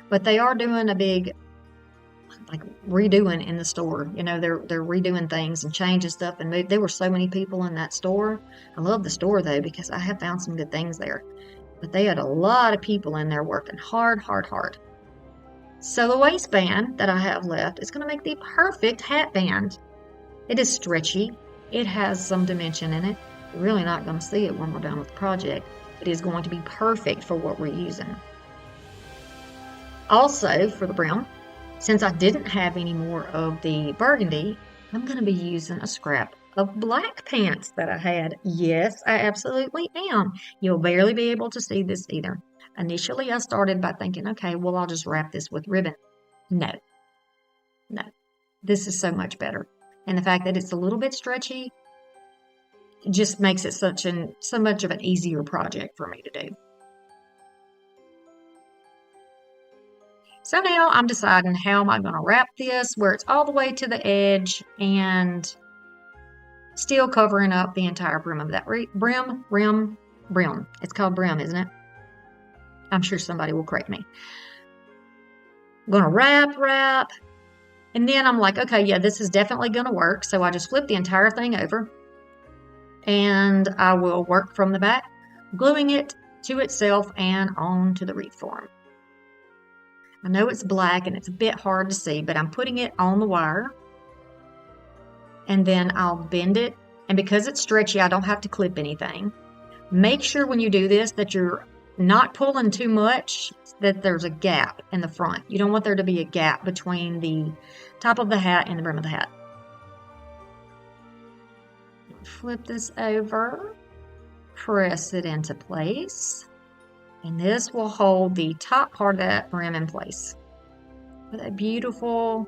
[SPEAKER 3] But they are doing a big, like, redoing in the store. You know, they're redoing things and changing stuff and move. There were so many people in that store. I love the store though because I have found some good things there. But they had a lot of people in there working hard, hard, hard. So the waistband that I have left is going to make the perfect hat band. It is stretchy. It has some dimension in it. You're really not going to see it when we're done with the project. It is going to be perfect for what we're using. Also, for the brim, since I didn't have any more of the burgundy, I'm going to be using a scrap of black pants that I had. Yes, I absolutely am. You'll barely be able to see this either. Initially, I started by thinking, okay, well, I'll just wrap this with ribbon. No. This is so much better. And the fact that it's a little bit stretchy just makes it so much of an easier project for me to do. So now I'm deciding how am I going to wrap this where it's all the way to the edge and still covering up the entire brim of that brim. It's called brim, isn't it? I'm sure somebody will correct me. I'm going to wrap. And then I'm like, okay, yeah, this is definitely going to work. So I just flip the entire thing over. And I will work from the back, gluing it to itself and onto the wreath form. I know it's black and it's a bit hard to see, but I'm putting it on the wire. And then I'll bend it. And because it's stretchy, I don't have to clip anything. Make sure when you do this that you're not pulling too much, that there's a gap in the front. You don't want there to be a gap between the top of the hat and the brim of the hat. Flip this over, press it into place, and this will hold the top part of that brim in place with a beautiful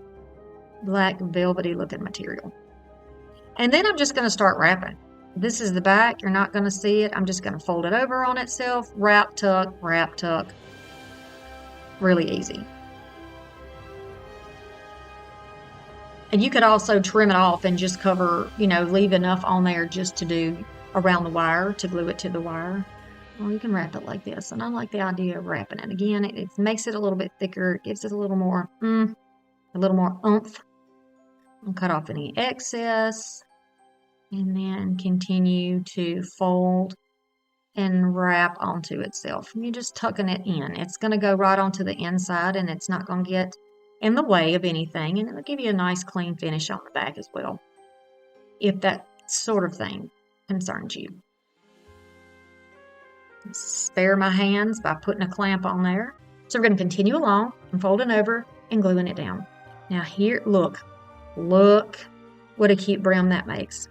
[SPEAKER 3] black velvety looking material. And then I'm just going to start wrapping. This is the back. You're not going to see it. I'm just going to fold it over on itself, wrap, tuck, really easy. And you could also trim it off and just cover, leave enough on there just to do around the wire, to glue it to the wire. Or you can wrap it like this. And I like the idea of wrapping it. Again, it makes it a little bit thicker. It gives it a little more oomph. I'll cut off any excess. And then continue to fold and wrap onto itself. You're just tucking it in. It's going to go right onto the inside and it's not going to get in the way of anything, and it'll give you a nice clean finish on the back as well, if that sort of thing concerns you. Spare my hands by putting a clamp on there. So we're going to continue along and folding over and gluing it down. Now here, look what a cute brim that makes.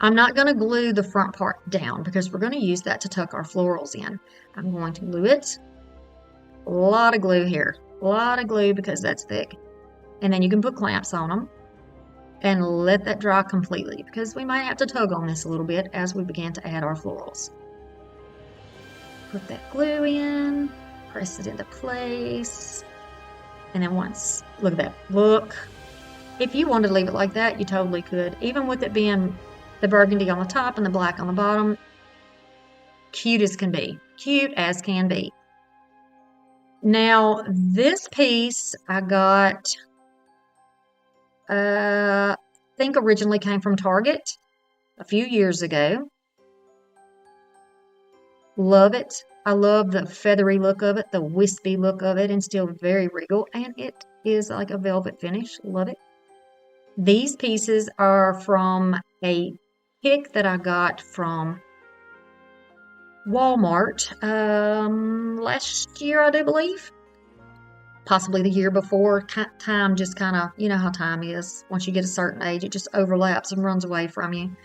[SPEAKER 3] I'm not going to glue the front part down because we're going to use that to tuck our florals in. I'm going to glue it. A lot of glue here. A lot of glue because that's thick. And then you can put clamps on them and let that dry completely because we might have to tug on this a little bit as we begin to add our florals. Put that glue in, press it into place. And then once, look at that, look. If you wanted to leave it like that, you totally could. Even with it being the burgundy on the top and the black on the bottom, cute as can be. Cute as can be. Now, this piece I got, I think originally came from Target a few years ago. Love it. I love the feathery look of it, the wispy look of it, and still very regal. And it is like a velvet finish. Love it. These pieces are from a pick that I got from Walmart last year, I do believe. Possibly the year before. Time just kind of, you know how time is. Once you get a certain age, it just overlaps and runs away from you.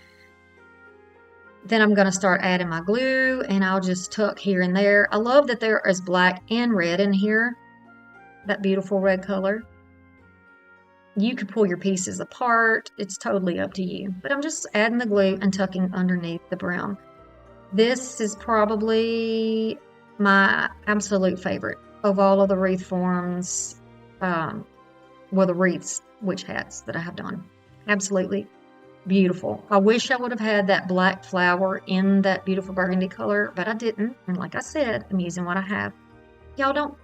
[SPEAKER 3] Then I'm going to start adding my glue, and I'll just tuck here and there. I love that there is black and red in here. That beautiful red color. You could pull your pieces apart. It's totally up to you. But I'm just adding the glue and tucking underneath the brim. This is probably my absolute favorite of all of the wreath forms, the wreaths, witch hats that I have done. Absolutely Beautiful. I wish I would have had that black flower in that beautiful burgundy color, but I didn't. And like I said, I'm using what I have. Y'all don't,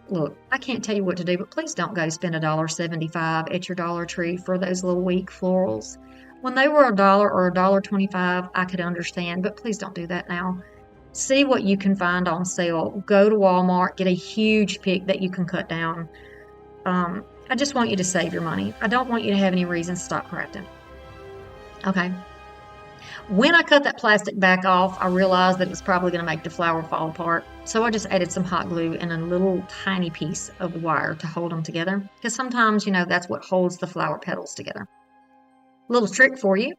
[SPEAKER 3] look, I can't tell you what to do, but please don't go spend $1.75 at your Dollar Tree for those little weak florals. When they were $1 or $1.25, I could understand, but please don't do that now. See what you can find on sale. Go to Walmart, get a huge pick that you can cut down. I just want you to save your money. I don't want you to have any reason to stop crafting. Okay. When I cut that plastic back off, I realized that it was probably going to make the flower fall apart. So I just added some hot glue and a little tiny piece of wire to hold them together. Because sometimes, that's what holds the flower petals together. Little trick for you.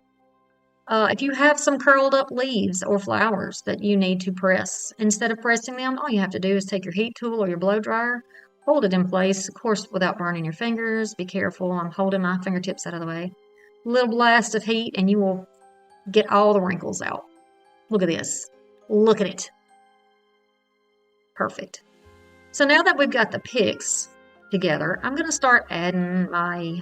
[SPEAKER 3] If you have some curled up leaves or flowers that you need to press, instead of pressing them, all you have to do is take your heat tool or your blow dryer, hold it in place, of course, without burning your fingers. Be careful. I'm holding my fingertips out of the way. Little blast of heat and you will get all the wrinkles out. Look at this. Look at it. Perfect. So now that we've got the picks together, I'm going to start adding my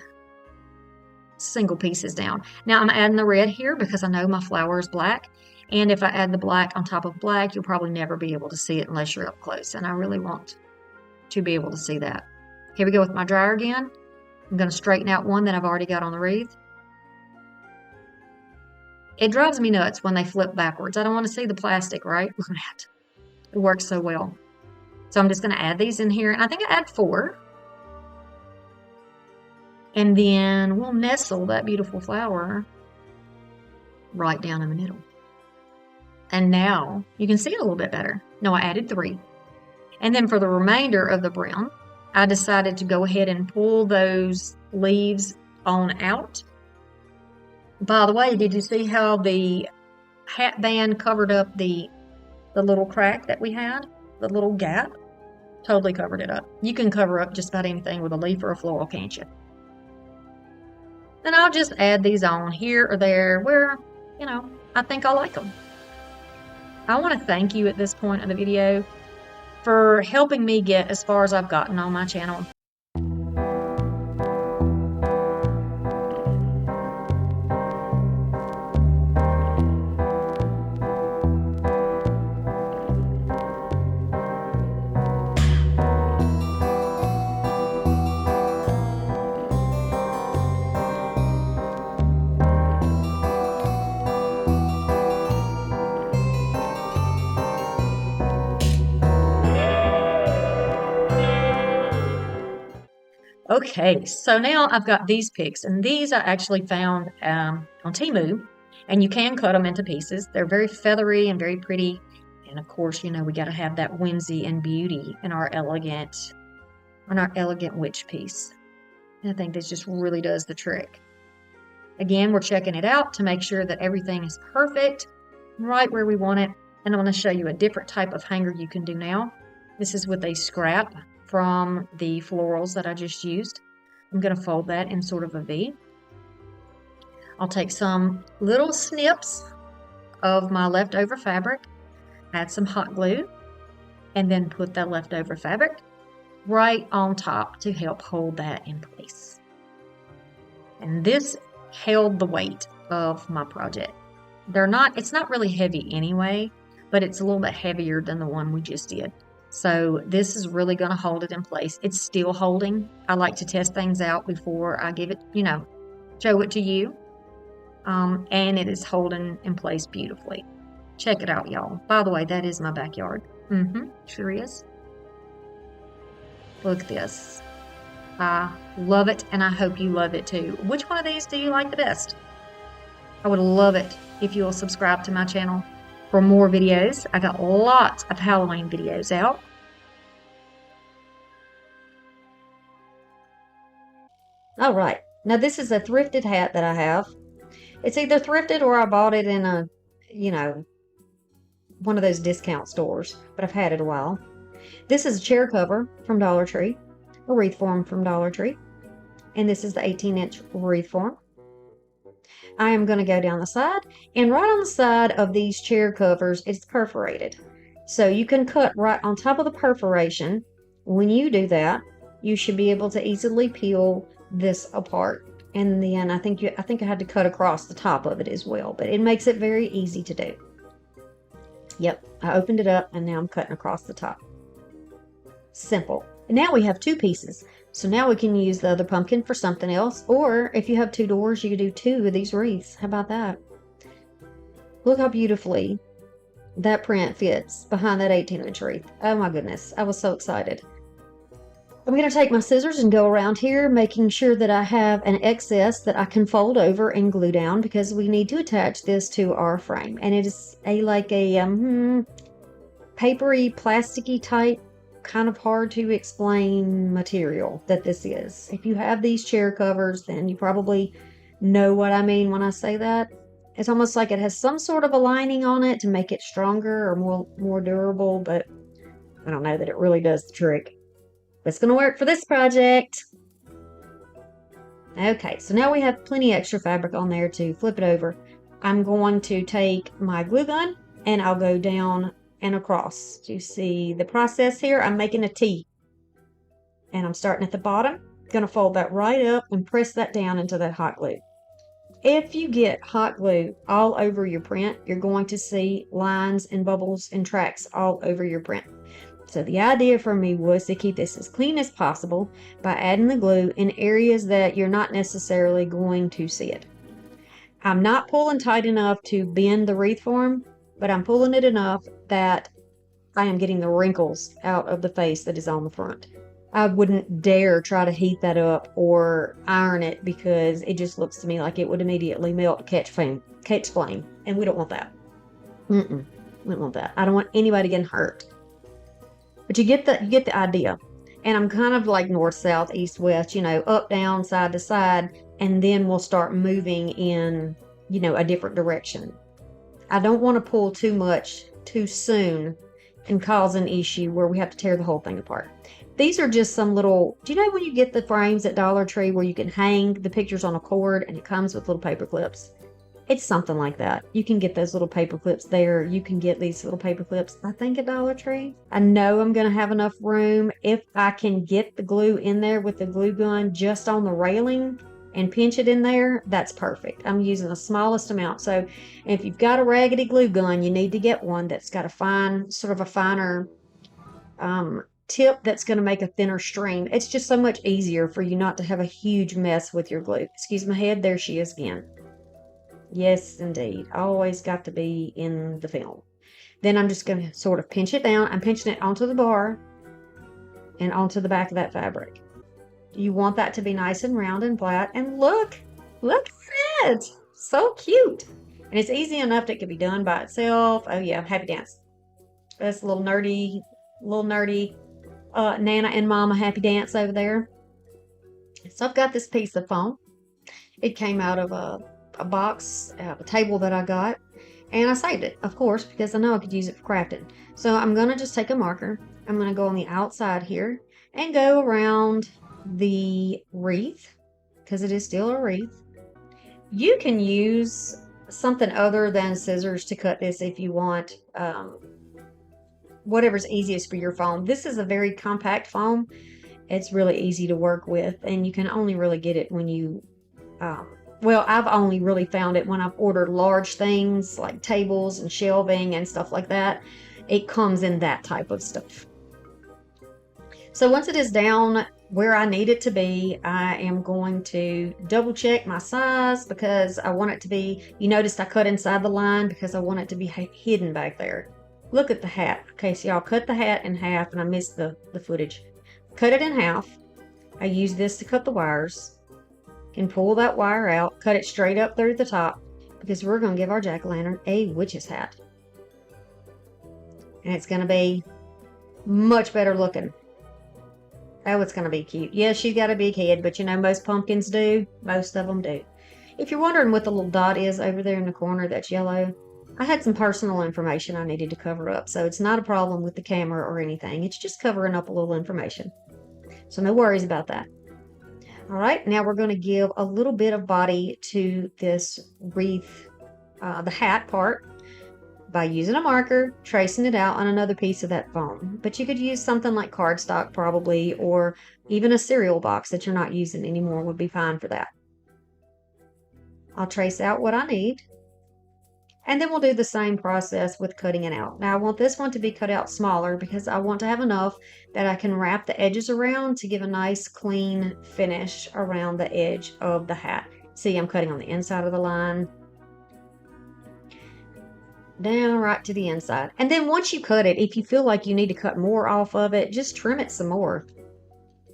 [SPEAKER 3] single pieces down. Now I'm adding the red here because I know my flower is black. And if I add the black on top of black, you'll probably never be able to see it unless you're up close. And I really want to be able to see that. Here we go with my dryer again. I'm going to straighten out one that I've already got on the wreath. It drives me nuts when they flip backwards. I don't want to see the plastic, right? Look at that. It works so well. So I'm just going to add these in here. And I think I add 4. And then we'll nestle that beautiful flower right down in the middle. And now you can see it a little bit better. No, I added 3. And then for the remainder of the brim, I decided to go ahead and pull those leaves on out. By the way, did you see how the hat band covered up the little crack that we had? The little gap? Totally covered it up. You can cover up just about anything with a leaf or a floral, can't you? Then I'll just add these on here or there where, I think I like them. I want to thank you at this point in the video for helping me get as far as I've gotten on my channel. Okay, so now I've got these picks, and these I actually found on TEMU, and you can cut them into pieces. They're very feathery and very pretty, and of course, we got to have that whimsy and beauty in our elegant witch piece. And I think this just really does the trick. Again, we're checking it out to make sure that everything is perfect, right where we want it, and I'm going to show you a different type of hanger you can do now. This is with a scrap from the florals that I just used. I'm going to fold that in sort of a V. I'll take some little snips of my leftover fabric, add some hot glue, and then put that leftover fabric right on top to help hold that in place. And this held the weight of my project. It's not really heavy anyway, but it's a little bit heavier than the one we just did. So this is really going to hold it in place. It's still holding. I like to test things out before I give it, show it to you. And it is holding in place beautifully. Check it out, y'all. By the way, that is my backyard. Sure is. Look at this. I love it, and I hope you love it too. Which one of these do you like the best? I would love it if you will subscribe to my channel for more videos. I got lots of Halloween videos out.
[SPEAKER 2] All right. Now this is a thrifted hat that I have. It's either thrifted or I bought it in a, one of those discount stores, but I've had it a while. This is a chair cover from Dollar Tree, a wreath form from Dollar Tree, and this is the 18-inch wreath form. I am going to go down the side, and right on the side of these chair covers, it's perforated. So you can cut right on top of the perforation. When you do that, you should be able to easily peel this apart. And then I think I had to cut across the top of it as well, but it makes it very easy to do. Yep, I opened it up and now I'm cutting across the top. Simple. And now we have two pieces. So now we can use the other pumpkin for something else. Or if you have two doors, you could do two of these wreaths. How about that? Look how beautifully that print fits behind that 18-inch wreath. Oh my goodness, I was so excited. I'm going to take my scissors and go around here, making sure that I have an excess that I can fold over and glue down, because we need to attach this to our frame. And it is like a papery, plasticky type, kind of hard to explain material that this is. If you have these chair covers, then you probably know what I mean when I say that. It's almost like it has some sort of a lining on it to make it stronger or more durable, but I don't know that it really does the trick. But it's going to work for this project. Okay, so now we have plenty extra fabric on there to flip it over. I'm going to take my glue gun and I'll go down and across. Do you see the process here? I'm making a T. And I'm starting at the bottom. Going to fold that right up and press that down into that hot glue. If you get hot glue all over your print, you're going to see lines and bubbles and tracks all over your print. So the idea for me was to keep this as clean as possible by adding the glue in areas that you're not necessarily going to see it. I'm not pulling tight enough to bend the wreath form, but I'm pulling it enough that I am getting the wrinkles out of the face that is on the front. I wouldn't dare try to heat that up or iron it, because it just looks to me like it would immediately melt, catch flame, and we don't want that. We don't want that. I don't want anybody getting hurt. But you get the idea. And I'm kind of like north, south, east, west, up, down, side to side, and then we'll start moving in, a different direction. I don't want to pull too much too soon and cause an issue where we have to tear the whole thing apart. These are just some little, do you know when you get the frames at Dollar Tree where you can hang the pictures on a cord and it comes with little paper clips? It's something like that. You can get those little paper clips there. You can get these little paper clips, I think, at Dollar Tree. I know I'm going to have enough room. If I can get the glue in there with the glue gun just on the railing and pinch it in there, that's perfect. I'm using the smallest amount. So if you've got a raggedy glue gun, you need to get one that's got a fine, sort of a finer tip that's going to make a thinner stream. It's just so much easier for you not to have a huge mess with your glue. Excuse my head, there she is again. Yes, indeed. Always got to be in the film. Then I'm just going to sort of pinch it down. I'm pinching it onto the bar and onto the back of that fabric. You want that to be nice and round and flat. And look at it. So cute. And it's easy enough that it can be done by itself. Oh yeah, happy dance. That's a little nerdy Nana and Mama happy dance over there. So I've got this piece of foam. It came out of a box, a table that I got, and I saved it, of course, because I know I could use it for crafting. So I'm going to just take a marker. I'm going to go on the outside here and go around the wreath, because it is still a wreath. You can use something other than scissors to cut this if you want, whatever's easiest for your foam. This is a very compact foam. It's really easy to work with, and you can only really get it when you well, I've only really found it when I've ordered large things like tables and shelving and stuff like that. It comes in that type of stuff. So once it is down where I need it to be, I am going to double check my size, because I want it to be, you noticed I cut inside the line because I want it to be hidden back there. Look at the hat. Okay, so y'all cut the hat in half, and I missed the footage. Cut it in half. I use this to cut the wires. Can pull that wire out, cut it straight up through the top, because we're going to give our jack-o'-lantern a witch's hat. And it's going to be much better looking. Oh, it's going to be cute. Yeah, she's got a big head, but most pumpkins do. Most of them do. If you're wondering what the little dot is over there in the corner that's yellow, I had some personal information I needed to cover up, so it's not a problem with the camera or anything. It's just covering up a little information. So no worries about that. All right, now we're going to give a little bit of body to this wreath, the hat part, by using a marker, tracing it out on another piece of that foam. But you could use something like cardstock probably, or even a cereal box that you're not using anymore would be fine for that.
[SPEAKER 1] I'll trace out what I need. And then we'll do the same process with cutting it out. Now I want this one to be cut out smaller because I want to have enough that I can wrap the edges around to give a nice clean finish around the edge of the hat. See, I'm cutting on the inside of the line, down right to the inside. And then once you cut it, if you feel like you need to cut more off of it, just trim it some more.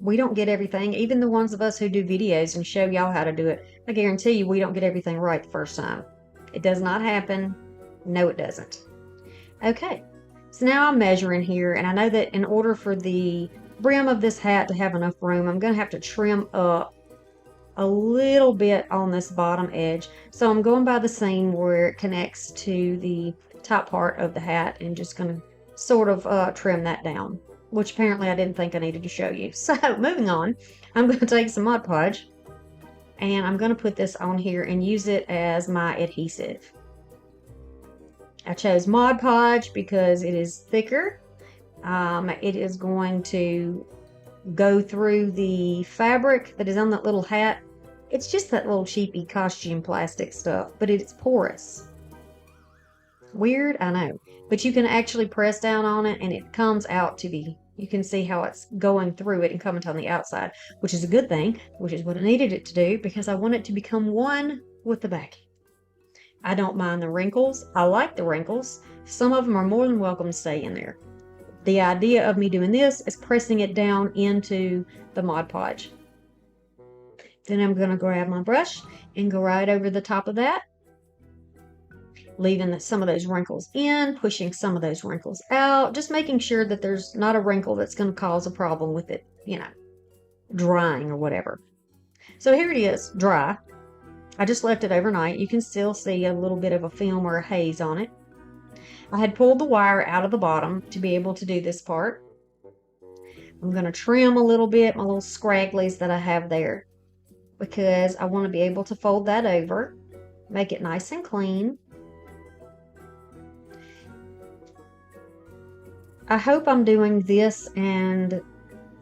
[SPEAKER 1] We don't get everything, even the ones of us who do videos and show y'all how to do it. I guarantee you we don't get everything right the first time. It does not happen. No, it doesn't. Okay, so now I'm measuring here, and I know that in order for the brim of this hat to have enough room, I'm going to have to trim up a little bit on this bottom edge. So I'm going by the seam where it connects to the top part of the hat and just going to sort of trim that down, which apparently I didn't think I needed to show you. So moving on, I'm going to take some Mod Podge and I'm going to put this on here and use it as my adhesive. I chose Mod Podge because it is thicker. It is going to go through the fabric that is on that little hat. It's just that little cheapy costume plastic stuff, but it's porous. Weird, I know. But you can actually press down on it and it comes out to be, you can see how it's going through it and coming on the outside, which is a good thing, which is what I needed it to do because I want it to become one with the backing. I don't mind the wrinkles. I like the wrinkles. Some of them are more than welcome to stay in there. The idea of me doing this is pressing it down into the Mod Podge. Then I'm going to grab my brush and go right over the top of that, leaving some of those wrinkles in, pushing some of those wrinkles out, just making sure that there's not a wrinkle that's going to cause a problem with it, drying or whatever. So here it is, dry. I just left it overnight. You can still see a little bit of a film or a haze on it. I had pulled the wire out of the bottom to be able to do this part. I'm going to trim a little bit, my little scragglies that I have there, because I want to be able to fold that over, make it nice and clean. I hope I'm doing this and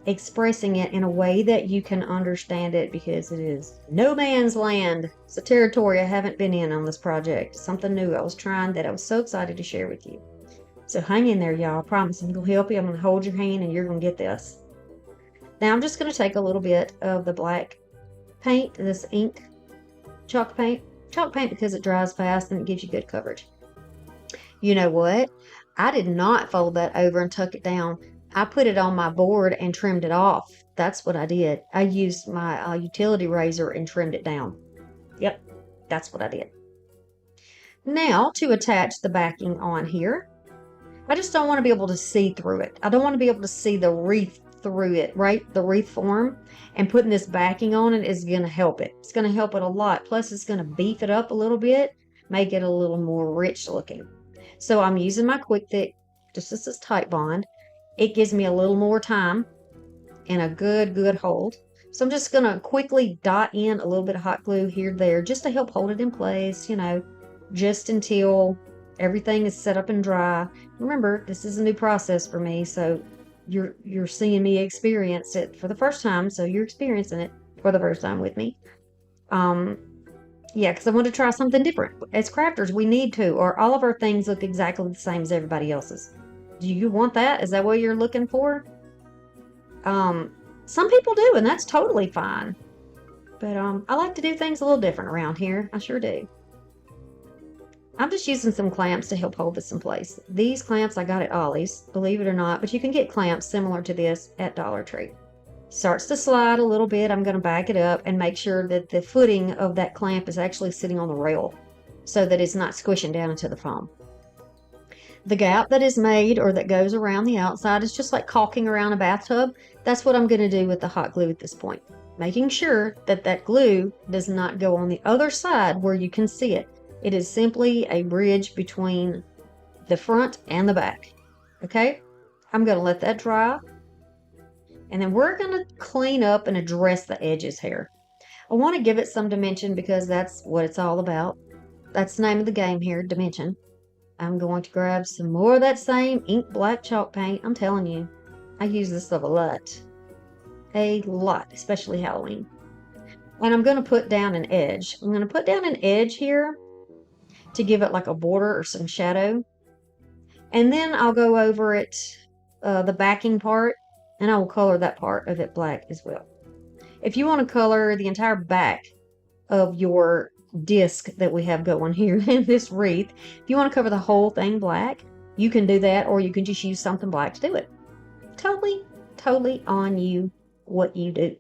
[SPEAKER 1] expressing it in a way that you can understand it, because it is no man's land. It's a territory I haven't been in on this project. Something new I was trying that I was so excited to share with you. So hang in there, y'all. I promise I'm going to help you. I'm going to hold your hand and you're going to get this. Now I'm just going to take a little bit of the black paint, this ink, chalk paint because it dries fast and it gives you good coverage. You know what? I did not fold that over and tuck it down. I put it on my board and trimmed it off. That's what I did. I used my utility razor and trimmed it down. Yep, that's what I did. Now to attach the backing on here. I just don't want to be able to see through it. I don't want to be able to see the wreath through it, right? The wreath form. And putting this backing on it is going to help it. It's going to help it a lot. Plus it's going to beef it up a little bit, make it a little more rich looking. So I'm using my Quick Thick, just as this tight bond. It gives me a little more time and a good hold. So I'm just going to quickly dot in a little bit of hot glue here and there just to help hold it in place, just until everything is set up and dry. Remember, this is a new process for me, so you're seeing me experience it for the first time, so you're experiencing it for the first time with me. Yeah, because I want to try something different. As crafters, we need to, or all of our things look exactly the same as everybody else's. Do you want that? Is that what you're looking for? Some people do, and that's totally fine. But I like to do things a little different around here. I sure do. I'm just using some clamps to help hold this in place. These clamps I got at Ollie's, believe it or not, but you can get clamps similar to this at Dollar Tree. Starts to slide a little bit. I'm going to back it up and make sure that the footing of that clamp is actually sitting on the rail so that it's not squishing down into the foam. The gap that is made or that goes around the outside is just like caulking around a bathtub. That's what I'm going to do with the hot glue at this point. Making sure that that glue does not go on the other side where you can see it. It is simply a bridge between the front and the back. Okay? I'm going to let that dry. And then we're going to clean up and address the edges here. I want to give it some dimension because that's what it's all about. That's the name of the game here, dimension. I'm going to grab some more of that same ink black chalk paint. I'm telling you, I use this stuff a lot, especially Halloween. And I'm going to put down an edge. I'm going to put down an edge here to give it like a border or some shadow. And then I'll go over it, the backing part, and I will color that part of it black as well. If you want to color the entire back of your disc that we have going here in this wreath, if you want to cover the whole thing black, you can do that, or you can just use something black to do it. Totally on you what you do.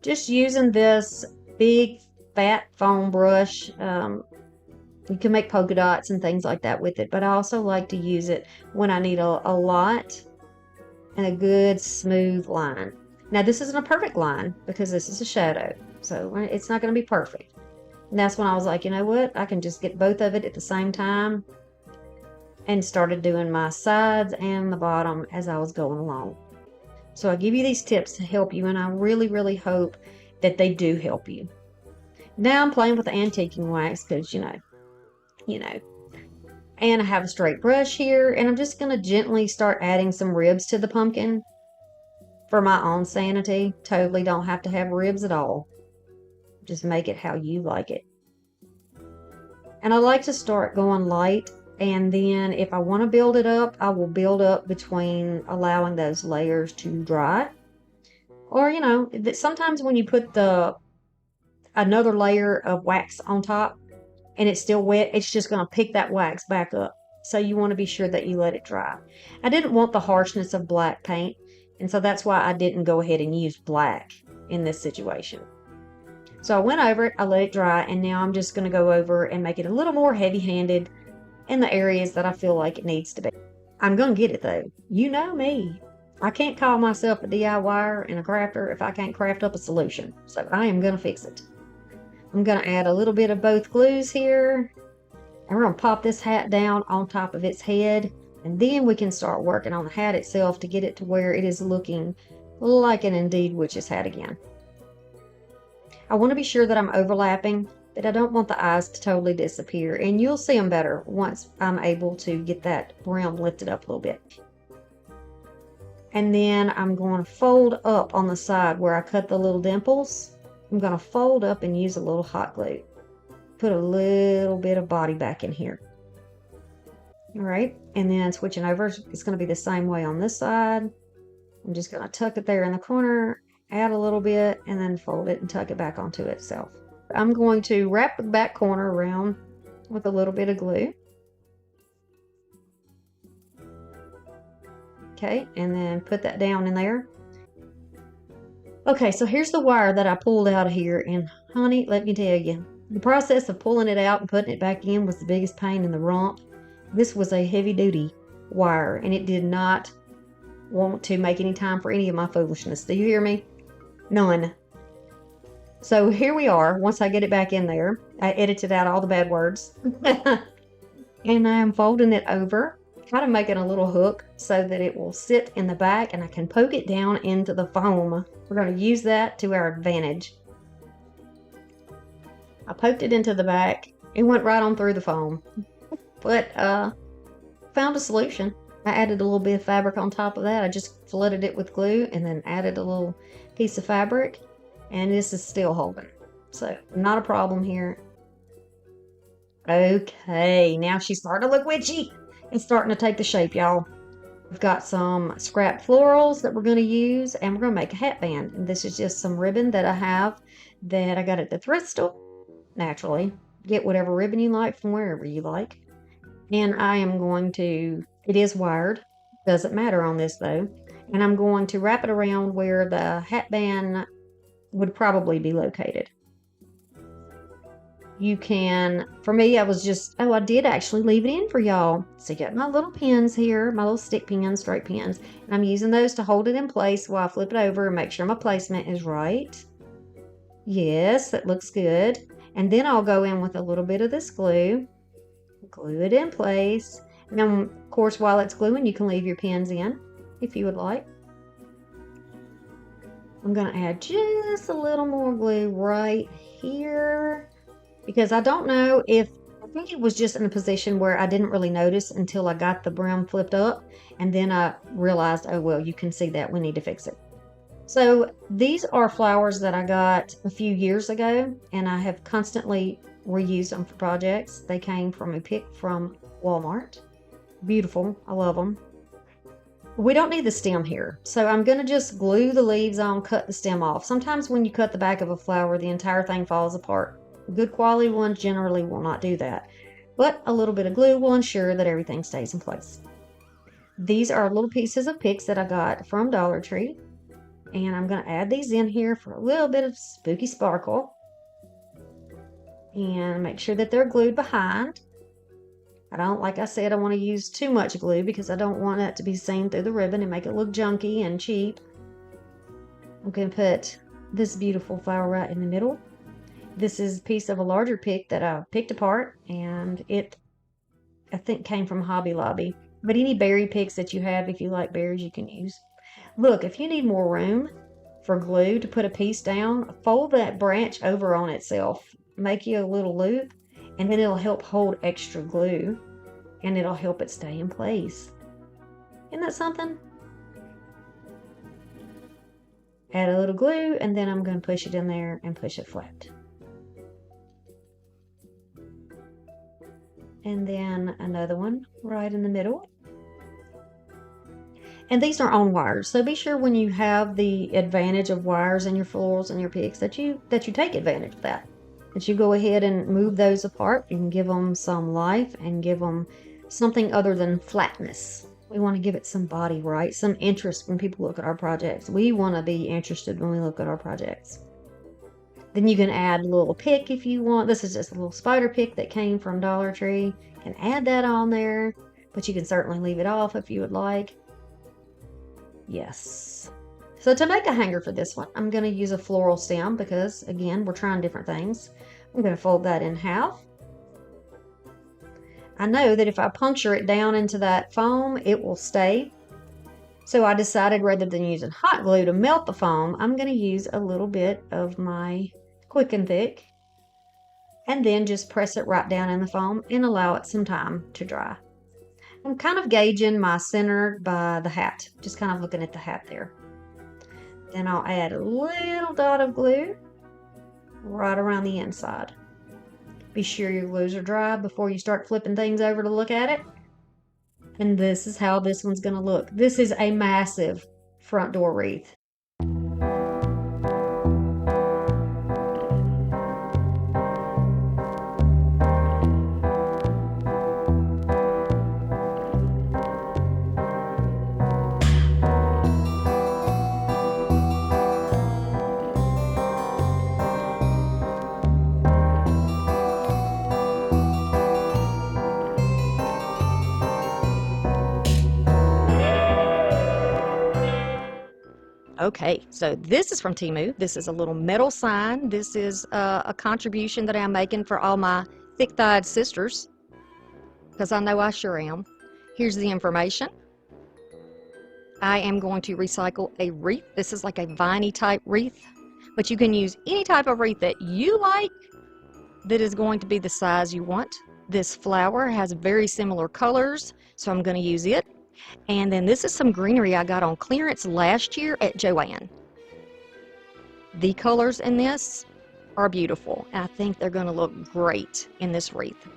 [SPEAKER 1] Just using this big fat foam brush. You can make polka dots and things like that with it, but I also like to use it when I need a lot and a good smooth line. Now this isn't a perfect line because this is a shadow, so it's not going to be perfect. And that's when I was like, you know what, I can just get both of it at the same time, and started doing my sides and the bottom as I was going along. So I give you these tips to help you, and I really hope that they do help you. Now I'm playing with the antiquing wax because, you know. And I have a straight brush here, and I'm just going to gently start adding some ribs to the pumpkin for my own sanity. Totally don't have to have ribs at all. Just make it how you like it. And I like to start going light, and then if I want to build it up, I will build up between allowing those layers to dry. Or, you know, sometimes when you put another layer of wax on top and it's still wet, it's just going to pick that wax back up. So you want to be sure that you let it dry. I didn't want the harshness of black paint, and so that's why I didn't go ahead and use black in this situation. So I went over it, I let it dry, and now I'm just going to go over and make it a little more heavy-handed in the areas that I feel like it needs to be. I'm going to get it though. You know me. I can't call myself a DIYer and a crafter if I can't craft up a solution. So I am going to fix it. I'm going to add a little bit of both glues here. And we're going to pop this hat down on top of its head. And then we can start working on the hat itself to get it to where it is looking like an Indeed Witch's hat again. I want to be sure that I'm overlapping, but I don't want the eyes to totally disappear. And you'll see them better once I'm able to get that brim lifted up a little bit. And then I'm going to fold up on the side where I cut the little dimples. I'm going to fold up and use a little hot glue. Put a little bit of body back in here. All right, and then switching over, it's going to be the same way on this side. I'm just going to tuck it there in the corner, add a little bit, and then fold it and tuck it back onto itself. I'm going to wrap the back corner around with a little bit of glue. Okay, and then put that down in there. Okay, so here's the wire that I pulled out of here, and honey, let me tell you, the process of pulling it out and putting it back in was the biggest pain in the rump. This was a heavy-duty wire, and it did not want to make any time for any of my foolishness. Do you hear me? None. So here we are. Once I get it back in there, I edited out all the bad words. And I'm folding it over, kind of making a little hook so that it will sit in the back and I can poke it down into the foam. We're going to use that to our advantage. I poked it into the back. It went right on through the foam. But found a solution. I added a little bit of fabric on top of that. I just flooded it with glue and then added a little piece of fabric. And this is still holding. So not a problem here. Okay, now she's starting to look witchy. It's starting to take the shape, y'all. We've got some scrap florals that we're going to use, and we're going to make a hat band. And this is just some ribbon that I have that I got at the thrift store. Naturally, get whatever ribbon you like from wherever you like. And I am going to, it is wired, doesn't matter on this though. And I'm going to wrap it around where the hat band would probably be located. You can, for me, I was just, I did actually leave it in for y'all. So you got my little pins here, my little stick pins, straight pins. And I'm using those to hold it in place while I flip it over and make sure my placement is right. Yes, that looks good. And then I'll go in with a little bit of this glue, glue it in place. And then, of course, while it's gluing, you can leave your pins in if you would like. I'm going to add just a little more glue right here because I don't know if, I think it was just in a position where I didn't really notice until I got the brim flipped up, and then I realized, oh well, you can see that we need to fix it. So these are flowers that I got a few years ago, and I have constantly reused them for projects. They came from a pick from Walmart. Beautiful. I love them. We don't need the stem here, so I'm going to just glue the leaves on, cut the stem off. Sometimes when you cut the back of a flower, the entire thing falls apart. Good quality ones generally will not do that, but a little bit of glue will ensure that everything stays in place. These are little pieces of picks that I got from Dollar Tree, and I'm going to add these in here for a little bit of spooky sparkle, and make sure that they're glued behind. Like I said, I want to use too much glue because I don't want it to be seen through the ribbon and make it look junky and cheap. I'm going to put this beautiful flower right in the middle. This is a piece of a larger pick that I picked apart, and I think came from Hobby Lobby. But any berry picks that you have, if you like berries, you can use. Look, if you need more room for glue to put a piece down, fold that branch over on itself. Make you a little loop, and then it'll help hold extra glue, and it'll help it stay in place. Isn't that something? Add a little glue, and then I'm going to push it in there and push it flat. And then another one right in the middle. And these are on wires, so be sure when you have the advantage of wires in your florals and your picks that you take advantage of that. That you go ahead and move those apart and give them some life and give them something other than flatness. We want to give it some body, right? Some interest when people look at our projects. We want to be interested when we look at our projects. Then you can add a little pick if you want. This is just a little spider pick that came from Dollar Tree. You can add that on there, but you can certainly leave it off if you would like. Yes. So to make a hanger for this one, I'm going to use a floral stem because, again, we're trying different things. I'm going to fold that in half. I know that if I puncture it down into that foam, it will stay. So I decided rather than using hot glue to melt the foam, I'm going to use a little bit of my Quick and Thick and then just press it right down in the foam and allow it some time to dry. I'm kind of gauging my center by the hat, just kind of looking at the hat there. Then I'll add a little dot of glue right around the inside. Be sure your glues are dry before you start flipping things over to look at it. And this is how this one's going to look. This is a massive front door wreath. Okay, so this is from TEMU. This is a little metal sign. This is a contribution that I'm making for all my thick-thighed sisters, because I know I sure am. Here's the information. I am going to recycle a wreath. This is like a viney type wreath, but you can use any type of wreath that you like that is going to be the size you want. This flower has very similar colors, so I'm going to use it. And then this is some greenery I got on clearance last year at Joann. The colors in this are beautiful. I think they're going to look great in this wreath.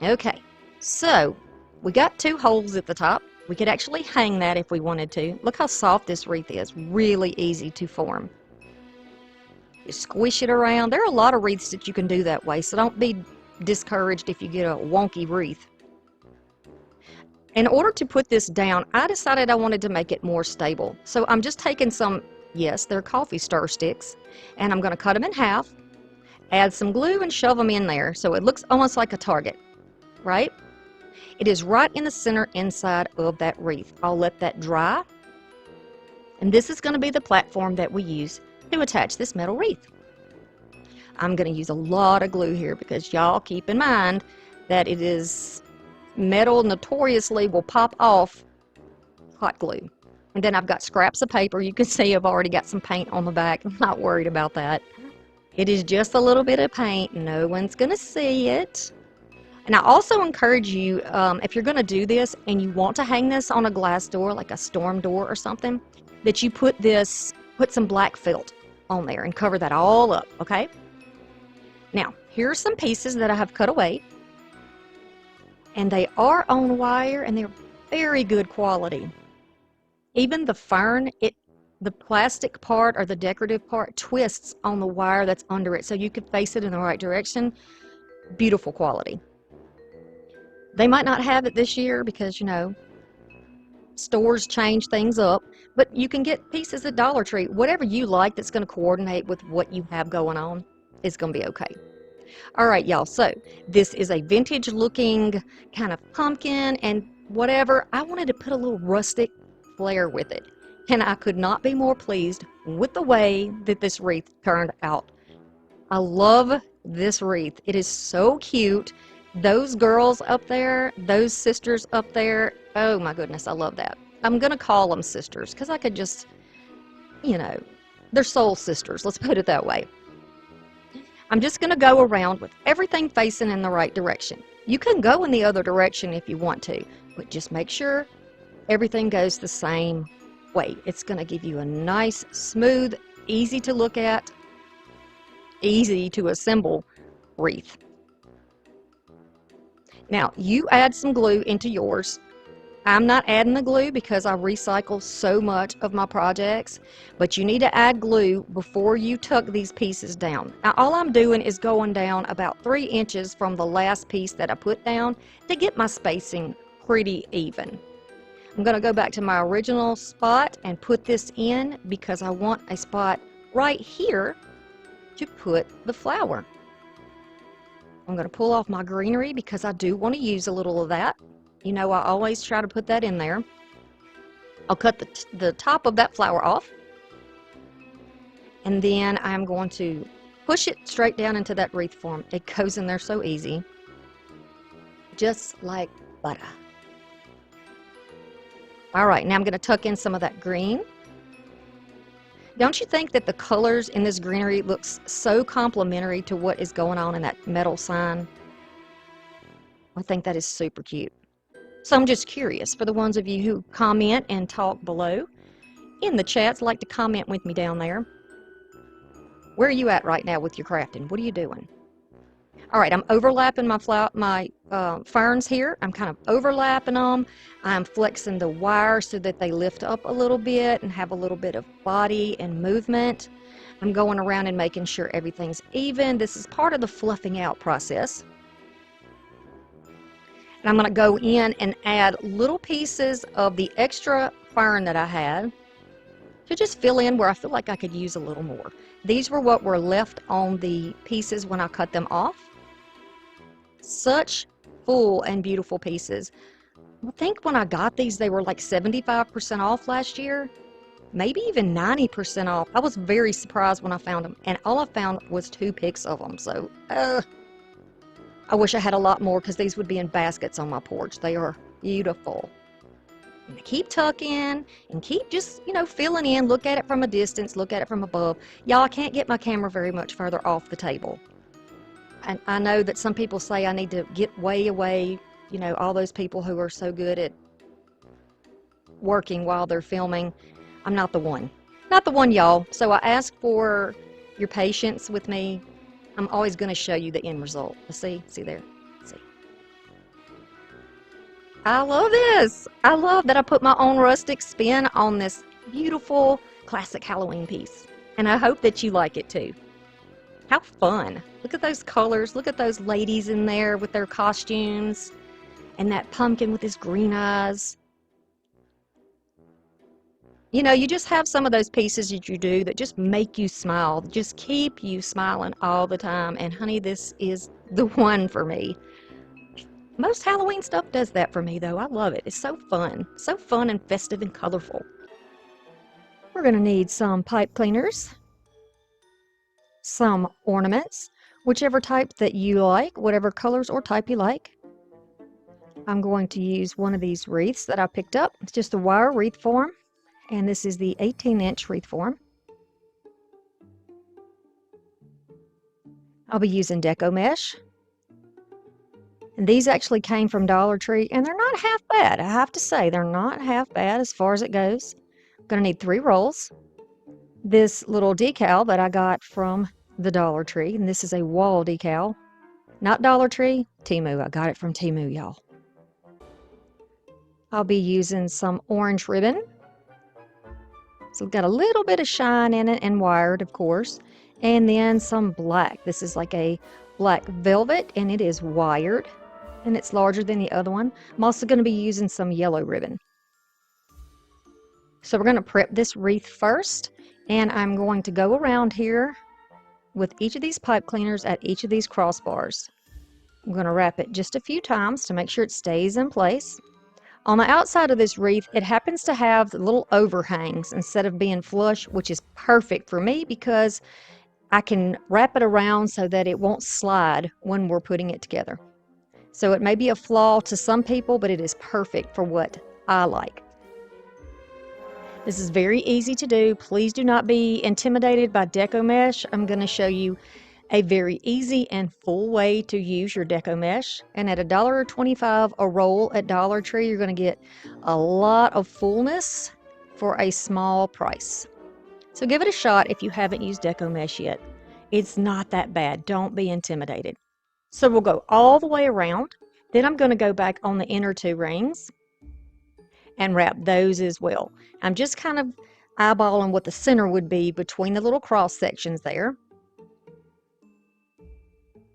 [SPEAKER 1] Okay, so we got 2 holes at the top. We could actually hang that if we wanted to. Look how soft this wreath is. Really easy to form. You squish it around. There are a lot of wreaths that you can do that way, so don't be discouraged if you get a wonky wreath. In order to put this down, I decided I wanted to make it more stable. So I'm just taking some, yes, they're coffee stir sticks, and I'm going to cut them in half, add some glue, and shove them in there so it looks almost like a target, right? It is right in the center inside of that wreath. I'll let that dry, and this is going to be the platform that we use to attach this metal wreath. I'm going to use a lot of glue here because y'all keep in mind that it is metal notoriously will pop off hot glue. And then I've got scraps of paper. You can see I've already got some paint on the back. I'm not worried about that. It is just a little bit of paint. No one's going to see it. And I also encourage you, if you're going to do this and you want to hang this on a glass door, like a storm door or something, that you put some black felt on there and cover that all up, okay? Now, here are some pieces that I have cut away. And they are on wire, and they're very good quality. Even the fern, the plastic part or the decorative part twists on the wire that's under it, so you could face it in the right direction. Beautiful quality. They might not have it this year because, you know, stores change things up, but you can get pieces at Dollar Tree. Whatever you like that's going to coordinate with what you have going on is going to be okay. All right, y'all, so this is a vintage looking kind of pumpkin and whatever. I wanted to put a little rustic flair with it, and I could not be more pleased with the way that this wreath turned out. I love this wreath. It is so cute. Those girls up there, those sisters up there, oh my goodness, I love that. I'm going to call them sisters because I could just, you know, they're soul sisters, let's put it that way. I'm just going to go around with everything facing in the right direction. You can go in the other direction if you want to, but just make sure everything goes the same way. It's going to give you a nice, smooth, easy to look at, easy to assemble wreath. Now, you add some glue into yours. I'm not adding the glue because I recycle so much of my projects, but you need to add glue before you tuck these pieces down. Now, all I'm doing is going down about 3 inches from the last piece that I put down to get my spacing pretty even. I'm going to go back to my original spot and put this in because I want a spot right here to put the flower. I'm going to pull off my greenery because I do want to use a little of that. You know, I always try to put that in there. I'll cut the top of that flower off. And then I'm going to push it straight down into that wreath form. It goes in there so easy. Just like butter. All right, now I'm going to tuck in some of that green. Don't you think that the colors in this greenery looks so complementary to what is going on in that metal sign? I think that is super cute. So I'm just curious, for the ones of you who comment and talk below in the chats, like to comment with me down there. Where are you at right now with your crafting? What are you doing? All right, I'm overlapping my ferns here. I'm kind of overlapping them. I'm flexing the wire so that they lift up a little bit and have a little bit of body and movement. I'm going around and making sure everything's even. This is part of the fluffing out process. And I'm going to go in and add little pieces of the extra fern that I had to just fill in where I feel like I could use a little more. These were what were left on the pieces when I cut them off. Such full and beautiful pieces. I think when I got these, they were like 75% off last year, maybe even 90% off. I was very surprised when I found them, and all I found was 2 picks of them. So, I wish I had a lot more because these would be in baskets on my porch. They are beautiful. And keep tucking and keep just, you know, filling in. Look at it from a distance. Look at it from above. Y'all, I can't get my camera very much further off the table. And I know that some people say I need to get way away. You know, all those people who are so good at working while they're filming. I'm not the one. Not the one, y'all. So I ask for your patience with me. I'm always going to show you the end result. See there. See. I love this. I love that I put my own rustic spin on this beautiful classic Halloween piece. And I hope that you like it too. How fun. Look at those colors. Look at those ladies in there with their costumes. And that pumpkin with his green eyes. You know, you just have some of those pieces that you do that just make you smile, just keep you smiling all the time. And honey, this is the one for me. Most Halloween stuff does that for me, though. I love it. It's so fun and festive and colorful. We're going to need some pipe cleaners, some ornaments, whichever type that you like, whatever colors or type you like. I'm going to use one of these wreaths that I picked up. It's just a wire wreath form. And this is the 18-inch wreath form. I'll be using deco mesh. And these actually came from Dollar Tree, and they're not half bad. I have to say, they're not half bad as far as it goes. I'm going to need 3 rolls. This little decal that I got from the Dollar Tree, and this is a wall decal. Not Dollar Tree, TEMU. I got it from TEMU, y'all. I'll be using some orange ribbon. So it's got a little bit of shine in it and wired, of course. And then some black. This is like a black velvet, and it is wired. And it's larger than the other one. I'm also going to be using some yellow ribbon. So we're going to prep this wreath first, and I'm going to go around here with each of these pipe cleaners at each of these crossbars. I'm going to wrap it just a few times to make sure it stays in place. On the outside of this wreath, it happens to have little overhangs instead of being flush, which is perfect for me because I can wrap it around so that it won't slide when we're putting it together. So it may be a flaw to some people, but it is perfect for what I like. This is very easy to do. Please do not be intimidated by deco mesh. I'm going to show you a very easy and full way to use your deco mesh. And at $1.25 a roll at Dollar Tree, you're going to get a lot of fullness for a small price. So give it a shot if you haven't used deco mesh yet. It's not that bad. Don't be intimidated. So we'll go all the way around. Then I'm going to go back on the inner 2 rings and wrap those as well. I'm just kind of eyeballing what the center would be between the little cross sections there.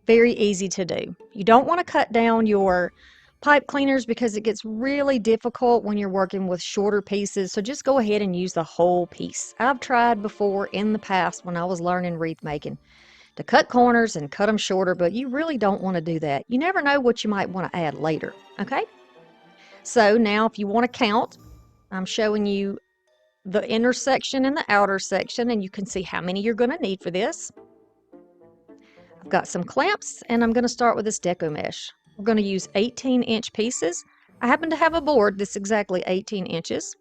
[SPEAKER 1] Very easy to do. You don't want to cut down your pipe cleaners because it gets really difficult when you're working with shorter pieces. So just go ahead and use the whole piece. I've tried before in the past when I was learning wreath making to cut corners and cut them shorter, but you really don't want to do that. You never know what you might want to add later, okay? So now if you want to count, I'm showing you the inner section and the outer section, and you can see how many you're going to need for this. I've got some clamps, and I'm going to start with this deco mesh. We're going to use 18-inch pieces. I happen to have a board that's exactly 18 inches.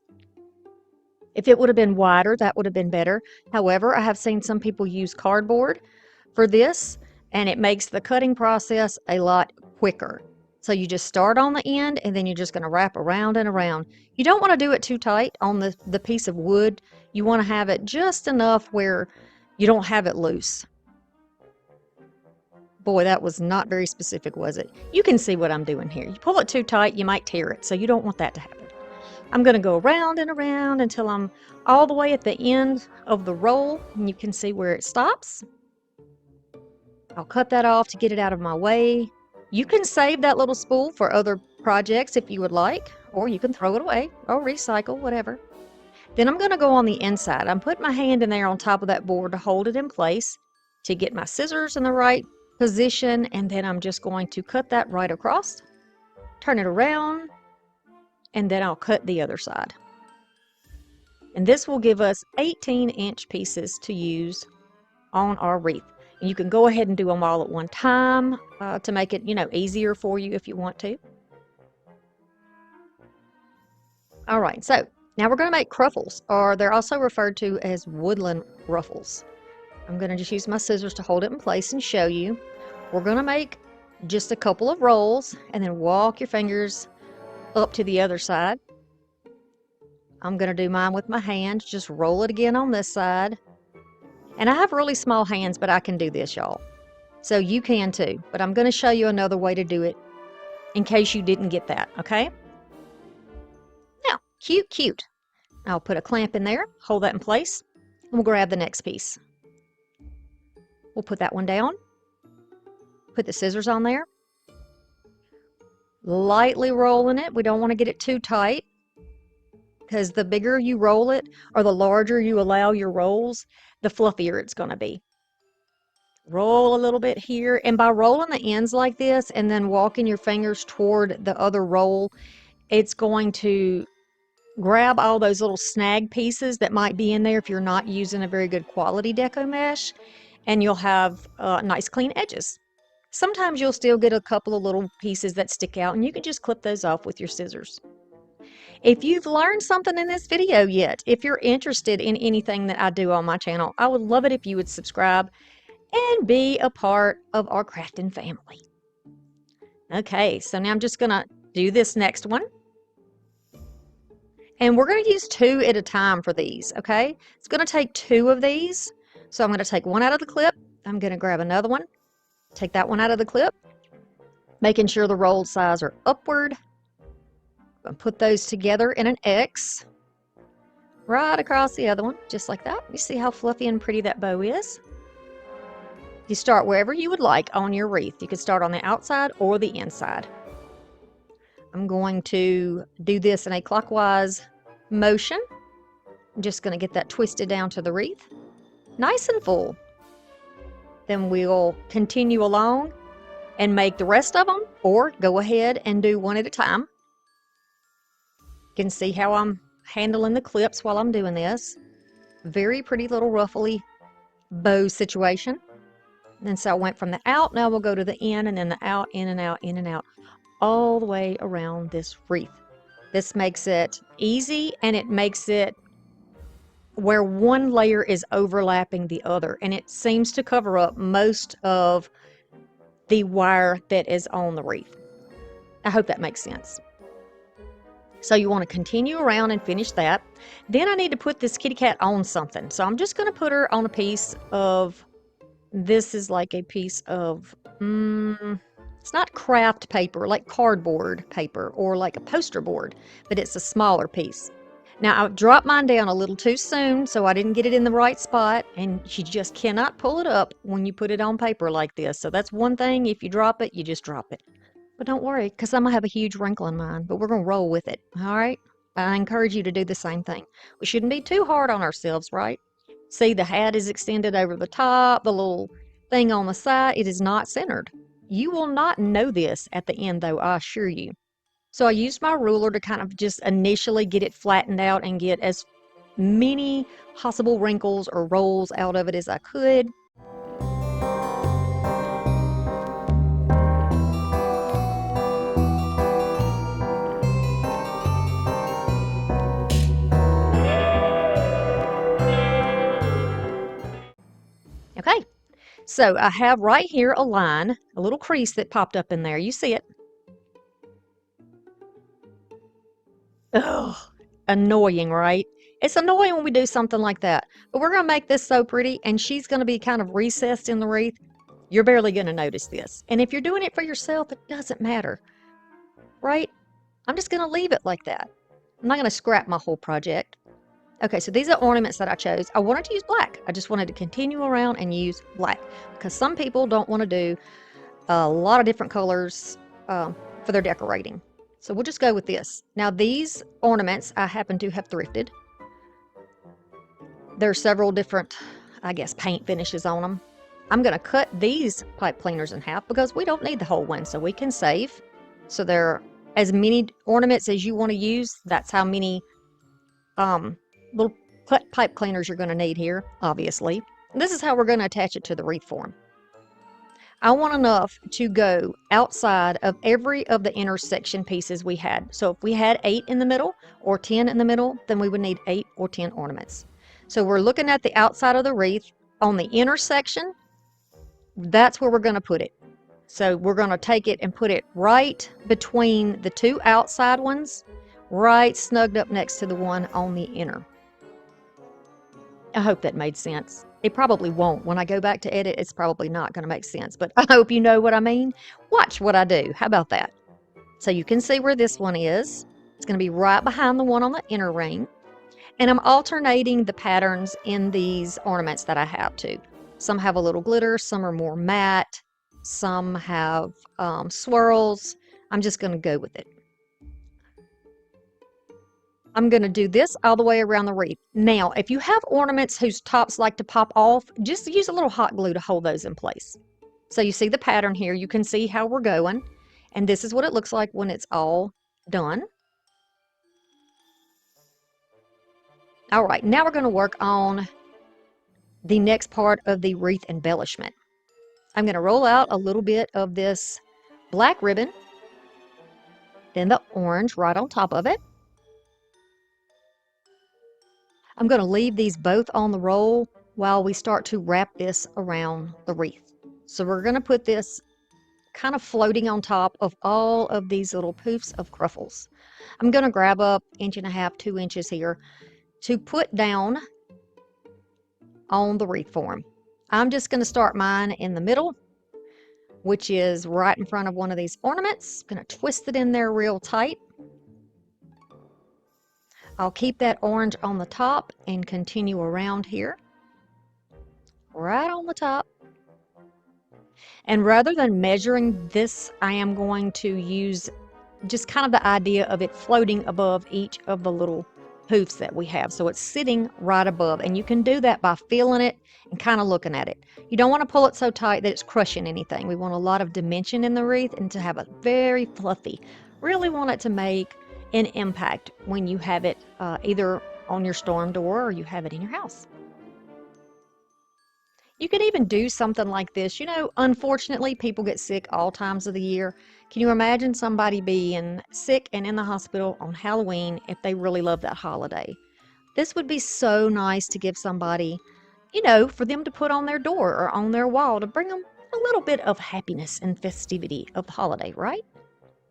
[SPEAKER 1] If it would have been wider, that would have been better. However, I have seen some people use cardboard for this, and it makes the cutting process a lot quicker. So you just start on the end, and then you're just going to wrap around and around. You don't want to do it too tight on the piece of wood. You want to have it just enough where you don't have it loose. Boy, that was not very specific, was it? You can see what I'm doing here. You pull it too tight, you might tear it, so you don't want that to happen. I'm going to go around and around until I'm all the way at the end of the roll, and you can see where it stops. I'll cut that off to get it out of my way. You can save that little spool for other projects if you would like, or you can throw it away or recycle, whatever. Then I'm going to go on the inside. I'm putting my hand in there on top of that board to hold it in place, to get my scissors in the right position, and then I'm just going to cut that right across, turn it around, and then I'll cut the other side. And this will give us 18-inch pieces to use on our wreath. And you can go ahead and do them all at one time to make it, easier for you if you want to. All right, so now we're going to make cruffles, or they're also referred to as woodland ruffles. I'm going to just use my scissors to hold it in place and show you. We're going to make just a couple of rolls and then walk your fingers up to the other side. I'm going to do mine with my hand, just roll it again on this side. And I have really small hands, but I can do this, y'all. So you can too, but I'm going to show you another way to do it in case you didn't get that, okay? Now, cute. I'll put a clamp in there, hold that in place, and we'll grab the next piece. We'll put that one down, put the scissors on there, lightly rolling it. We don't want to get it too tight because the bigger you roll it or the larger you allow your rolls, the fluffier it's going to be. Roll a little bit here, and by rolling the ends like this and then walking your fingers toward the other roll, it's going to grab all those little snag pieces that might be in there if you're not using a very good quality deco mesh, and you'll have nice clean edges. Sometimes you'll still get a couple of little pieces that stick out, and you can just clip those off with your scissors. If you've learned something in this video yet, if you're interested in anything that I do on my channel, I would love it if you would subscribe and be a part of our crafting family. Okay, so now I'm just gonna do this next one. And we're gonna use 2 at a time for these, okay? It's gonna take 2 of these. So I'm gonna take one out of the clip. I'm gonna grab another one, take that one out of the clip, making sure the rolled sides are upward. And put those together in an X right across the other one, just like that. You see how fluffy and pretty that bow is? You start wherever you would like on your wreath. You could start on the outside or the inside. I'm going to do this in a clockwise motion. I'm just going to get that twisted down to the wreath. Nice and full. Then we'll continue along and make the rest of them, or go ahead and do one at a time. You can see how I'm handling the clips while I'm doing this. Very pretty little ruffly bow situation. And so I went from the out, now we'll go to the in, and then the out, in and out, in and out, all the way around this wreath. This makes it easy, and it makes it where one layer is overlapping the other, and it seems to cover up most of the wire that is on the wreath. I hope that makes sense. So you want to continue around and finish that. Then I need to put this kitty cat on something. So I'm just going to put her on a piece of, this is like a piece of, it's not craft paper, like cardboard paper or like a poster board, but it's a smaller piece. Now I dropped mine down a little too soon, so I didn't get it in the right spot, and you just cannot pull it up when you put it on paper like this. So that's one thing, if you drop it, you just drop it. But don't worry, because I'm going to have a huge wrinkle in mine, but we're going to roll with it, all right? I encourage you to do the same thing. We shouldn't be too hard on ourselves, right? See, the hat is extended over the top, the little thing on the side, it is not centered. You will not know this at the end, though, I assure you. So I used my ruler to kind of just initially get it flattened out and get as many possible wrinkles or rolls out of it as I could. Okay, so I have right here a line, a little crease that popped up in there. You see it? Ugh, annoying, right? It's annoying when we do something like that. But we're going to make this so pretty, and she's going to be kind of recessed in the wreath. You're barely going to notice this. And if you're doing it for yourself, it doesn't matter, right? I'm just going to leave it like that. I'm not going to scrap my whole project. Okay, so these are ornaments that I chose. I wanted to use black. I just wanted to continue around and use black, because some people don't want to do a lot of different colors for their decorating. So we'll just go with this. Now these ornaments I happen to have thrifted. There are several different, I guess, paint finishes on them. I'm going to cut these pipe cleaners in half because we don't need the whole one, so we can save. So there are as many ornaments as you want to use. That's how many little pipe cleaners you're going to need here, obviously. This is how we're going to attach it to the wreath form. I want enough to go outside of every of the intersection pieces we had. So if we had 8 in the middle or 10 in the middle, then we would need 8 or 10 ornaments. So we're looking at the outside of the wreath. On the intersection, that's where we're going to put it. So we're going to take it and put it right between the 2 outside ones, right snugged up next to the one on the inner. I hope that made sense. It probably won't. When I go back to edit, it's probably not going to make sense, but I hope you know what I mean. Watch what I do. How about that? So you can see where this one is. It's going to be right behind the one on the inner ring. And I'm alternating the patterns in these ornaments that I have too. Some have a little glitter, some are more matte, some have swirls. I'm just going to go with it. I'm going to do this all the way around the wreath. Now, if you have ornaments whose tops like to pop off, just use a little hot glue to hold those in place. So you see the pattern here. You can see how we're going. And this is what it looks like when it's all done. All right, now we're going to work on the next part of the wreath embellishment. I'm going to roll out a little bit of this black ribbon, then the orange right on top of it. I'm going to leave these both on the roll while we start to wrap this around the wreath. So we're going to put this kind of floating on top of all of these little poofs of cruffles. I'm going to grab up 1.5 inches, 2 inches here to put down on the wreath form. I'm just going to start mine in the middle, which is right in front of one of these ornaments. Going to twist it in there real tight. I'll keep that orange on the top and continue around here, right on the top. And rather than measuring this, I am going to use just kind of the idea of it floating above each of the little poofs that we have. So it's sitting right above, and you can do that by feeling it and kind of looking at it. You don't want to pull it so tight that it's crushing anything. We want a lot of dimension in the wreath and to have it very fluffy. Really want it to make an impact when you have it either on your storm door or you have it in your house. You could even do something like this. You know, unfortunately, people get sick all times of the year. Can you imagine somebody being sick and in the hospital on Halloween if they really love that holiday? This would be so nice to give somebody, you know, for them to put on their door or on their wall to bring them a little bit of happiness and festivity of the holiday, right?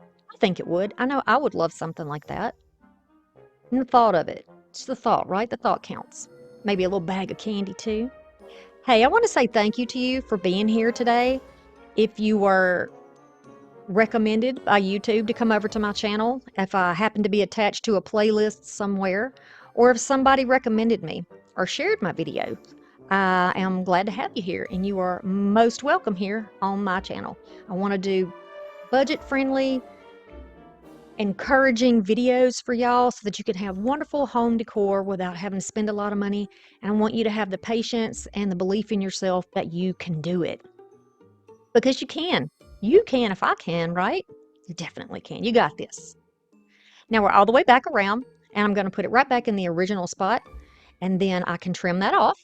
[SPEAKER 1] I think it would. I know I would love something like that. And the thought of it. It's the thought, right? The thought counts. Maybe a little bag of candy too. Hey, I want to say thank you to you for being here today. If you were recommended by YouTube to come over to my channel, if I happen to be attached to a playlist somewhere, or if somebody recommended me or shared my video, I am glad to have you here, and you are most welcome here on my channel. I want to do budget-friendly, encouraging videos for y'all so that you can have wonderful home decor without having to spend a lot of money. And I want you to have the patience and the belief in yourself that you can do it. Because you can. You can if I can, right? You definitely can. You got this. Now we're all the way back around, and I'm going to put it right back in the original spot, and then I can trim that off.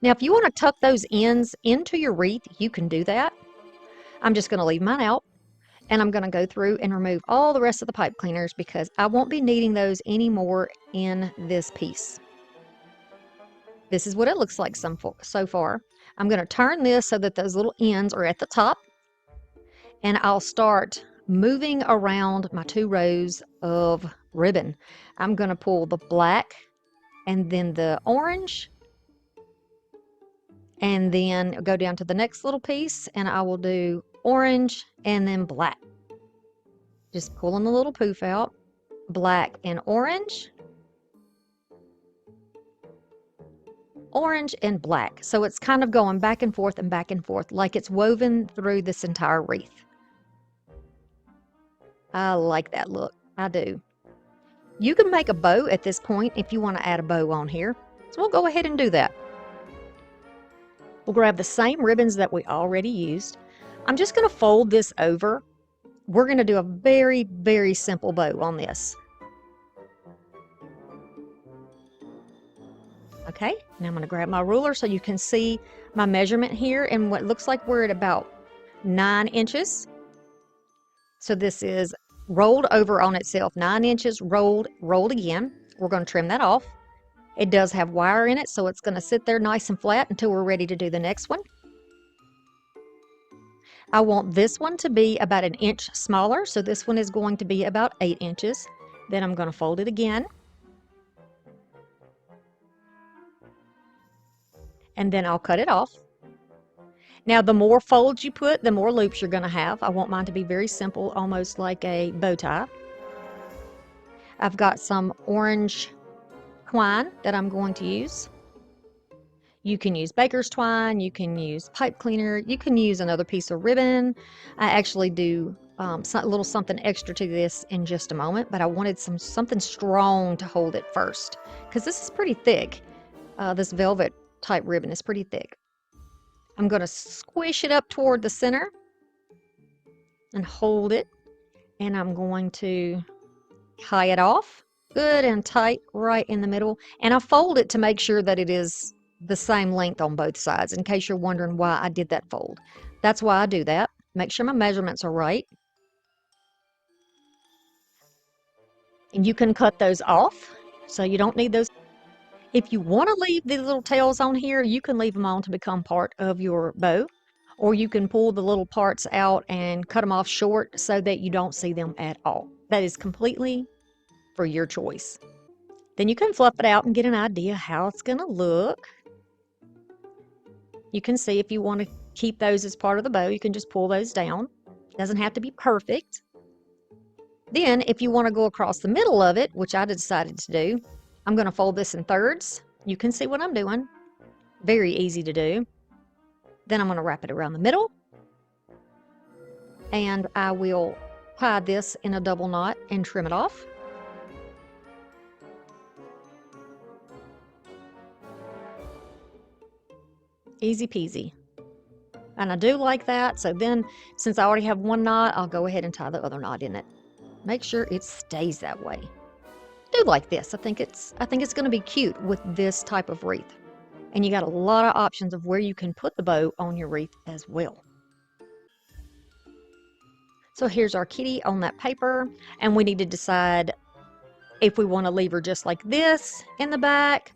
[SPEAKER 1] Now if you want to tuck those ends into your wreath, you can do that. I'm just going to leave mine out. And I'm going to go through and remove all the rest of the pipe cleaners because I won't be needing those anymore in this piece. This is what it looks like so far. I'm going to turn this so that those little ends are at the top. And I'll start moving around my 2 rows of ribbon. I'm going to pull the black and then the orange. And then go down to the next little piece and I will do orange and then black. Just pulling the little poof out. Black and orange. Orange and black. So it's kind of going back and forth like it's woven through this entire wreath. I like that look. I do. You can make a bow at this point if you want to add a bow on here. So we'll go ahead and do that. We'll grab the same ribbons that we already used. I'm just going to fold this over. We're going to do a very, very simple bow on this. Okay, now I'm going to grab my ruler so you can see my measurement here, and what looks like we're at about 9 inches. So this is rolled over on itself, 9 inches rolled again. We're going to trim that off. It does have wire in it, so it's going to sit there nice and flat until we're ready to do the next one. I want this one to be about 1 inch smaller, so this one is going to be about 8 inches. Then I'm going to fold it again. And then I'll cut it off. Now, the more folds you put, the more loops you're going to have. I want mine to be very simple, almost like a bow tie. I've got some orange twine that I'm going to use. You can use baker's twine, you can use pipe cleaner, you can use another piece of ribbon. I actually do a little something extra to this in just a moment, but I wanted something strong to hold it first because this is pretty thick. This velvet type ribbon is pretty thick. I'm going to squish it up toward the center and hold it, and I'm going to tie it off good and tight right in the middle, and I fold it to make sure that it is the same length on both sides, in case you're wondering why I did that fold. That's why I do that. Make sure my measurements are right. And you can cut those off, so you don't need those. If you want to leave the little tails on here, you can leave them on to become part of your bow, or you can pull the little parts out and cut them off short so that you don't see them at all. That is completely for your choice. Then you can fluff it out and get an idea how it's going to look. You can see if you want to keep those as part of the bow, you can just pull those down. It doesn't have to be perfect. Then if you want to go across the middle of it, which I decided to do, I'm going to fold this in thirds. You can see what I'm doing. Very easy to do. Then I'm going to wrap it around the middle. And I will tie this in a double knot and trim it off. Easy peasy. And I do like that. So then, since I already have one knot, I'll go ahead and tie the other knot in it. Make sure it stays that way. Do like this. I think it's going to be cute with this type of wreath. And you got a lot of options of where you can put the bow on your wreath as well. So here's our kitty on that paper, and we need to decide if we want to leave her just like this in the back.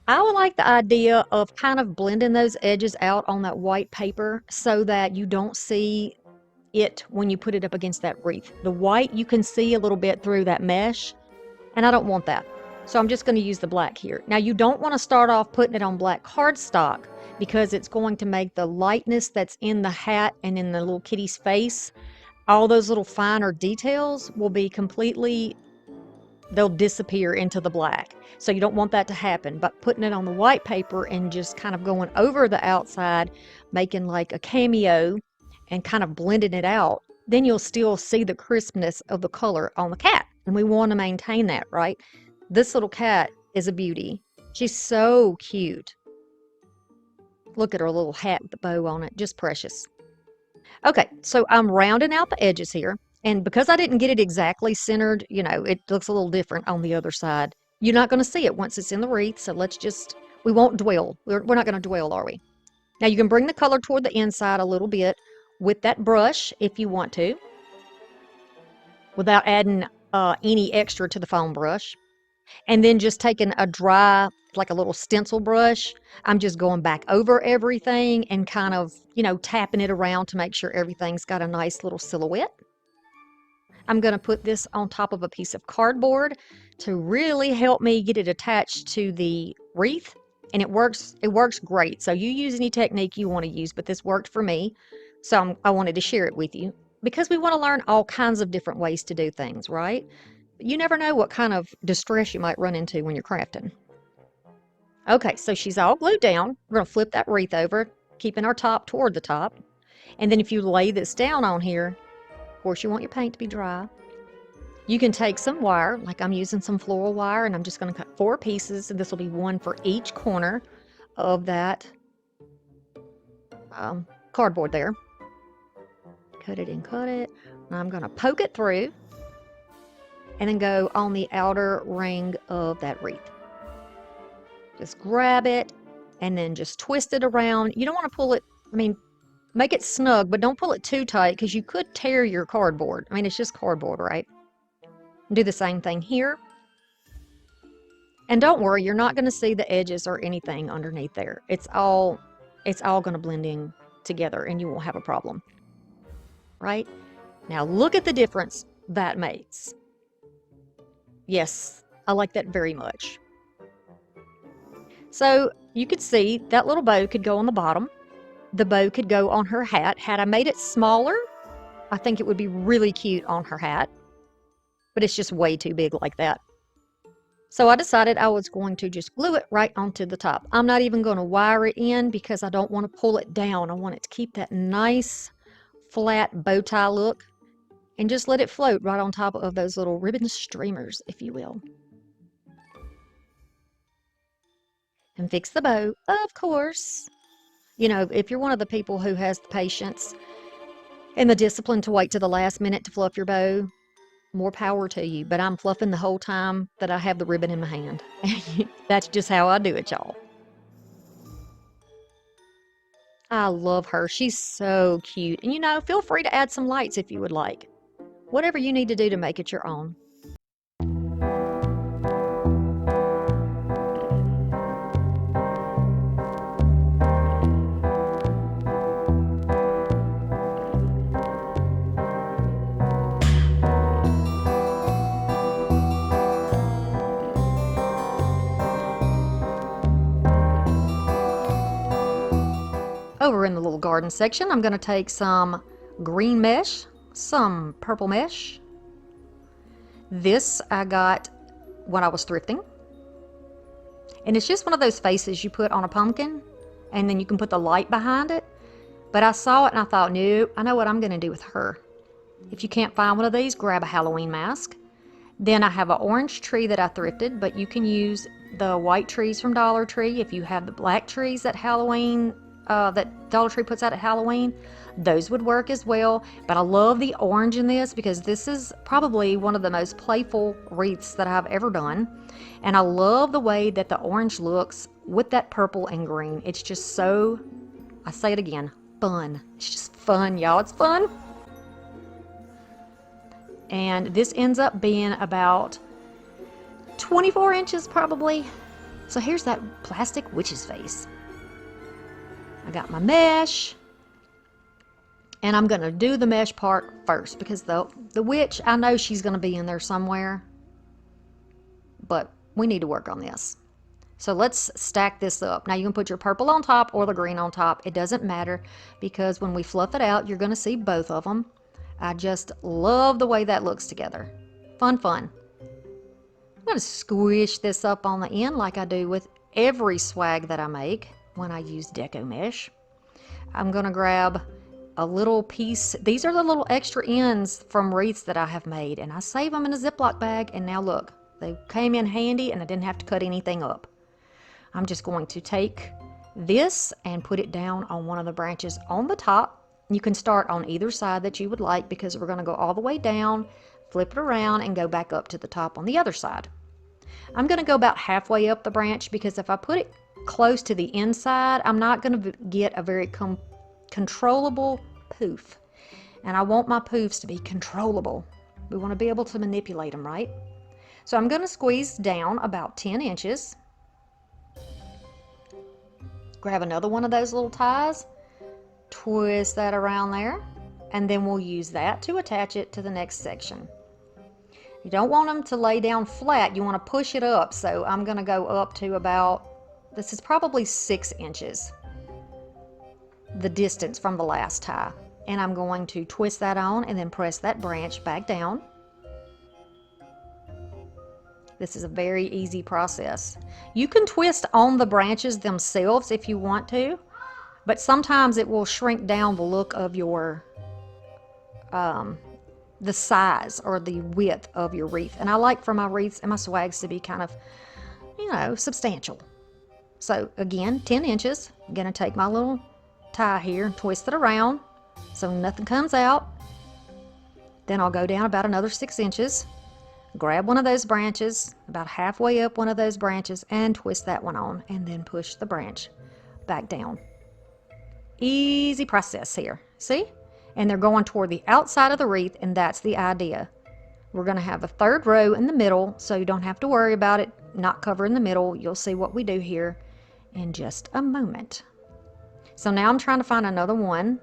[SPEAKER 1] I would like the idea of kind of blending those edges out on that white paper so that you don't see it when you put it up against that wreath. The white you can see a little bit through that mesh, and I don't want that. So I'm just going to use the black here. Now you don't want to start off putting it on black cardstock because it's going to make the lightness that's in the hat and in the little kitty's face, all those little finer details will be completely, they'll disappear into the black. So you don't want that to happen, but putting it on the white paper and just kind of going over the outside, making like a cameo and kind of blending it out, then you'll still see the crispness of the color on the cat. And we want to maintain that, right? This little cat is a beauty. She's so cute. Look at her little hat with the bow on it, just precious. Okay, so I'm rounding out the edges here. And because I didn't get it exactly centered, you know, it looks a little different on the other side. You're not going to see it once it's in the wreath, so we won't dwell. We're not going to dwell, are we? Now you can bring the color toward the inside a little bit with that brush if you want to, without adding any extra to the foam brush. And then just taking a dry, like a little stencil brush, I'm just going back over everything and kind of, you know, tapping it around to make sure everything's got a nice little silhouette. I'm going to put this on top of a piece of cardboard to really help me get it attached to the wreath. And it works great. So you use any technique you want to use, but this worked for me. So I wanted to share it with you because we want to learn all kinds of different ways to do things, right? You never know what kind of distress you might run into when you're crafting. Okay, so she's all glued down. We're going to flip that wreath over, keeping our top toward the top. And then if you lay this down on here, of course you want your paint to be dry. You can take some wire, like I'm using some floral wire, and I'm just going to cut 4 pieces, and this will be one for each corner of that cardboard there. Cut it and cut it. And I'm going to poke it through and then go on the outer ring of that wreath. Just grab it and then just twist it around. You don't want to pull it, make it snug, but don't pull it too tight because you could tear your cardboard. It's just cardboard, right? Do the same thing here. And don't worry, you're not going to see the edges or anything underneath there. It's all going to blend in together and you won't have a problem. Right? Now look at the difference that makes. Yes, I like that very much. So you could see that little bow could go on the bottom. The bow could go on her hat. Had I made it smaller, I think it would be really cute on her hat. But it's just way too big like that. So I decided I was going to just glue it right onto the top. I'm not even going to wire it in because I don't want to pull it down. I want it to keep that nice flat bow tie look. And just let it float right on top of those little ribbon streamers, if you will. And fix the bow, of course. You know, if you're one of the people who has the patience and the discipline to wait to the last minute to fluff your bow, more power to you. But I'm fluffing the whole time that I have the ribbon in my hand. That's just how I do it, y'all. I love her. She's so cute. And you know, feel free to add some lights if you would like. Whatever you need to do to make it your own.
[SPEAKER 2] Over in the little garden section, I'm going to take some green mesh, some purple mesh. This I got when I was thrifting. And it's just one of those faces you put on a pumpkin, and then you can put the light behind it. But I saw it and I thought, no, I know what I'm going to do with her. If you can't find one of these, grab a Halloween mask. Then I have an orange tree that I thrifted, but you can use the white trees from Dollar Tree. If you have the black trees that that Dollar Tree puts out at Halloween, those would work as well. But I love the orange in this because this is probably one of the most playful wreaths that I've ever done. And I love the way that the orange looks with that purple and green. It's just so, I say it again, fun. It's just fun, y'all. It's fun. And this ends up being about 24 inches probably. So here's that plastic witch's face. I got my mesh. And I'm going to do the mesh part first because the witch, I know she's going to be in there somewhere. But we need to work on this. So let's stack this up. Now you can put your purple on top or the green on top. It doesn't matter because when we fluff it out, you're going to see both of them. I just love the way that looks together. Fun, fun. I'm going to squish this up on the end like I do with every swag that I make when I use deco mesh. I'm going to grab a little piece. These are the little extra ends from wreaths that I have made, and I save them in a Ziploc bag, and now look, they came in handy and I didn't have to cut anything up. I'm just going to take this and put it down on one of the branches on the top. You can start on either side that you would like because we're going to go all the way down, flip it around, and go back up to the top on the other side. I'm going to go about halfway up the branch because if I put it close to the inside, I'm not going to get a very controllable poof. And I want my poofs to be controllable. We want to be able to manipulate them, right? So I'm going to squeeze down about 10 inches. Grab another one of those little ties. Twist that around there, and then we'll use that to attach it to the next section. You don't want them to lay down flat, you want to push it up, so I'm going to go up to about, this is probably 6 inches, the distance from the last tie. And I'm going to twist that on and then press that branch back down. This is a very easy process. You can twist on the branches themselves if you want to, but sometimes it will shrink down the look of your, the size or the width of your wreath. And I like for my wreaths and my swags to be kind of, you know, substantial. So again, 10 inches. I'm going to take my little tie here and twist it around so nothing comes out. Then I'll go down about another 6 inches. Grab one of those branches, about halfway up one of those branches, and twist that one on. And then push the branch back down. Easy process here, see? And they're going toward the outside of the wreath, and that's the idea. We're going to have a third row in the middle, so you don't have to worry about it not covering the middle. You'll see what we do here in just a moment. So now I'm trying to find another one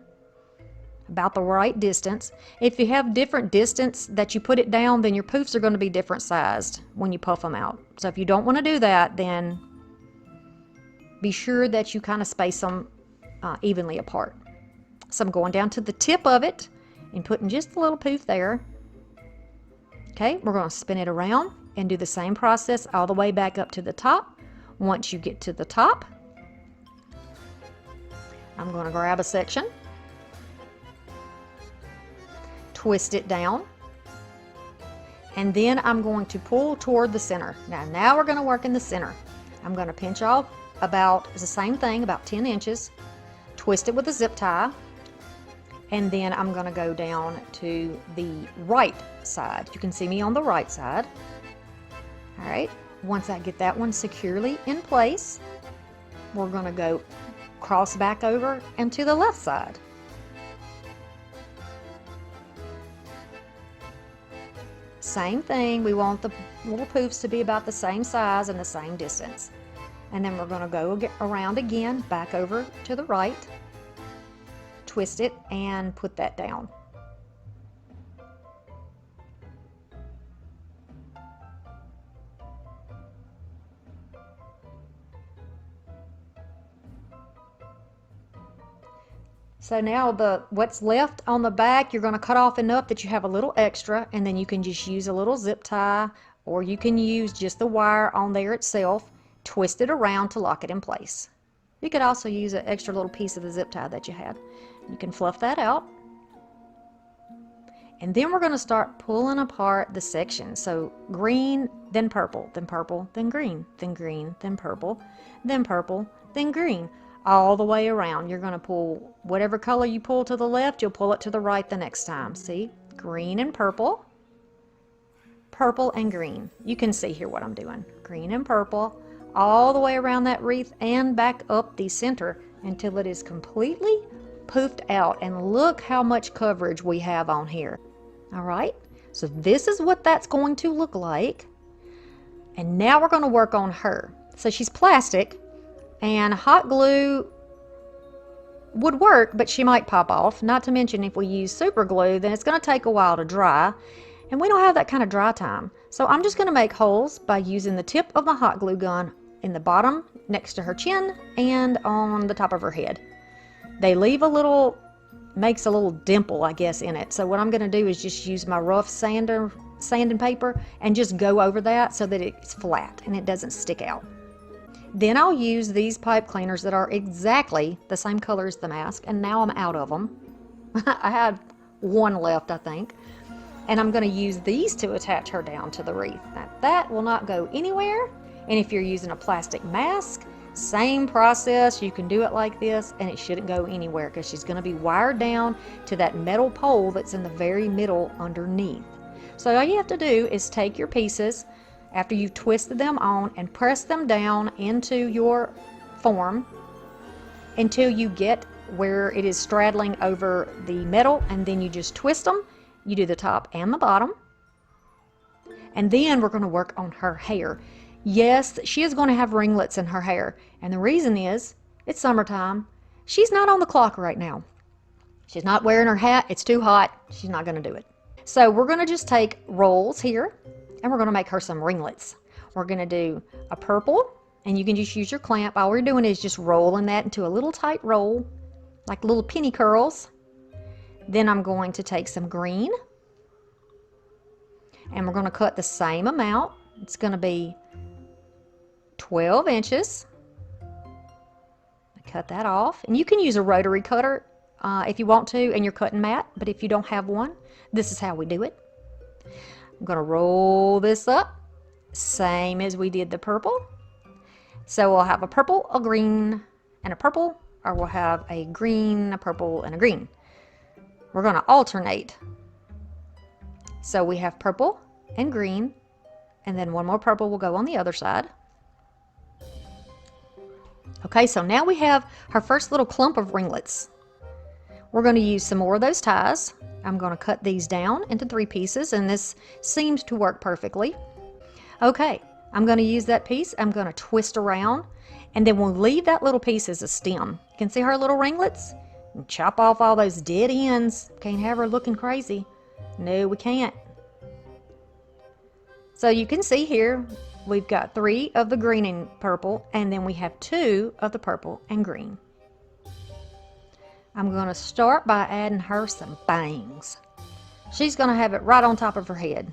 [SPEAKER 2] about the right distance. If you have different distance that you put it down, then your poofs are going to be different sized when you puff them out. So if you don't want to do that, then be sure that you kind of space them evenly apart. So I'm going down to the tip of it and putting just a little poof there. Okay, we're going to spin it around and do the same process all the way back up to the top. Once you get to the top, I'm going to grab a section, twist it down, and then I'm going to pull toward the center. Now we're going to work in the center. I'm going to pinch off about, it's the same thing, about 10 inches. Twist it with a zip tie, and then I'm going to go down to the right side. You can see me on the right side. All right, once I get that one securely in place, we're going to go cross back over and to the left side. Same thing, we want the little poofs to be about the same size and the same distance. And then we're going to go around again, back over to the right, twist it, and put that down. So now what's left on the back, you're going to cut off enough that you have a little extra, and then you can just use a little zip tie, or you can use just the wire on there itself, twist it around to lock it in place. You could also use an extra little piece of the zip tie that you had. You can fluff that out. And then we're going to start pulling apart the section. So green, then purple, then purple, then green, then green, then purple, then purple, then green. All the way around. You're going to pull whatever color you pull to the left, you'll pull it to the right the next time. See? Green and purple. Purple and green. You can see here what I'm doing. Green and purple. All the way around that wreath and back up the center until it is completely poofed out. And look how much coverage we have on here. Alright? So this is what that's going to look like. And now we're going to work on her. So she's plastic. And hot glue would work, but she might pop off. Not to mention if we use super glue, then it's going to take a while to dry. And we don't have that kind of dry time. So I'm just going to make holes by using the tip of my hot glue gun in the bottom next to her chin and on the top of her head. They leave a little, makes a little dimple, I guess, in it. So what I'm going to do is just use my rough sanding paper and just go over that so that it's flat and it doesn't stick out. Then I'll use these pipe cleaners that are exactly the same color as the mask, and now I'm out of them. I had one left, I think. And I'm going to use these to attach her down to the wreath. Now, that will not go anywhere. And if you're using a plastic mask, same process. You can do it like this, and it shouldn't go anywhere because she's going to be wired down to that metal pole that's in the very middle underneath. So all you have to do is take your pieces after you've twisted them on and press them down into your form until you get where it is straddling over the metal, and then you just twist them. You do the top and the bottom. And then we're going to work on her hair. Yes, she is going to have ringlets in her hair, and the reason is it's summertime. She's not on the clock right now. She's not wearing her hat. It's too hot. She's not going to do it. So we're going to just take rolls here, and we're going to make her some ringlets. We're going to do a purple, and you can just use your clamp. All we're doing is just rolling that into a little tight roll, like little penny curls. Then I'm going to take some green, and we're going to cut the same amount. It's going to be 12 inches. Cut that off, and you can use a rotary cutter if you want to, and you're cutting mat, but if you don't have one, this is how we do it. I'm going to roll this up, same as we did the purple. So we'll have a purple, a green, and a purple, or we'll have a green, a purple, and a green. We're going to alternate. So we have purple and green, and then one more purple will go on the other side. Okay, so now we have her first little clump of ringlets. We're going to use some more of those ties. I'm going to cut these down into 3 pieces, and this seems to work perfectly. Okay, I'm going to use that piece. I'm going to twist around, and then we'll leave that little piece as a stem. You can see her little ringlets? And chop off all those dead ends. Can't have her looking crazy. No, we can't. So you can see here, we've got 3 of the green and purple, and then we have 2 of the purple and green. I'm going to start by adding her some bangs. She's going to have it right on top of her head.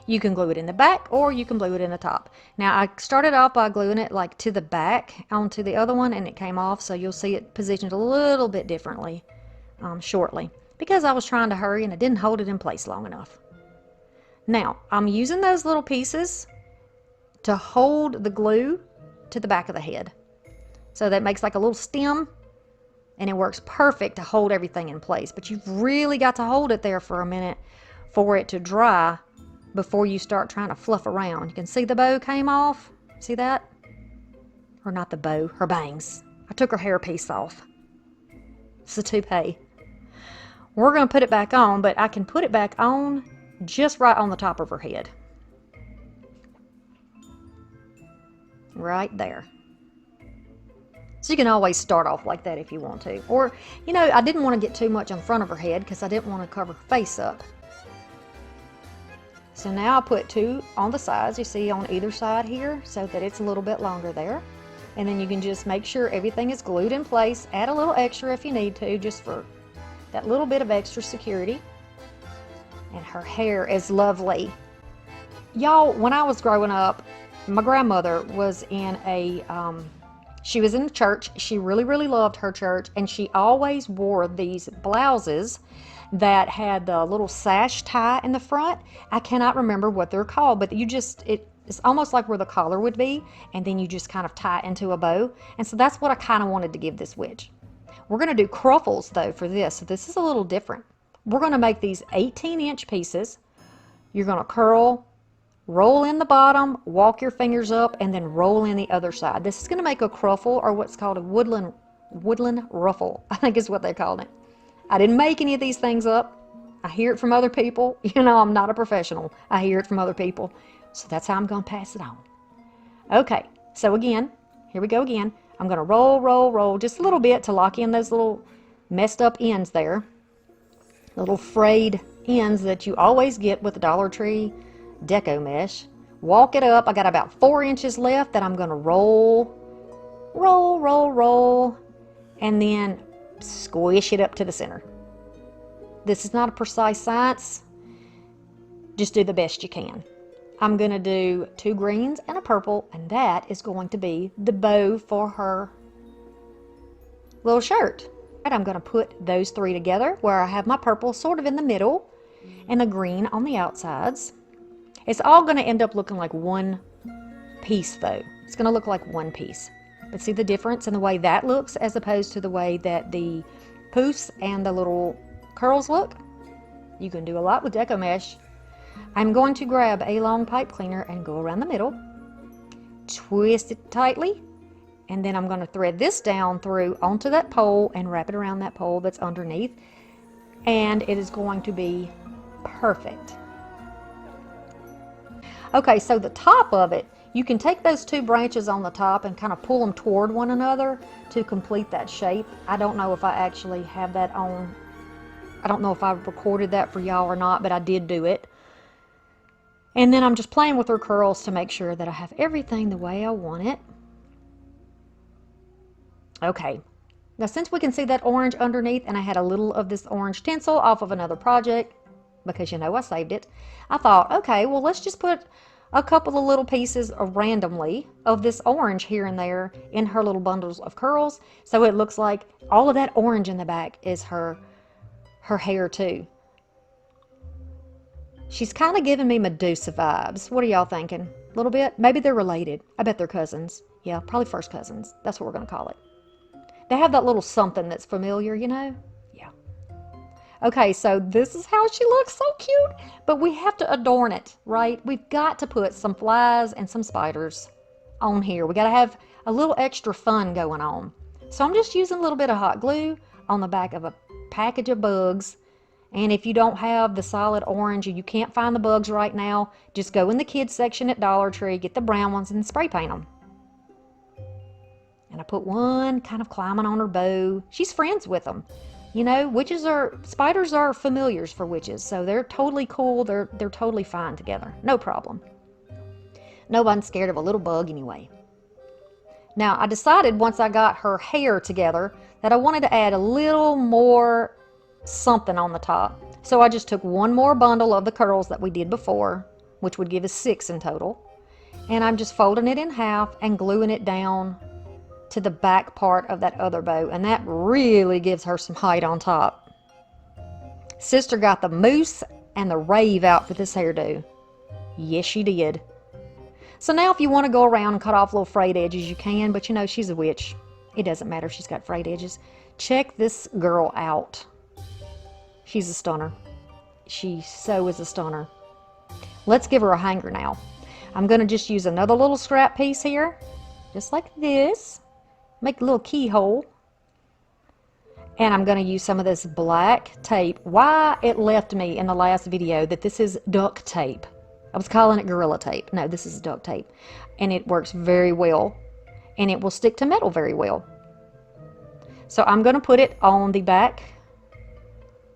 [SPEAKER 2] You can glue it in the back, or you can glue it in the top. Now, I started off by gluing it like to the back onto the other one, and it came off, so you'll see it positioned a little bit differently shortly, because I was trying to hurry and I didn't hold it in place long enough. Now, I'm using those little pieces to hold the glue to the back of the head. So that makes like a little stem, and it works perfect to hold everything in place. But you've really got to hold it there for a minute for it to dry before you start trying to fluff around. You can see the bow came off. See that? Or not the bow, her bangs. I took her hairpiece off. It's a toupee. We're going to put it back on, but I can put it back on just right on the top of her head. Right there. So you can always start off like that if you want to. Or, you know, I didn't want to get too much in front of her head because I didn't want to cover her face up. So now I put 2 on the sides, you see on either side here, so that it's a little bit longer there. And then you can just make sure everything is glued in place. Add a little extra if you need to, just for that little bit of extra security. And her hair is lovely. Y'all, when I was growing up, my grandmother was in she was in the church. She really, really loved her church, and she always wore these blouses that had the little sash tie in the front. I cannot remember what they're called, but it's almost like where the collar would be, and then you just kind of tie it into a bow. And so that's what I kind of wanted to give this witch. We're going to do cruffles though for this. So this is a little different. We're going to make these 18-inch pieces. You're going to curl, roll in the bottom, walk your fingers up, and then roll in the other side. This is going to make a cruffle, or what's called a woodland ruffle, I think is what they called it. I didn't make any of these things up. I hear it from other people. You know, I'm not a professional. I hear it from other people. So that's how I'm going to pass it on. Okay, so again, here we go again. I'm going to roll, roll, roll just a little bit to lock in those little messed up ends there. Little frayed ends that you always get with the Dollar Tree deco mesh. Walk it up. I got about 4 inches left that I'm going to roll, roll, roll, roll, and then squish it up to the center. This is not a precise science. Just do the best you can. I'm going to do 2 greens and a purple, and that is going to be the bow for her little shirt. And I'm going to put those 3 together where I have my purple sort of in the middle and a green on the outsides. It's all going to end up looking like one piece though. It's going to look like one piece. But see the difference in the way that looks as opposed to the way that the poofs and the little curls look? You can do a lot with deco mesh. I'm going to grab a long pipe cleaner and go around the middle, twist it tightly, and then I'm going to thread this down through onto that pole and wrap it around that pole that's underneath, and it is going to be perfect. Okay, so the top of it, you can take those 2 branches on the top and kind of pull them toward one another to complete that shape. I don't know if I actually have that on. I don't know if I recorded that for y'all or not, but I did do it. And then I'm just playing with her curls to make sure that I have everything the way I want it. Okay, now since we can see that orange underneath, and I had a little of this orange tinsel off of another project, because you know I saved it, I thought, okay, well let's just put a couple of little pieces of randomly of this orange here and there in her little bundles of curls, so it looks like all of that orange in the back is her hair too. She's kind of giving me Medusa vibes. What are y'all thinking? A little bit? Maybe they're related. I bet they're cousins. Yeah, probably first cousins. That's what we're going to call it. They have that little something that's familiar, you know? Yeah. Okay, so this is how she looks. So cute. But we have to adorn it, right? We've got to put some flies and some spiders on here. We got to have a little extra fun going on. So I'm just using a little bit of hot glue on the back of a package of bugs. And if you don't have the solid orange or you can't find the bugs right now, just go in the kids section at Dollar Tree, get the brown ones and spray paint them. And I put one kind of climbing on her bow. She's friends with them. You know, spiders are familiars for witches, so they're totally cool. They're totally fine together. No problem. Nobody's scared of a little bug anyway. Now, I decided once I got her hair together that I wanted to add a little more something on the top. So I just took one more bundle of the curls that we did before, which would give us 6 in total. And I'm just folding it in half and gluing it down to the back part of that other bow. And that really gives her some height on top. Sister got the mousse and the rave out for this hairdo. Yes, she did. So now if you want to go around and cut off little frayed edges, you can, but you know, she's a witch. It doesn't matter if she's got frayed edges. Check this girl out. She's a stunner. She so is a stunner. Let's give her a hanger now. I'm going to just use another little scrap piece here, just like this. Make a little keyhole. And I'm going to use some of this black tape. Why it left me in the last video that this is duct tape. I was calling it Gorilla Tape. No, this is duct tape. And it works very well. And it will stick to metal very well. So I'm going to put it on the back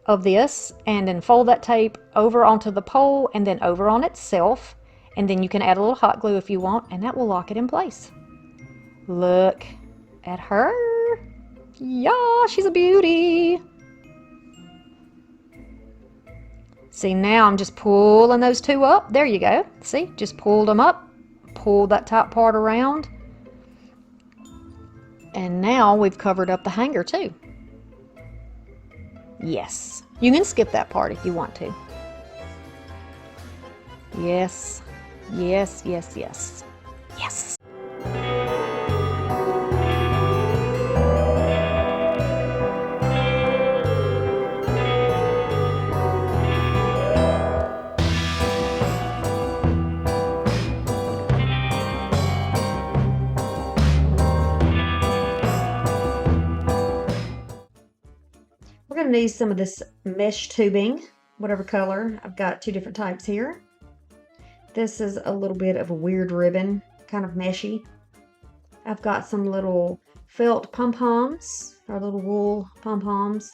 [SPEAKER 2] of this and then fold that tape over onto the pole and then over on itself, and then you can add a little hot glue if you want, and that will lock it in place. Look at her. Yeah, she's a beauty. See, now I'm just pulling those two up. There you go. See, just pulled them up. Pulled that top part around. And now we've covered up the hanger too. Yes. You can skip that part if you want to. Yes. Yes, yes, yes. Yes. We're going to need some of this mesh tubing, whatever color. I've got two different types here. This is a little bit of a weird ribbon, kind of meshy. I've got some little felt pom-poms, or little wool pom-poms.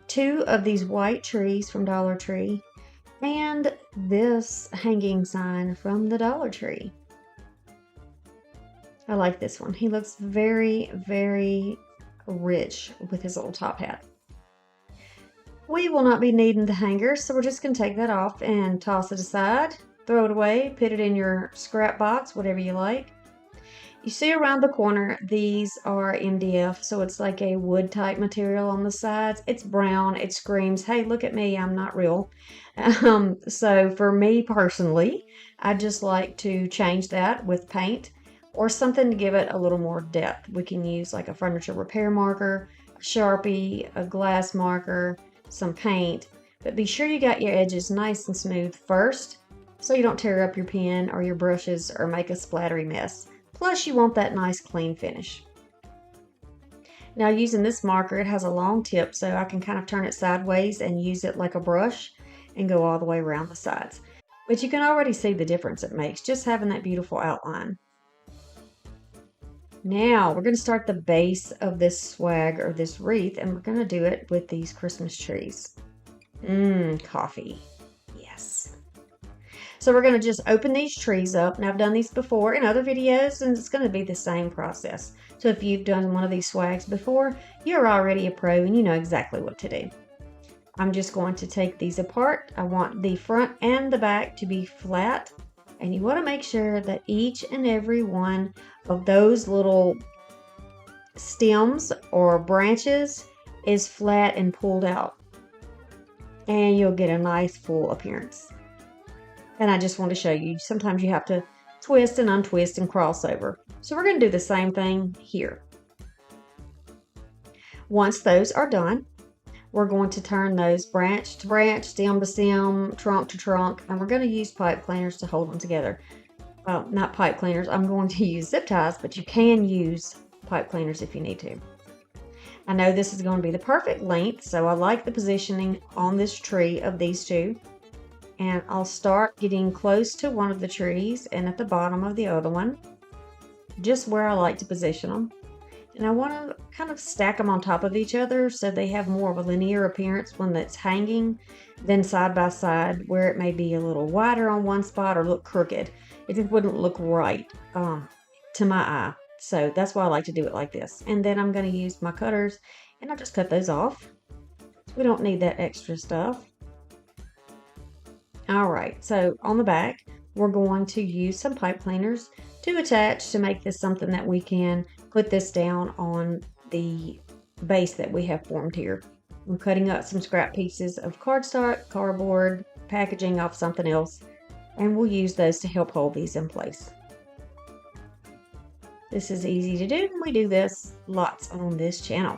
[SPEAKER 2] Two of these white trees from Dollar Tree, and this hanging sign from the Dollar Tree. I like this one. He looks very, very rich with his little top hat. We will not be needing the hanger, so we're just going to take that off and toss it aside. Throw it away, put it in your scrap box, whatever you like. You see around the corner, these are MDF, so it's like a wood type material on the sides. It's brown, it screams, hey, look at me, I'm not real. So for me personally, I just like to change that with paint or something to give it a little more depth. We can use like a furniture repair marker, a Sharpie, a glass marker, some paint, but be sure you got your edges nice and smooth first so you don't tear up your pen or your brushes or make a splattery mess. Plus you want that nice clean finish. Now using this marker, it has a long tip so I can kind of turn it sideways and use it like a brush and go all the way around the sides. But you can already see the difference it makes just having that beautiful outline. Now we're going to start the base of this swag or this wreath, and we're going to do it with these Christmas trees. Coffee. Yes. So we're going to just open these trees up, and I've done these before in other videos, and it's going to be the same process. So if you've done one of these swags before, you're already a pro and you know exactly what to do. I'm just going to take these apart. I want the front and the back to be flat, and you want to make sure that each and every one of those little stems or branches is flat and pulled out, and you'll get a nice full appearance. And I just want to show you, sometimes you have to twist and untwist and cross over. So we're going to do the same thing here. Once those are done, we're going to turn those branch to branch, stem to stem, trunk to trunk, and we're going to use pipe cleaners to hold them together. Well, not pipe cleaners, I'm going to use zip ties, but you can use pipe cleaners if you need to. I know this is going to be the perfect length, so I like the positioning on this tree of these two. And I'll start getting close to one of the trees and at the bottom of the other one, just where I like to position them. And I want to kind of stack them on top of each other so they have more of a linear appearance when it's hanging than side by side, where it may be a little wider on one spot or look crooked. It just wouldn't look right to my eye. So that's why I like to do it like this. And then I'm going to use my cutters and I'll just cut those off. We don't need that extra stuff. Alright, so on the back, we're going to use some pipe cleaners to attach to make this something that we can put this down on the base that we have formed here. I'm cutting up some scrap pieces of cardstock, cardboard, packaging off something else, and we'll use those to help hold these in place. This is easy to do, and we do this lots on this channel.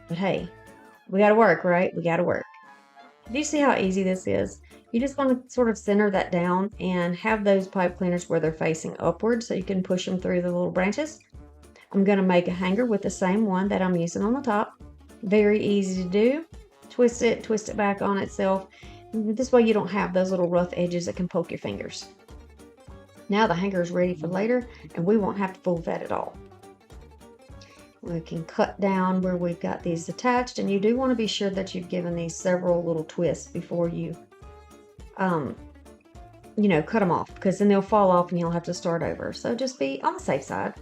[SPEAKER 2] But hey, we gotta work, right? We gotta work. Do you see how easy this is? You just want to sort of center that down and have those pipe cleaners where they're facing upward so you can push them through the little branches. I'm going to make a hanger with the same one that I'm using on the top. Very easy to do.
[SPEAKER 1] twist it back on itself. This way you don't have those little rough edges that can poke your fingers. Now the hanger is ready for later, and we won't have to fool with that at all. We can cut down where we've got these attached, and you do want to be sure that you've given these several little twists before you, you know, cut them off, because then they'll fall off and you'll have to start over. So just be on the safe side.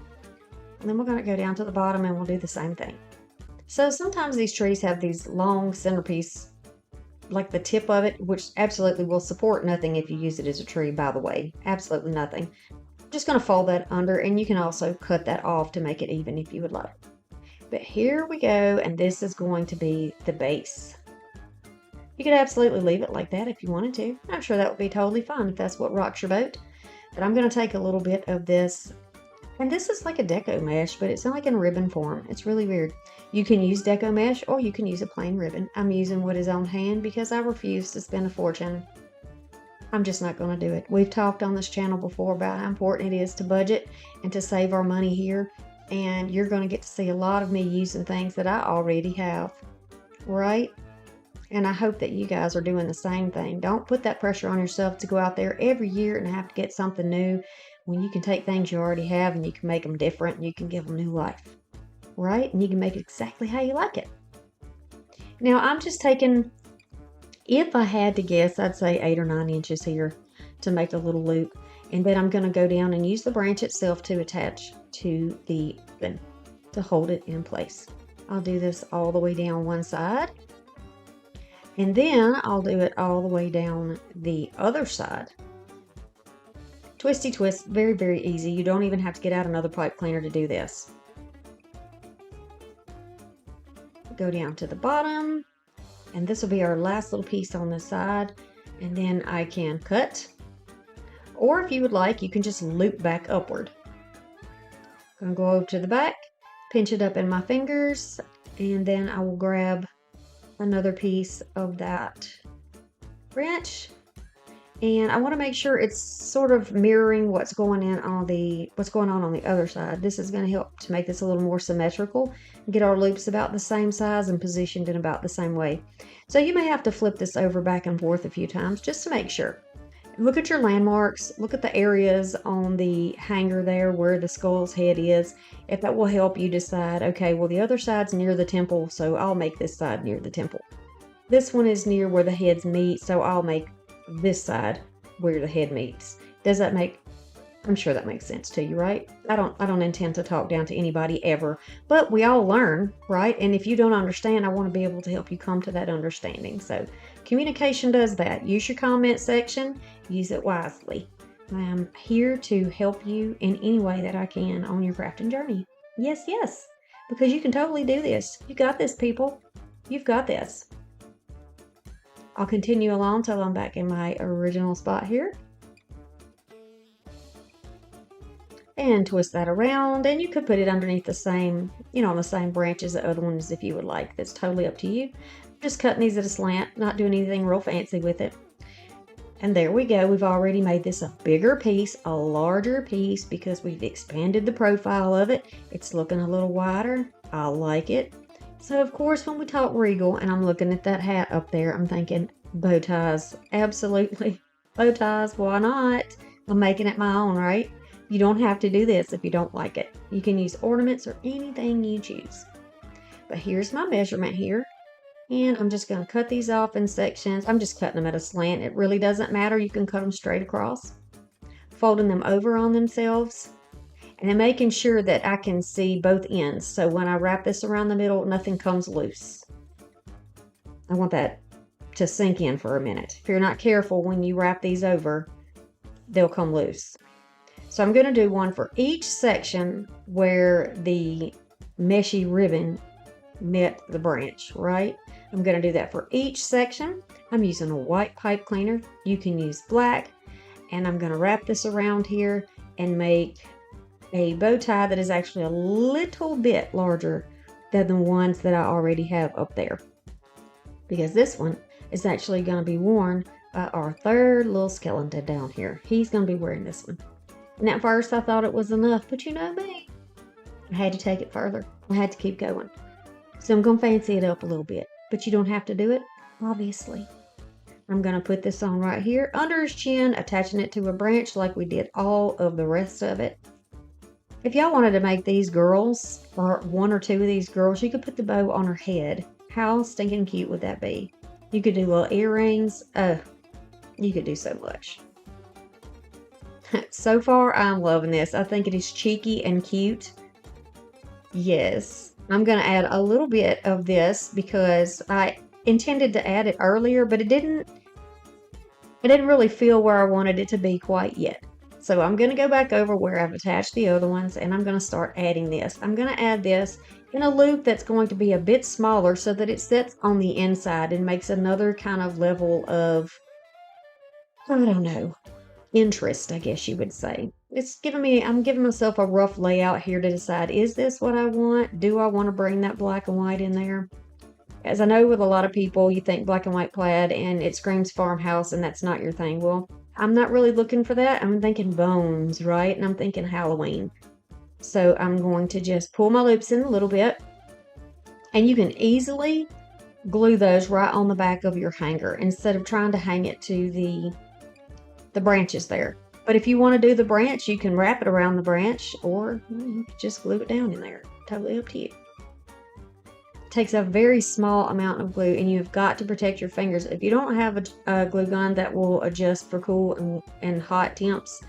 [SPEAKER 1] And then we're going to go down to the bottom and we'll do the same thing. So sometimes these trees have these long centerpiece, like the tip of it, which absolutely will support nothing if you use it as a tree, by the way. Absolutely nothing. I'm just going to fold that under, and you can also cut that off to make it even if you would like. But here we go, and this is going to be the base. You could absolutely leave it like that if you wanted to. I'm sure that would be totally fine if that's what rocks your boat. But I'm going to take a little bit of this, and this is like a deco mesh, but it's not like in ribbon form. It's really weird. You can use deco mesh or you can use a plain ribbon. I'm using what is on hand because I refuse to spend a fortune. I'm just not going to do it. We've talked on this channel before about how important it is to budget and to save our money here. And you're going to get to see a lot of me using things that I already have, right? And I hope that you guys are doing the same thing. Don't put that pressure on yourself to go out there every year and have to get something new when you can take things you already have and you can make them different and you can give them new life, right? And you can make it exactly how you like it. Now I'm just taking, if I had to guess, I'd say 8 or 9 inches here to make a little loop. And then I'm going to go down and use the branch itself to attach to the ribbon to hold it in place. I'll do this all the way down one side. And then I'll do it all the way down the other side. Twisty twist, very, very easy. You don't even have to get out another pipe cleaner to do this. Go down to the bottom, and this will be our last little piece on this side. And then I can cut, or if you would like, you can just loop back upward. I'm gonna go over to the back, pinch it up in my fingers, and then I will grab another piece of that branch, and I want to make sure it's sort of mirroring what's going on the other side. This is going to help to make this a little more symmetrical and get our loops about the same size and positioned in about the same way. So you may have to flip this over back and forth a few times just to make sure. Look at your landmarks, look at the areas on the hanger there where the skull's head is. If that will help you decide, okay, well the other side's near the temple, so I'll make this side near the temple. This one is near where the heads meet, so I'll make this side where the head meets. Does that make, I'm sure that makes sense to you, right? I don't intend to talk down to anybody ever, but we all learn, right? And if you don't understand, I want to be able to help you come to that understanding. So communication does that. Use your comment section, use it wisely. I'm here to help you in any way that I can on your crafting journey. Yes, yes, because you can totally do this. You got this, people. You've got this. I'll continue along till I'm back in my original spot here. And twist that around, and you could put it underneath the same, on the same branch as the other ones if you would like. That's totally up to you. Just cutting these at a slant, not doing anything real fancy with it. And there we go. We've already made this a bigger piece, a larger piece, because we've expanded the profile of it. It's looking a little wider. I like it. So of course, when we talk regal, and I'm looking at that hat up there, I'm thinking bow ties. Absolutely. Bow ties, why not? I'm making it my own, right? You don't have to do this if you don't like it. You can use ornaments or anything you choose. But here's my measurement here. And I'm just going to cut these off in sections. I'm just cutting them at a slant. It really doesn't matter. You can cut them straight across. Folding them over on themselves. And then making sure that I can see both ends. So when I wrap this around the middle, nothing comes loose. I want that to sink in for a minute. If you're not careful when you wrap these over, they'll come loose. So I'm going to do one for each section where the meshy ribbon met the branch, right? I'm going to do that for each section. I'm using a white pipe cleaner. You can use black. And I'm going to wrap this around here and make a bow tie that is actually a little bit larger than the ones that I already have up there. Because this one is actually going to be worn by our third little skeleton down here. He's going to be wearing this one. And at first I thought it was enough, but you know me. I had to take it further. I had to keep going. So I'm going to fancy it up a little bit. but you don't have to do it, obviously. I'm going to put this on right here under his chin, attaching it to a branch like we did all of the rest of it. If y'all wanted to make these girls, or one or two of these girls, you could put the bow on her head. How stinking cute would that be? You could do little earrings. Oh, you could do so much. So far, I'm loving this. I think it is cheeky and cute. Yes, I'm going to add a little bit of this because I intended to add it earlier, but it didn't really feel where I wanted it to be quite yet. So I'm going to go back over where I've attached the other ones, and I'm going to start adding this. I'm going to add this in a loop that's going to be a bit smaller so that it sits on the inside and makes another kind of level of, I don't know, interest, I guess you would say. I'm giving myself a rough layout here to decide, is this what I want? Do I want to bring that black and white in there? As I know with a lot of people, you think black and white plaid and it screams farmhouse and that's not your thing. Well, I'm not really looking for that. I'm thinking bones, right? And I'm thinking Halloween. So I'm going to just pull my loops in a little bit. And you can easily glue those right on the back of your hanger instead of trying to hang it to the branches there. But if you want to do the branch, you can wrap it around the branch or you can just glue it down in there. Totally up to you. It takes a very small amount of glue and you've got to protect your fingers. If you don't have a glue gun that will adjust for cool and hot temps,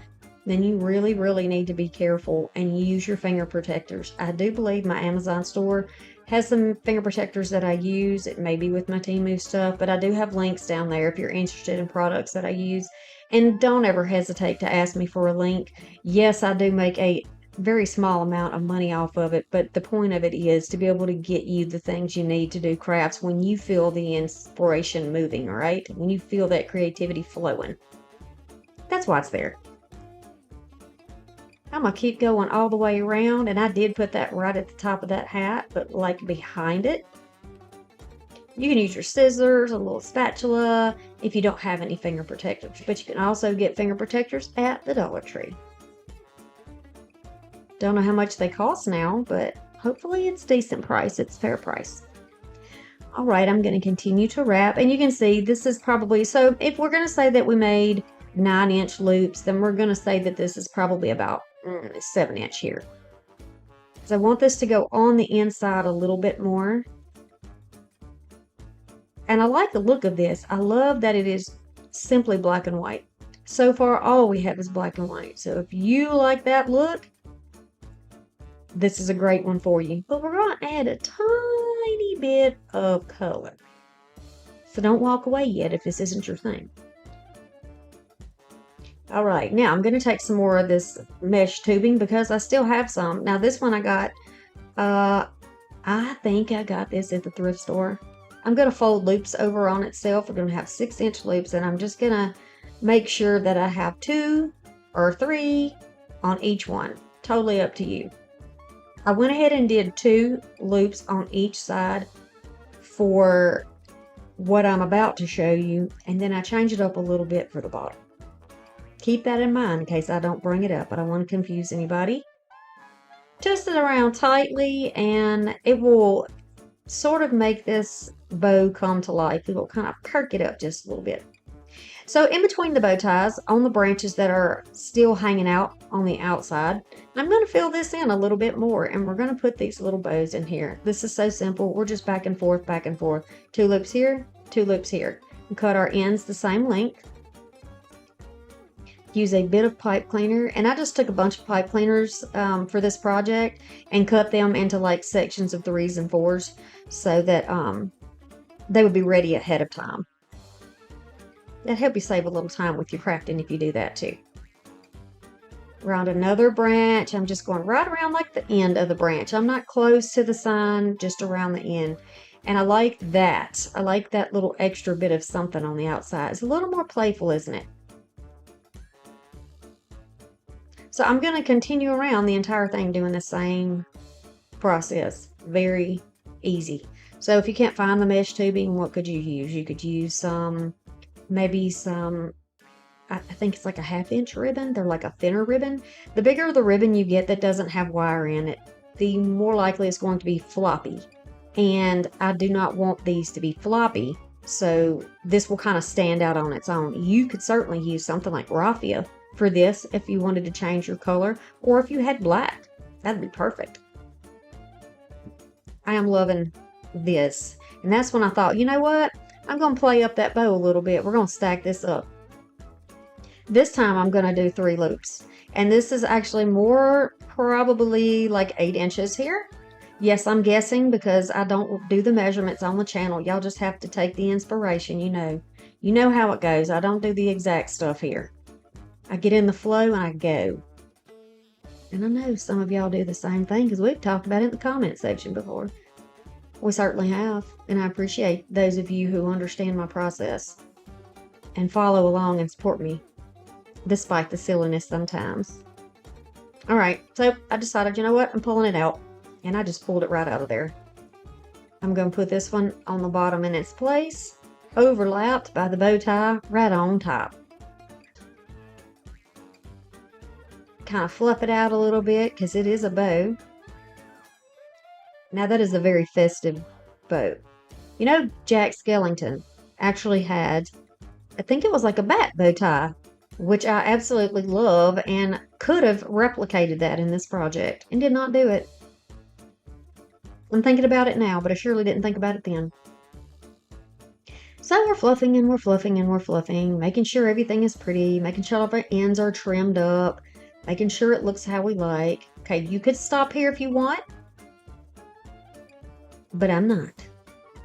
[SPEAKER 1] then you really, really need to be careful and use your finger protectors. I do believe my Amazon store has some finger protectors that I use. It may be with my TEMU stuff, but I do have links down there if you're interested in products that I use. And don't ever hesitate to ask me for a link. Yes, I do make a very small amount of money off of it, but the point of it is to be able to get you the things you need to do crafts when you feel the inspiration moving, right? When you feel that creativity flowing. That's why it's there. I'm going to keep going all the way around, and I did put that right at the top of that hat, but like behind it. You can use your scissors, a little spatula, if you don't have any finger protectors, but you can also get finger protectors at the Dollar Tree. Don't know how much they cost now, but hopefully it's decent price. It's fair price. All right, I'm going to continue to wrap, and you can see this is probably, so if we're going to say that we made 9-inch loops, then we're going to say that this is probably about 7-inch here. So I want this to go on the inside a little bit more. And I like the look of this. I love that it is simply black and white. So far, all we have is black and white. So if you like that look, this is a great one for you. But we're going to add a tiny bit of color. So don't walk away yet if this isn't your thing. All right, now I'm going to take some more of this mesh tubing because I still have some. Now this one I got, I think I got this at the thrift store. I'm going to fold loops over on itself. We're going to have 6-inch loops, and I'm just going to make sure that I have 2 or 3 on each one. Totally up to you. I went ahead and did 2 loops on each side for what I'm about to show you, and then I changed it up a little bit for the bottom. Keep that in mind in case I don't bring it up. I don't want to confuse anybody. Twist it around tightly, and it will sort of make this bow come to life. It will kind of perk it up just a little bit. So in between the bow ties, on the branches that are still hanging out on the outside, I'm going to fill this in a little bit more, and we're going to put these little bows in here. This is so simple. We're just back and forth, 2 loops here, 2 loops here. And cut our ends the same length. Use a bit of pipe cleaner, and I just took a bunch of pipe cleaners for this project and cut them into like sections of 3s and 4s so that they would be ready ahead of time. That'll help you save a little time with your crafting if you do that too. Around another branch, I'm just going right around like the end of the branch. I'm not close to the sign, just around the end. And I like that. I like that little extra bit of something on the outside. It's a little more playful, isn't it? So I'm going to continue around the entire thing doing the same process. Very easy. So if you can't find the mesh tubing, what could you use? You could use maybe some, I think it's like a 1/2-inch ribbon. They're like a thinner ribbon. The bigger the ribbon you get that doesn't have wire in it, the more likely it's going to be floppy.
[SPEAKER 2] and I do not want these to be floppy. So this will kind of stand out on its own. You could certainly use something like raffia for this if you wanted to change your color, or if you had black, that'd be perfect. I am loving this. And that's when I thought, you know what? I'm going to play up that bow a little bit. We're going to stack this up. This time I'm going to do 3 loops. And this is actually more probably like 8 inches here. Yes, I'm guessing because I don't do the measurements on the channel. Y'all just have to take the inspiration, you know. You know how it goes. I don't do the exact stuff here. I get in the flow and I go. And I know some of y'all do the same thing because we've talked about it in the comment section before. We certainly have. And I appreciate those of you who understand my process and follow along and support me, despite the silliness sometimes. All right, so I decided, you know what? I'm pulling it out. And I just pulled it right out of there. I'm going to put this one on the bottom in its place, overlapped by the bow tie right on top. Kind of fluff it out a little bit because it is a bow. Now that is a very festive bow. You know, Jack Skellington actually had, I think it was like a bat bow tie, which I absolutely love and could have replicated that in this project and did not do it. I'm thinking about it now, but I surely didn't think about it then. So we're fluffing and we're fluffing and we're fluffing, making sure everything is pretty, making sure all of our ends are trimmed up, making sure it looks how we like. Okay, you could stop here if you want, but I'm not.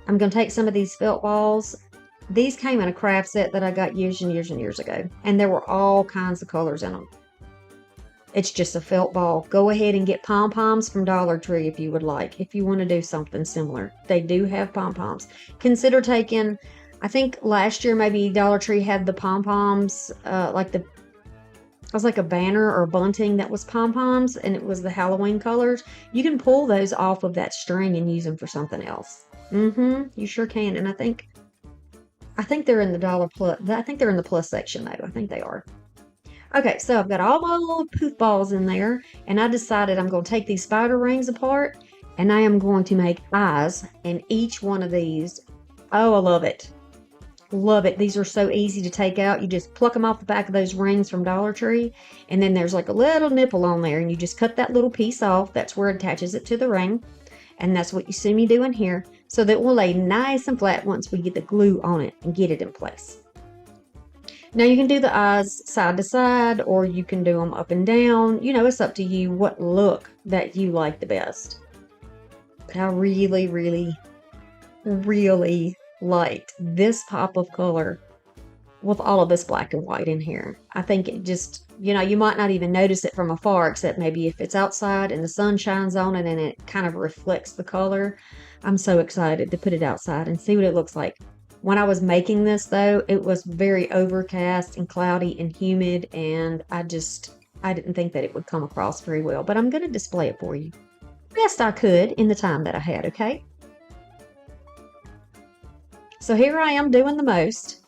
[SPEAKER 2] I'm going to take some of these felt balls. These came in a craft set that I got years and years and years ago, and there were all kinds of colors in them. It's just a felt ball. Go ahead and get pom-poms from Dollar Tree if you would like, if you want to do something similar. They do have pom-poms. Consider taking, I think last year maybe Dollar Tree had the pom-poms, it was like a banner or a bunting that was pom-poms, and it was the Halloween colors. You can pull those off of that string and use them for something else. You sure can. And I think they're in the dollar plus. I think they're in the plus section though. I think they are. Okay, so I've got all my little poof balls in there, and I decided I'm going to take these spider rings apart, and I am going to make eyes in each one of these. Oh, I love it. Love it. These are so easy to take out. You just pluck them off the back of those rings from Dollar Tree, and then there's like a little nipple on there, and you just cut that little piece off. That's where it attaches it to the ring, and that's what you see me doing here, so that it will lay nice and flat once we get the glue on it and get it in place. Now you can do the eyes side to side, or you can do them up and down. You know, it's up to you what look that you like the best. But I really, really, really liked this pop of color with all of this black and white in here. I think it just, you know, you might not even notice it from afar, except maybe if it's outside and the sun shines on it and it kind of reflects the color. I'm so excited to put it outside and see what it looks like. When I was making this, though, it was very overcast and cloudy and humid, and I didn't think that it would come across very well. But I'm going to display it for you best I could in the time that I had, okay? So here I am doing the most,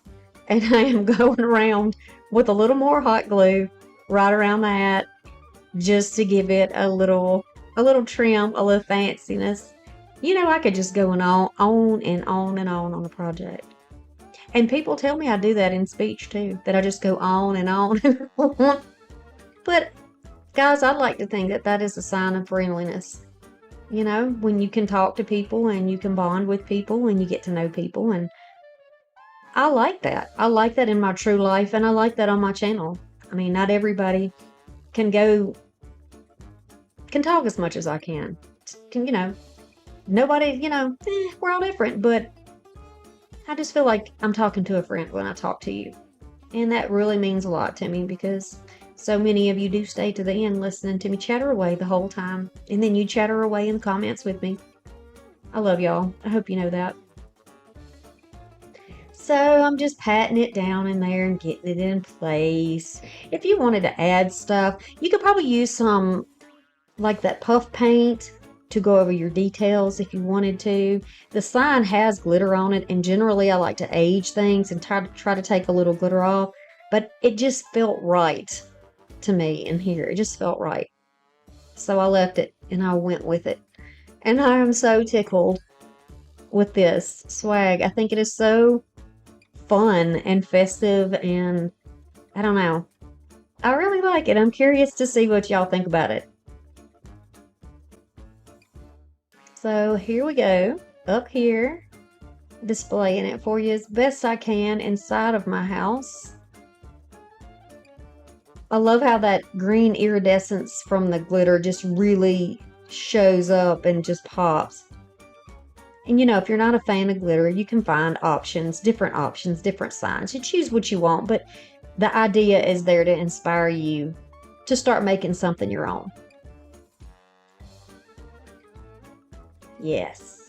[SPEAKER 2] and I am going around with a little more hot glue right around that, just to give it a little trim, a little fanciness. You know, I could just go on and on the project. And people tell me I do that in speech too, that I just go on and on and on. But guys, I'd like to think that that is a sign of friendliness. You know, when you can talk to people and you can bond with people and you get to know people. And I like that. I like that in my true life, and I like that on my channel. I mean, not everybody can talk as much as I can. You know, nobody, you know, we're all different, but I just feel like I'm talking to a friend when I talk to you. And that really means a lot to me, because so many of you do stay to the end listening to me chatter away the whole time. And then you chatter away in the comments with me. I love y'all. I hope you know that. So I'm just patting it down in there and getting it in place. If you wanted to add stuff, you could probably use some like that puff paint to go over your details if you wanted to. The sign has glitter on it, and generally I like to age things and try to take a little glitter off, but it just felt right to me in here. It just felt right. So I left it and I went with it. And I am so tickled
[SPEAKER 1] with this swag. I think it is so fun and festive, and I don't know. I really like it. I'm curious to see what y'all think about it. So here we go, up here, displaying it for you as best I can inside of my house. I love how that green iridescence from the glitter just really shows up and just pops. And you know, if you're not a fan of glitter, you can find options, different signs. You choose what you want, but the idea is there to inspire you to start making something your own. Yes.